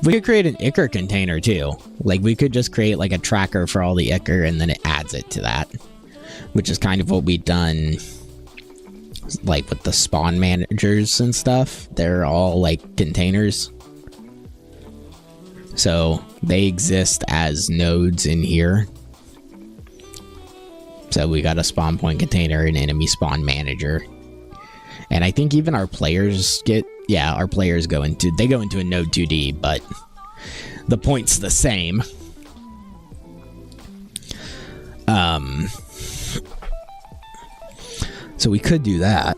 We could create an Ichor container too. Like, we could just create like a tracker for all the Ichor and then it adds it to that, which is kind of what we've done like with the spawn managers and stuff. They're all like containers, so they exist as nodes in here. So we got a spawn point container, an enemy spawn manager, and I think even our players get, yeah, our players go into a node 2D, but the point's the same. So we could do that.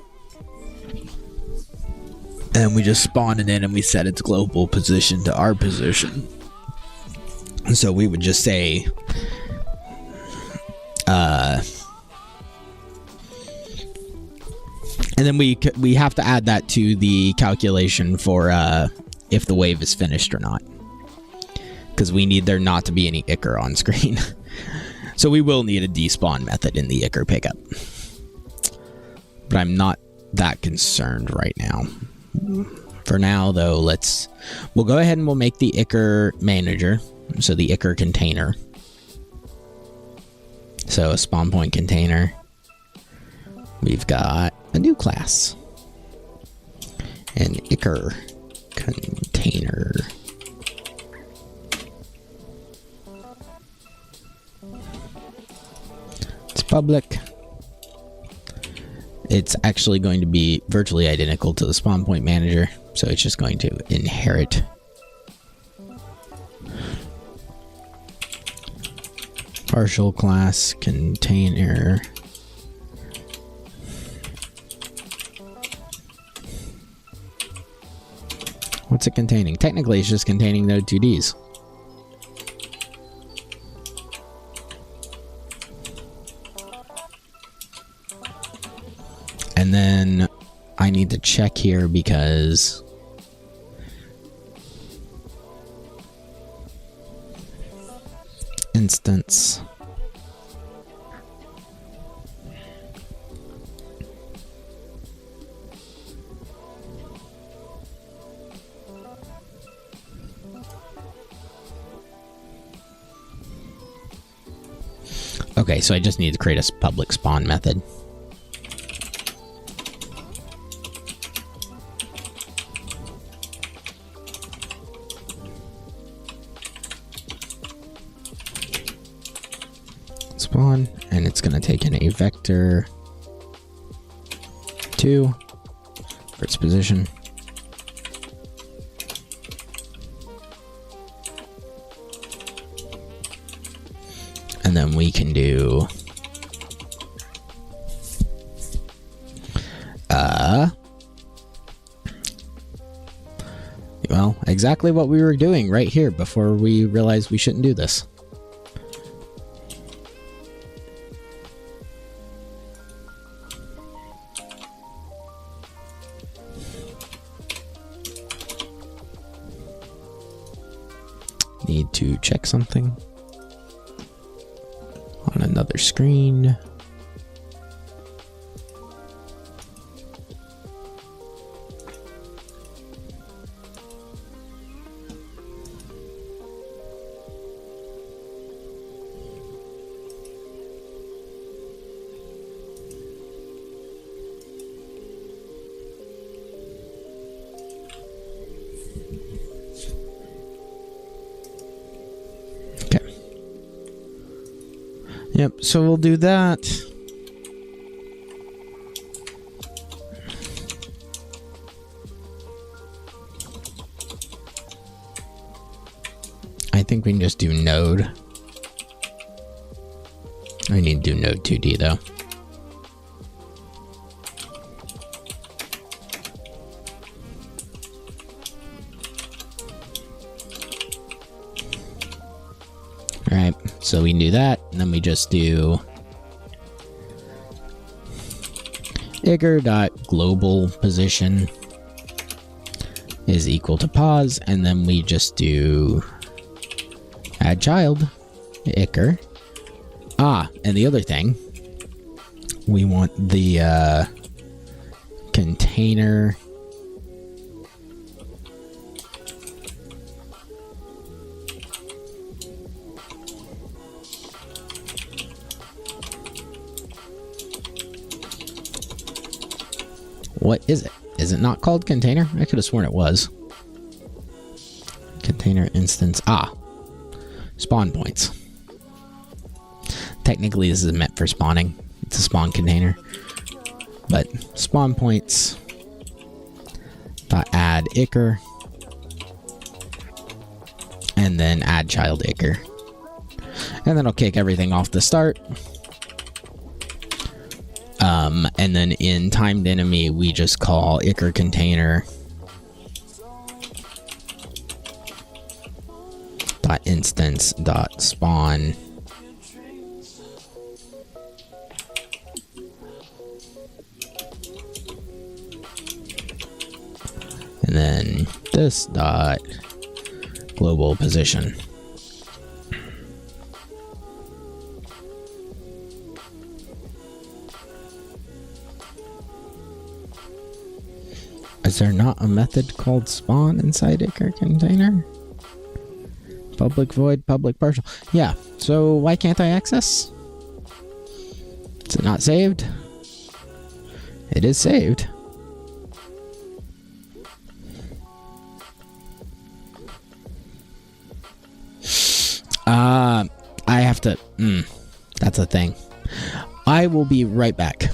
And we just spawn it in and we set its global position to our position. And so we would just say, and then we have to add that to the calculation for if the wave is finished or not, because we need there not to be any Ichor on screen. So we will need a despawn method in the Ichor pickup, but I'm not that concerned right now. For now though, we'll go ahead and we'll make the Ichor manager, so the Ichor container. So a spawn point container. We've got a new class, an Ichor container. It's public. It's actually going to be virtually identical to the spawn point manager, so it's just going to inherit. Partial class container. What's it containing? Technically, it's just containing node 2Ds. And then I need to check here because instance. Okay, so I just need to create a public spawn method. Spawn, and it's going to take in a vector 2 for its position. And then we can do well, exactly what we were doing right here before we realized we shouldn't do this. Need to check something on another screen. Yep, so we'll do that. I think we can just do node. We need to do node 2D though. Alright, so we can do that, and then we just do Ichor.global position is equal to pause, and then we just do add child Ichor And the other thing, we want the container. What is it? Is it not called container? I could have sworn it was. Container instance. Spawn points. Technically, this is meant for spawning. It's a spawn container. But spawn points. Add ichor. And then add child ichor. And then I'll kick everything off the start. And then in timed enemy, we just call ichor container .instance .spawn. And then this dot global position. Is there not a method called spawn inside ichor container? Public void, public partial. Yeah, so why can't I access? Is it not saved? It is saved. I have to... that's a thing. I will be right back.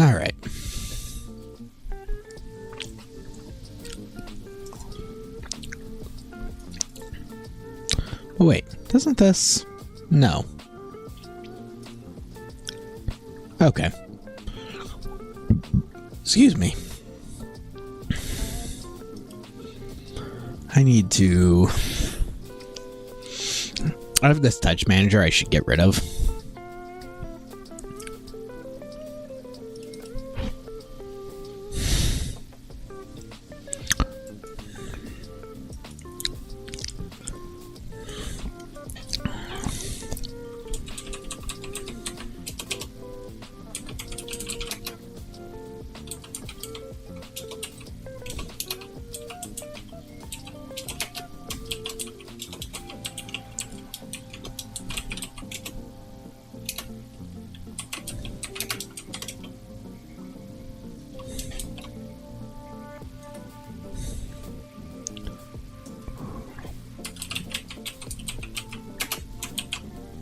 All right. Oh, wait, doesn't this? No. Okay. Excuse me. I need to... I have this touch manager I should get rid of.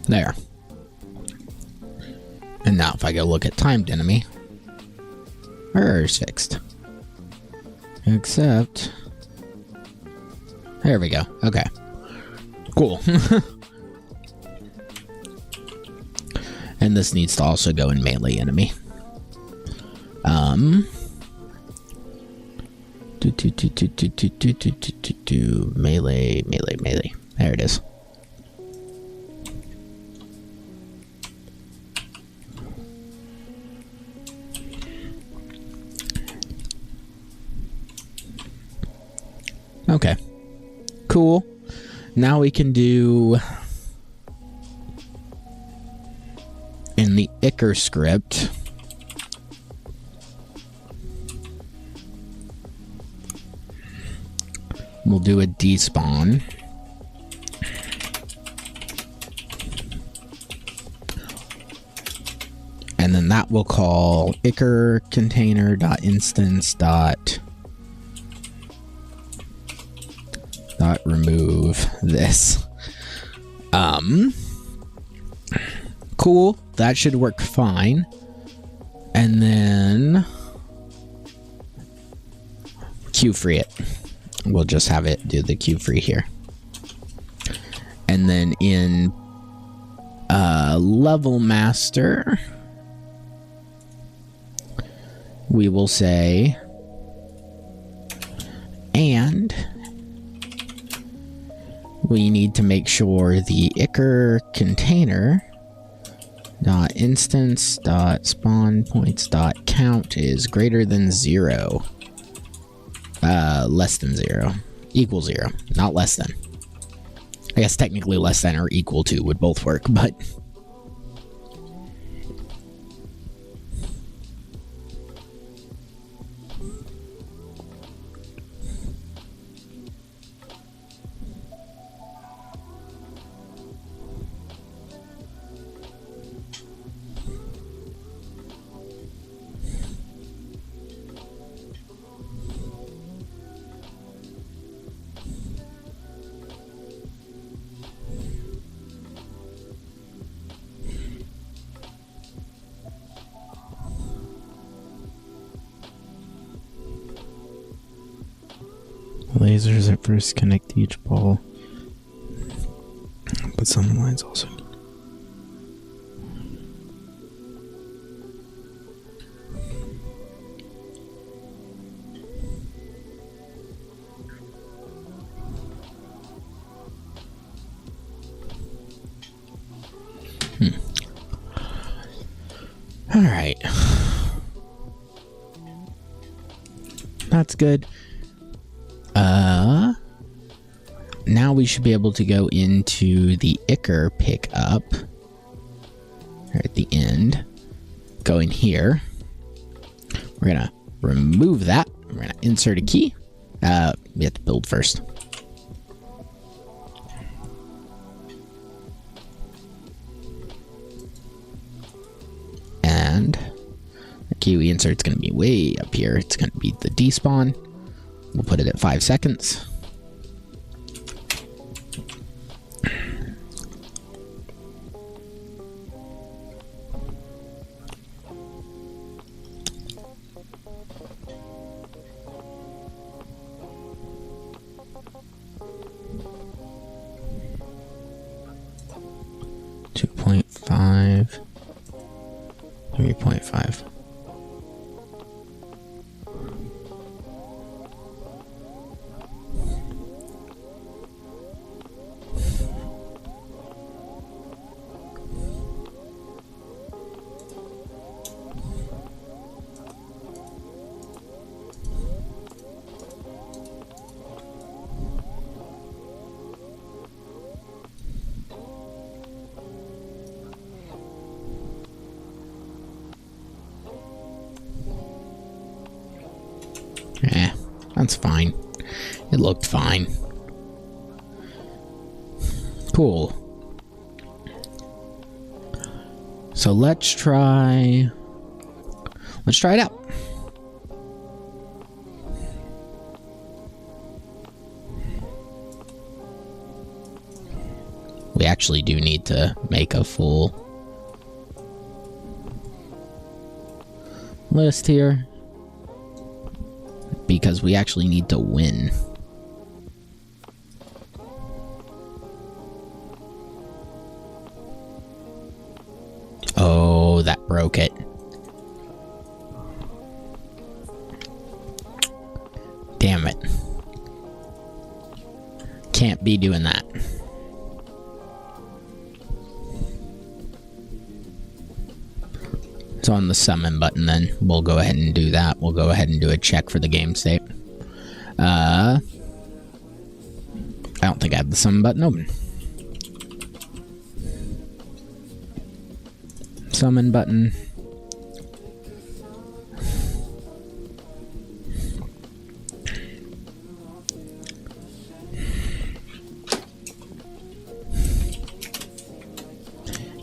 There. And now if I go look at timed enemy, error's fixed. Except... There we go. Okay. Cool. And this needs to also go in melee enemy. Melee. There it is. Okay. Cool. Now we can do in the Icker script. We'll do a despawn. And then that will call Icker container.instance dot remove this. Cool. That should work fine. And then queue free it. We'll just have it do the queue free here. And then in level master, we will say and we need to make sure the Icker container dot instance dot spawn points dot count is greater than 0. Less than 0. Equal 0. Not less than. I guess technically less than or equal to would both work, but... Lasers at first connect to each ball, but some lines also. All right, that's good. Now we should be able to go into the Icker pickup at the end. Go in here. We're gonna remove that. We're gonna insert a key. We have to build first. And the key we insert is gonna be way up here. It's gonna be the despawn. We'll put it at 5 seconds. 3.5. That's fine. It looked fine. Cool. So let's try it out. We actually do need to make a full list here, because we actually need to win. Oh, that broke it. Damn it. Can't be doing that. So on the summon button, then we'll go ahead and do that. We'll go ahead and do a check for the game state. I don't think I have the summon button open. Summon button.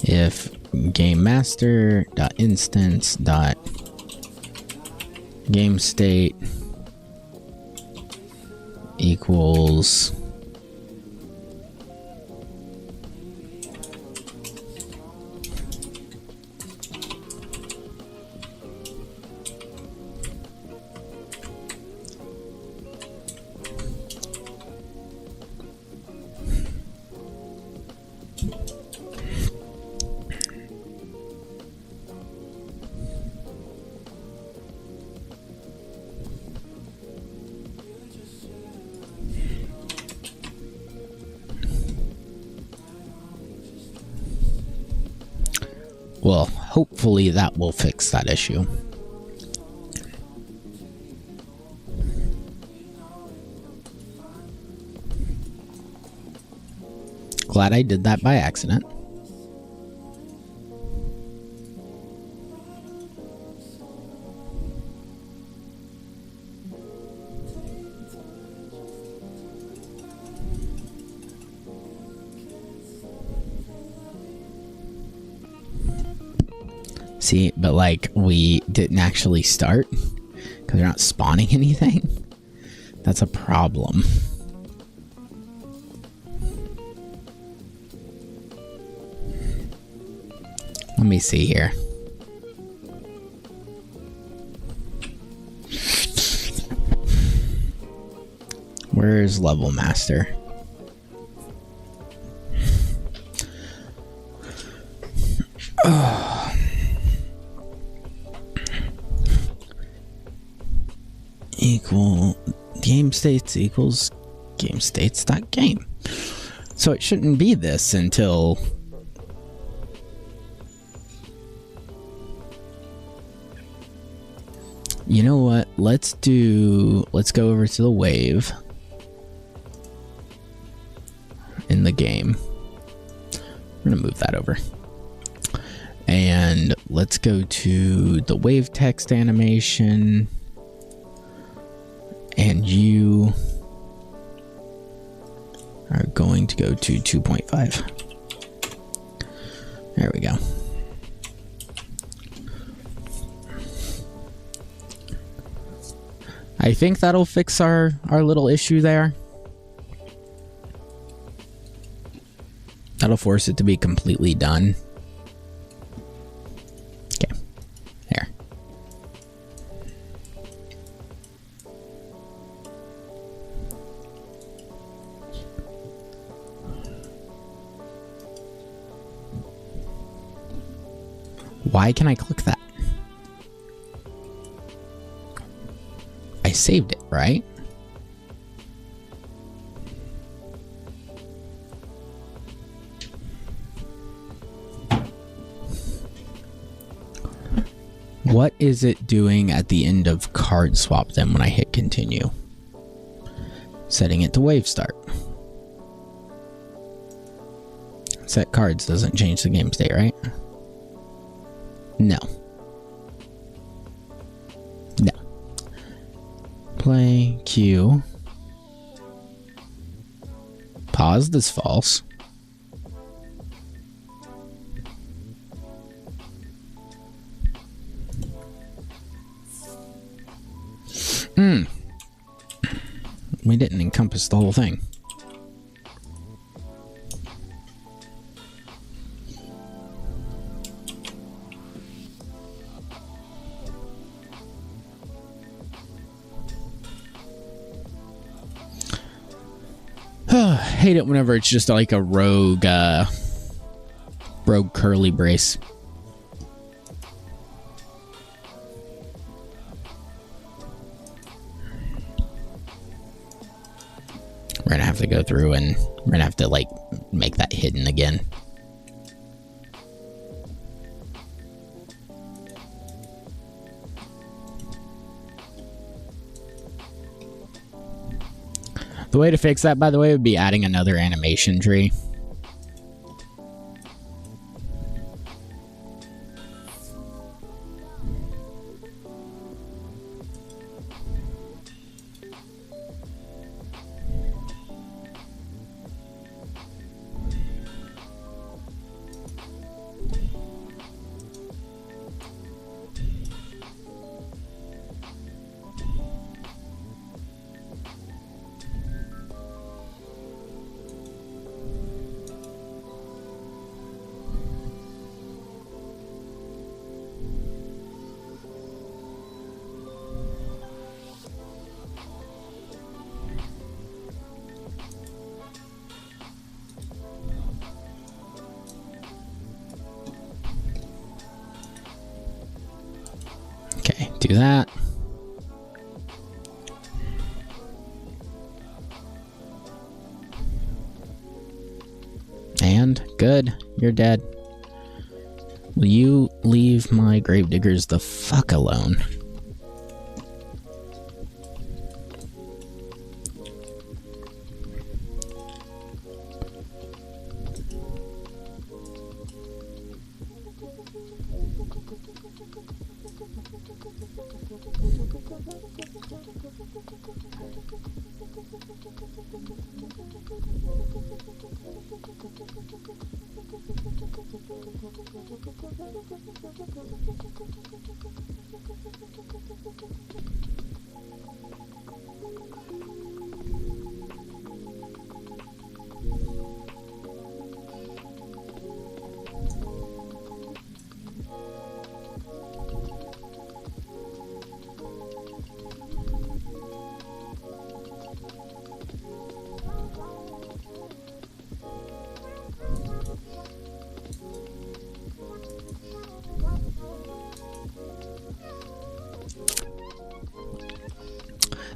If game master dot instance dot game state equals well, hopefully that will fix that issue. Glad I did that by accident. See, but like, we didn't actually start because we're not spawning anything. That's a problem. Let me see here. Where's Level Master? Equal game states equals game states dot game. So it shouldn't be this until you know what? Let's go over to the wave in the game. We're gonna move that over. And let's go to the wave text animation. And you are going to go to 2.5. There we go. I think that'll fix our little issue there. That'll force it to be completely done. Okay. There. Why can I click that? I saved it, right? What is it doing at the end of card swap then when I hit continue? Setting it to wave start. Set cards doesn't change the game state, right? No. No. Play Q. Paused is false. We didn't encompass the whole thing. Hate it whenever it's just like a rogue curly brace. We're gonna have to go through and we're gonna have to like make that hidden again. The way to fix that, by the way, would be adding another animation tree. Okay, do that. And good, you're dead. Will you leave my gravediggers the fuck alone?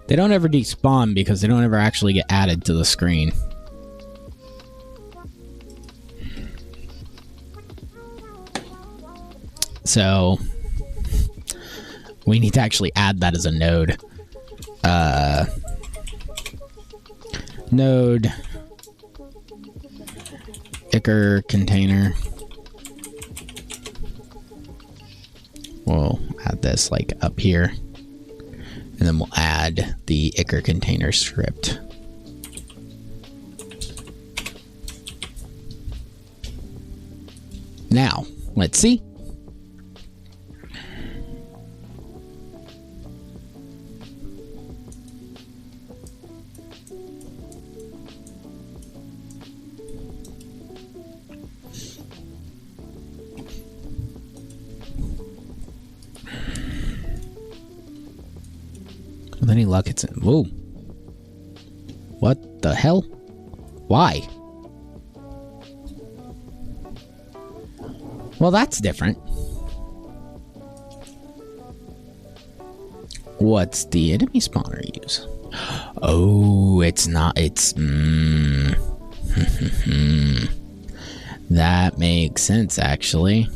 They don't ever despawn because they don't ever actually get added to the screen. So we need to actually add that as a node. Node Ichor container. We'll add this like up here. And then we'll add the Ichor container script. Now, let's see. With any luck, it's in. Whoa. What the hell? Why? Well, that's different. What's the enemy spawner use? Oh, it's not. It's. That makes sense, actually.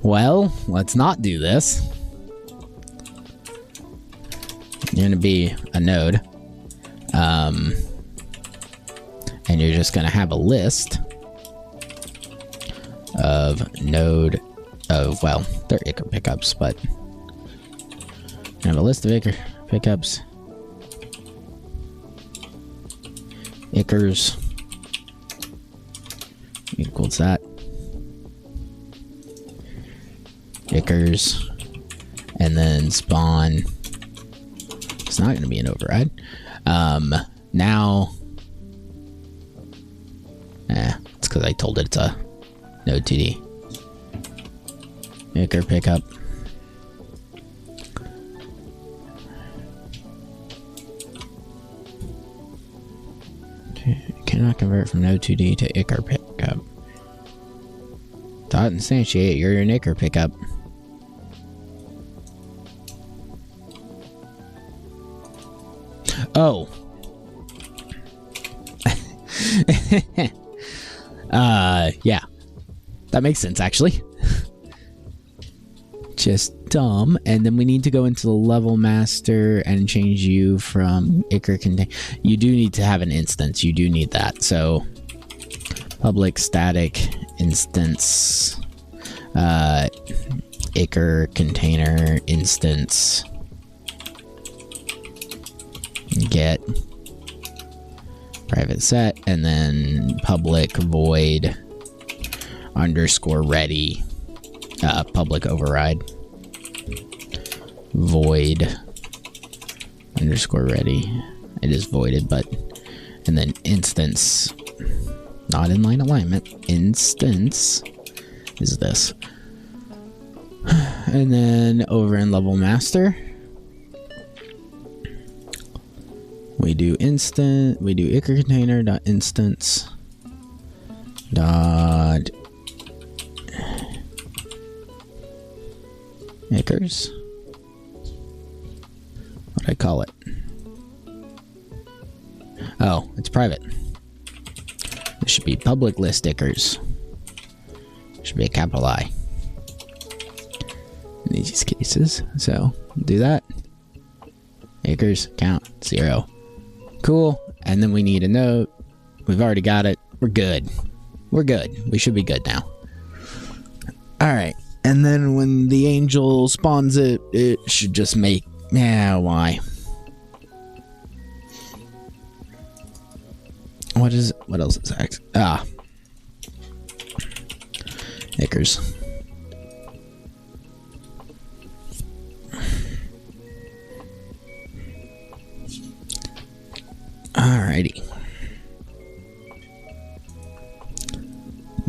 Well, let's not do this. You're gonna be a node. And you're just gonna have a list of well, they're Icar pickups, but I have a list of Icar pickups. Icars equals that. Icars, and then spawn. It's not going to be an override. Now, it's because I told it it's a node 2D. Icar pickup. Cannot convert from node 2D to Icar pickup. Dot instantiate, you're an Icar pickup. Oh. Yeah. That makes sense, actually. Just dumb. And then we need to go into the level master and change you from Icar contain. You do need to have an instance. You do need that. So public static instance Icar container instance get private set, and then public void underscore ready public override void underscore ready. It is voided, but and then instance, not inline alignment, instance is this. And then over in level master, we do Icar container dot instance dot Icars. What'd I call it? Oh, it's private. It should be public list Icars. Should be a capital I in these cases. So do that. Icars count 0. Cool. And then we need a node. We've already got it. We're good. We're good. We should be good now. Alright. And then when the angel spawns it, it should just make... Yeah, why? What is... What else is X? Ah. Icars. Alrighty.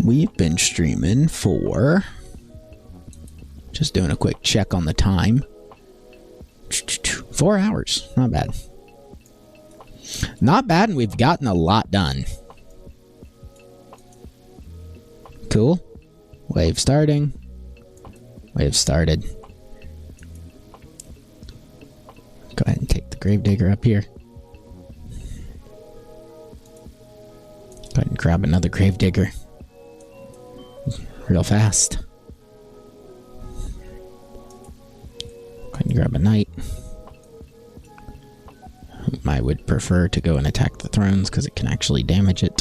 We've been streaming for... Just doing a quick check on the time. 4 hours. Not bad. Not bad, and we've gotten a lot done. Cool. Wave starting. Wave started. Go ahead and take the gravedigger up here. Go ahead and grab another gravedigger. Real fast. Go ahead and grab a knight. I would prefer to go and attack the thrones because it can actually damage it.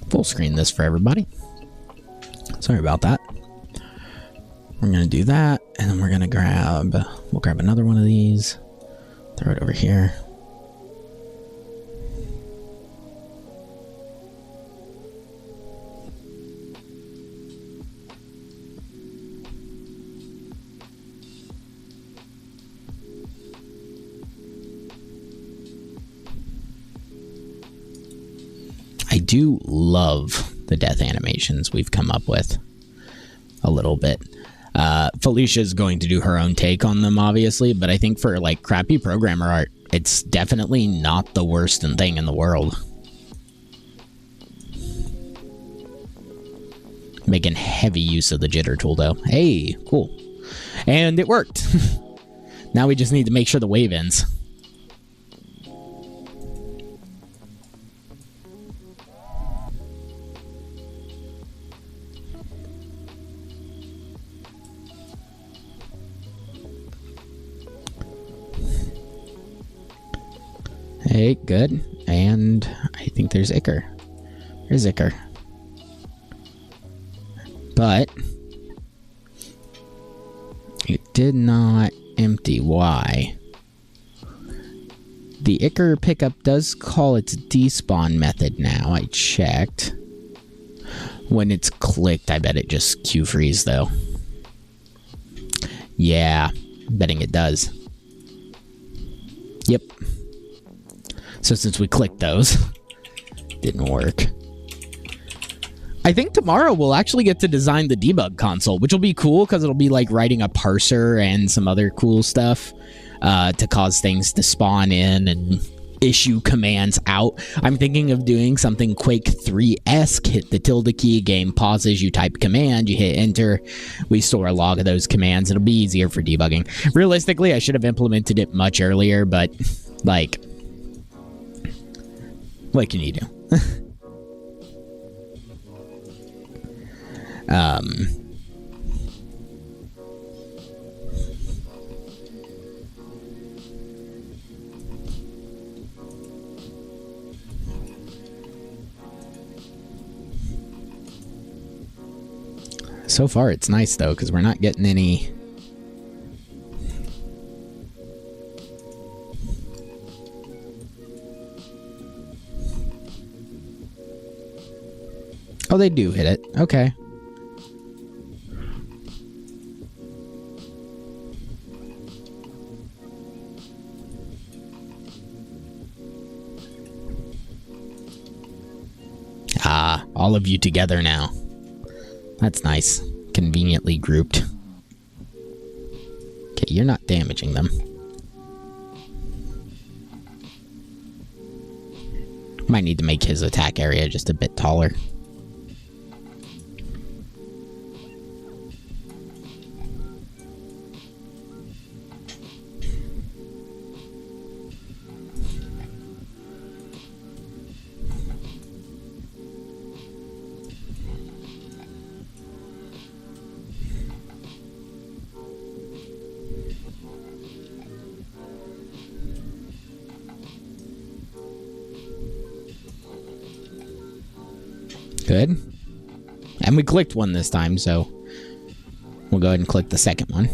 Full screen this for everybody. Sorry about that. We're gonna do that, and then we're gonna grab, we'll grab another one of these, throw it over here. I do love the death animations we've come up with a little bit. Felicia's going to do her own take on them, obviously, but I think for like crappy programmer art, it's definitely not the worst thing in the world. Making heavy use of the jitter tool, though. Hey, cool. And it worked. Now we just need to make sure the wave ends. Hey, good. And I think there's Icker. There's Icker. But it did not empty. Why? The Icker pickup does call its despawn method now. I checked. When it's clicked, I bet it just queue freeze though. Yeah, betting it does. Yep. So since we clicked those, didn't work. I think tomorrow we'll actually get to design the debug console, which will be cool because it'll be like writing a parser and some other cool stuff to cause things to spawn in and issue commands out. I'm thinking of doing something Quake 3-esque. Hit the tilde key, game pauses, you type command, you hit enter, we store a log of those commands. It'll be easier for debugging. Realistically, I should have implemented it much earlier, but like, what can you do? So far, it's nice, though, because we're not getting any... Oh, they do hit it. Okay. Ah, all of you together now. That's nice. Conveniently grouped. Okay, you're not damaging them. Might need to make his attack area just a bit taller. Good. And we clicked one this time, so we'll go ahead and click the second one.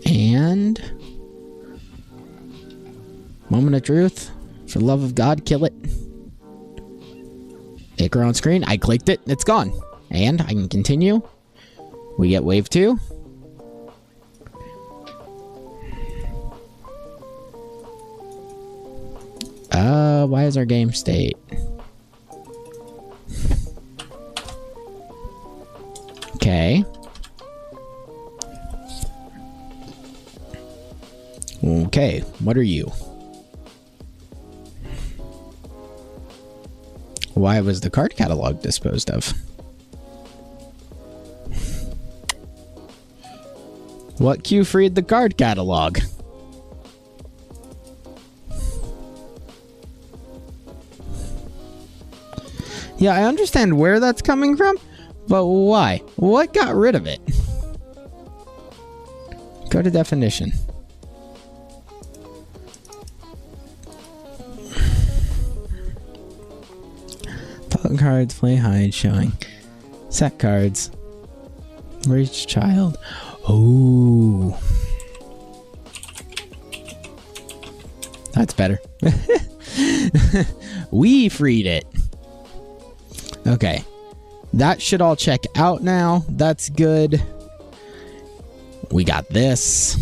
And moment of truth. For the love of God, kill it. Icker on screen. I clicked it. It's gone. And I can continue. We get wave 2. Why is our game state? Okay. Okay, what are you? Why was the card catalog disposed of? What queue freed the card catalog? Yeah, I understand where that's coming from, but why? What got rid of it? Go to definition. Phone cards, play hide, showing. Set cards. Reach child. Oh. That's better. We freed it. Okay. That should all check out now. That's good. We got this.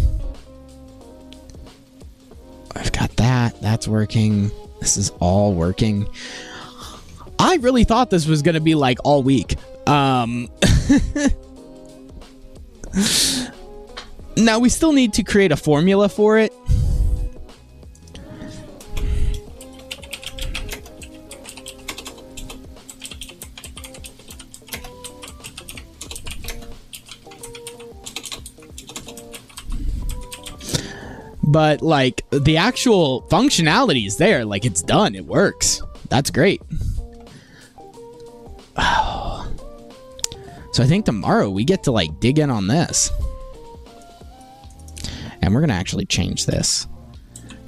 I've got that. That's working. This is all working. I really thought this was going to be like all week. Now we still need to create a formula for it. But like the actual functionality is there. Like it's done. It works. That's great. Oh. So I think tomorrow we get to like dig in on this. And we're going to actually change this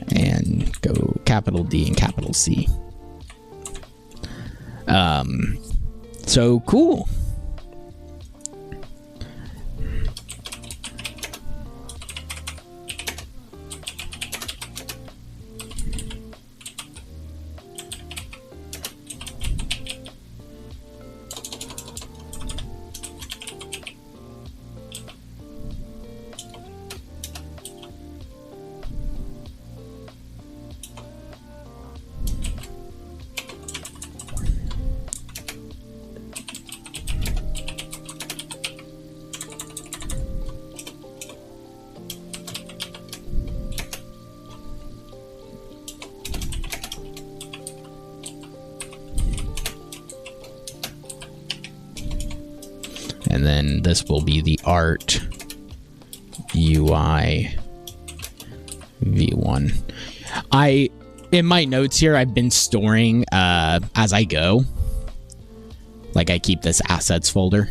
and go capital D and capital C. So cool. And then this will be the art UI v1. In my notes here, I've been storing as I go. Like I keep this assets folder.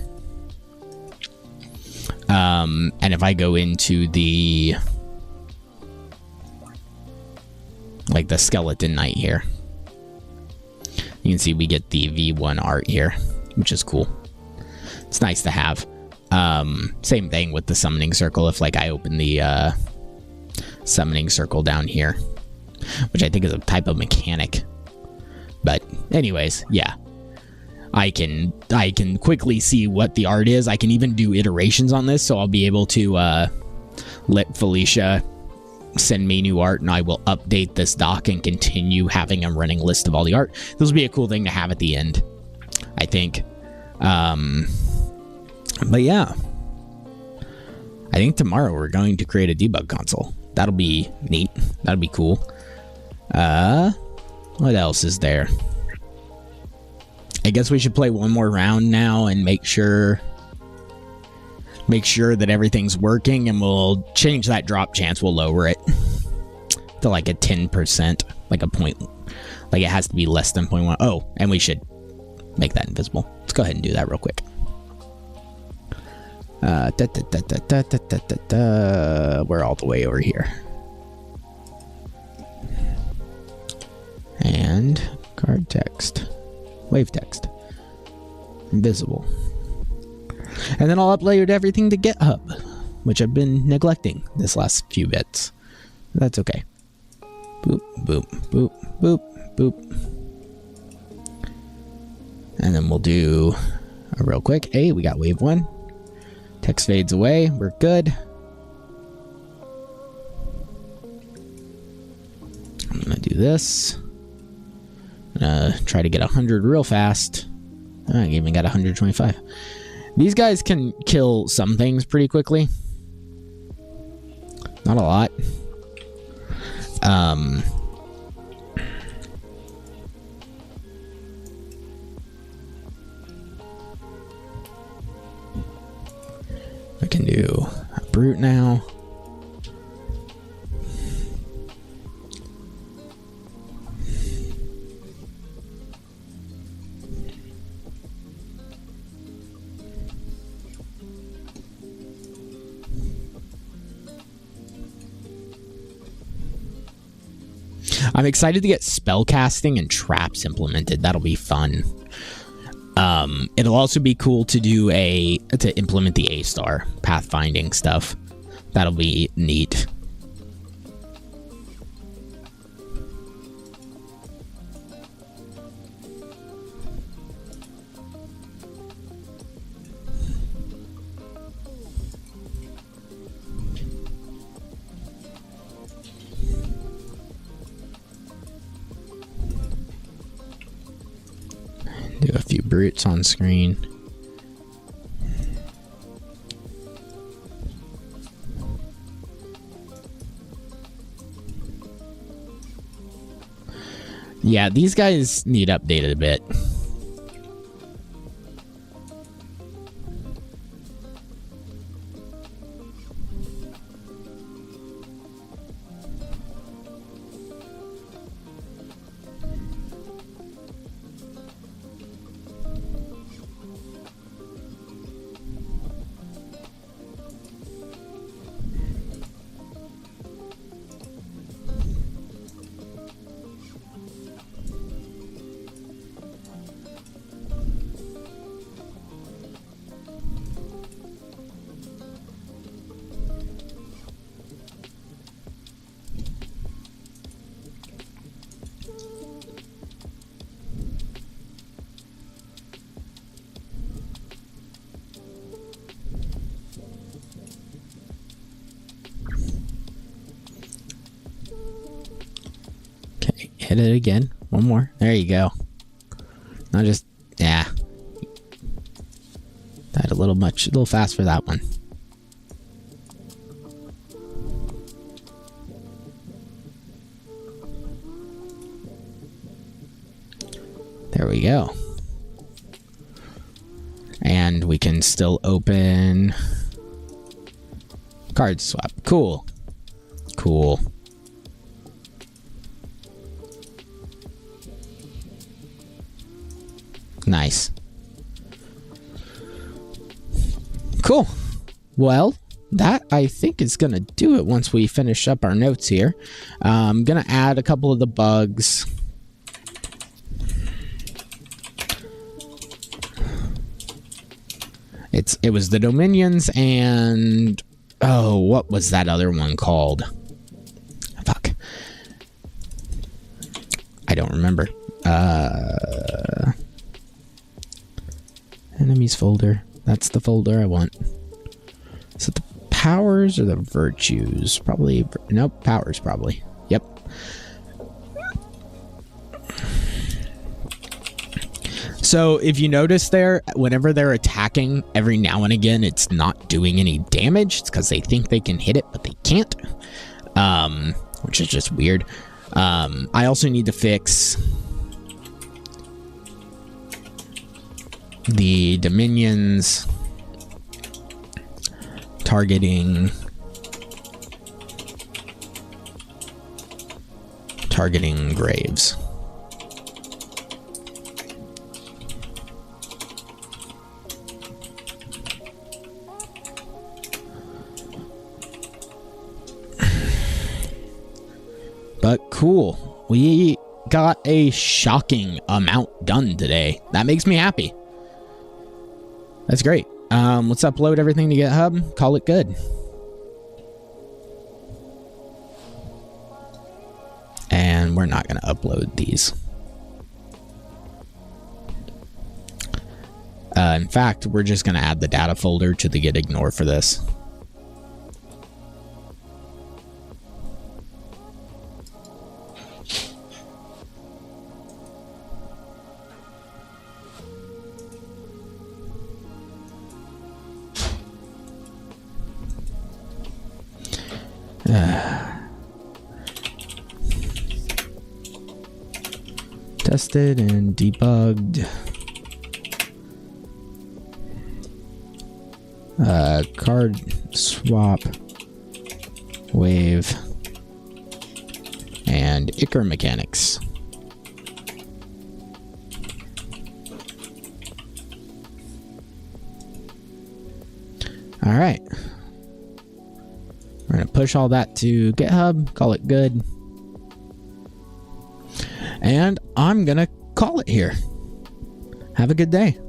And if I go into the like the skeleton knight here, you can see we get the v1 art here, which is cool. It's nice to have. Same thing with the summoning circle. If like I open the summoning circle down here, which I think is a type of mechanic. But anyways, yeah. I can quickly see what the art is. I can even do iterations on this, so I'll be able to let Felicia send me new art, and I will update this doc and continue having a running list of all the art. This will be a cool thing to have at the end, I think. But yeah, I think tomorrow we're going to create a debug console. That'll be neat. That'll be cool. What else is there? I guess we should play one more round now and make sure that everything's working, and we'll change that drop chance. We'll lower it to like a 10%, like a point. Like it has to be less than 0.1. Oh, and we should make that invisible. Let's go ahead and do that real quick. We're all the way over here. And card text. Wave text. Invisible. And then I'll upload everything to GitHub, which I've been neglecting this last few bits. That's okay. Boop, boop, boop, boop, boop. And then we'll do a real quick. Hey, we got wave 1. Text fades away. We're good. I'm going to do this. I'm going to try to get 100 real fast. I even got 125. These guys can kill some things pretty quickly. Not a lot. I can do a brute now. I'm excited to get spellcasting and traps implemented. That'll be fun. It'll also be cool to do to implement the A-star pathfinding stuff. That'll be neat. brutes on screen. Yeah, these guys need updated a bit. Okay, hit it again. One more. There you go. Not just, yeah. Died a little fast for that one. There we go. And we can still open card swap. Cool. Cool. Nice. Cool. Well, that I think is gonna do it once we finish up our notes here. I'm gonna add a couple of the bugs. It was the Dominions and oh, what was that other one called? Fuck. I don't remember. Enemies folder. That's the folder I want. Is it the powers or the virtues? Probably. Nope, powers probably. Yep. So if you notice there, whenever they're attacking, every now and again, it's not doing any damage. It's because they think they can hit it, but they can't. Which is just weird. I also need to fix the Dominions targeting graves. But cool, we got a shocking amount done today. That makes me happy. That's great. Let's upload everything to GitHub. Call it good. And we're not going to upload these. In fact, we're just going to add the data folder to the git ignore for this. Tested and debugged. Card swap, wave, and Icar mechanics. All right. We're going to push all that to GitHub, call it good. And I'm going to call it here. Have a good day.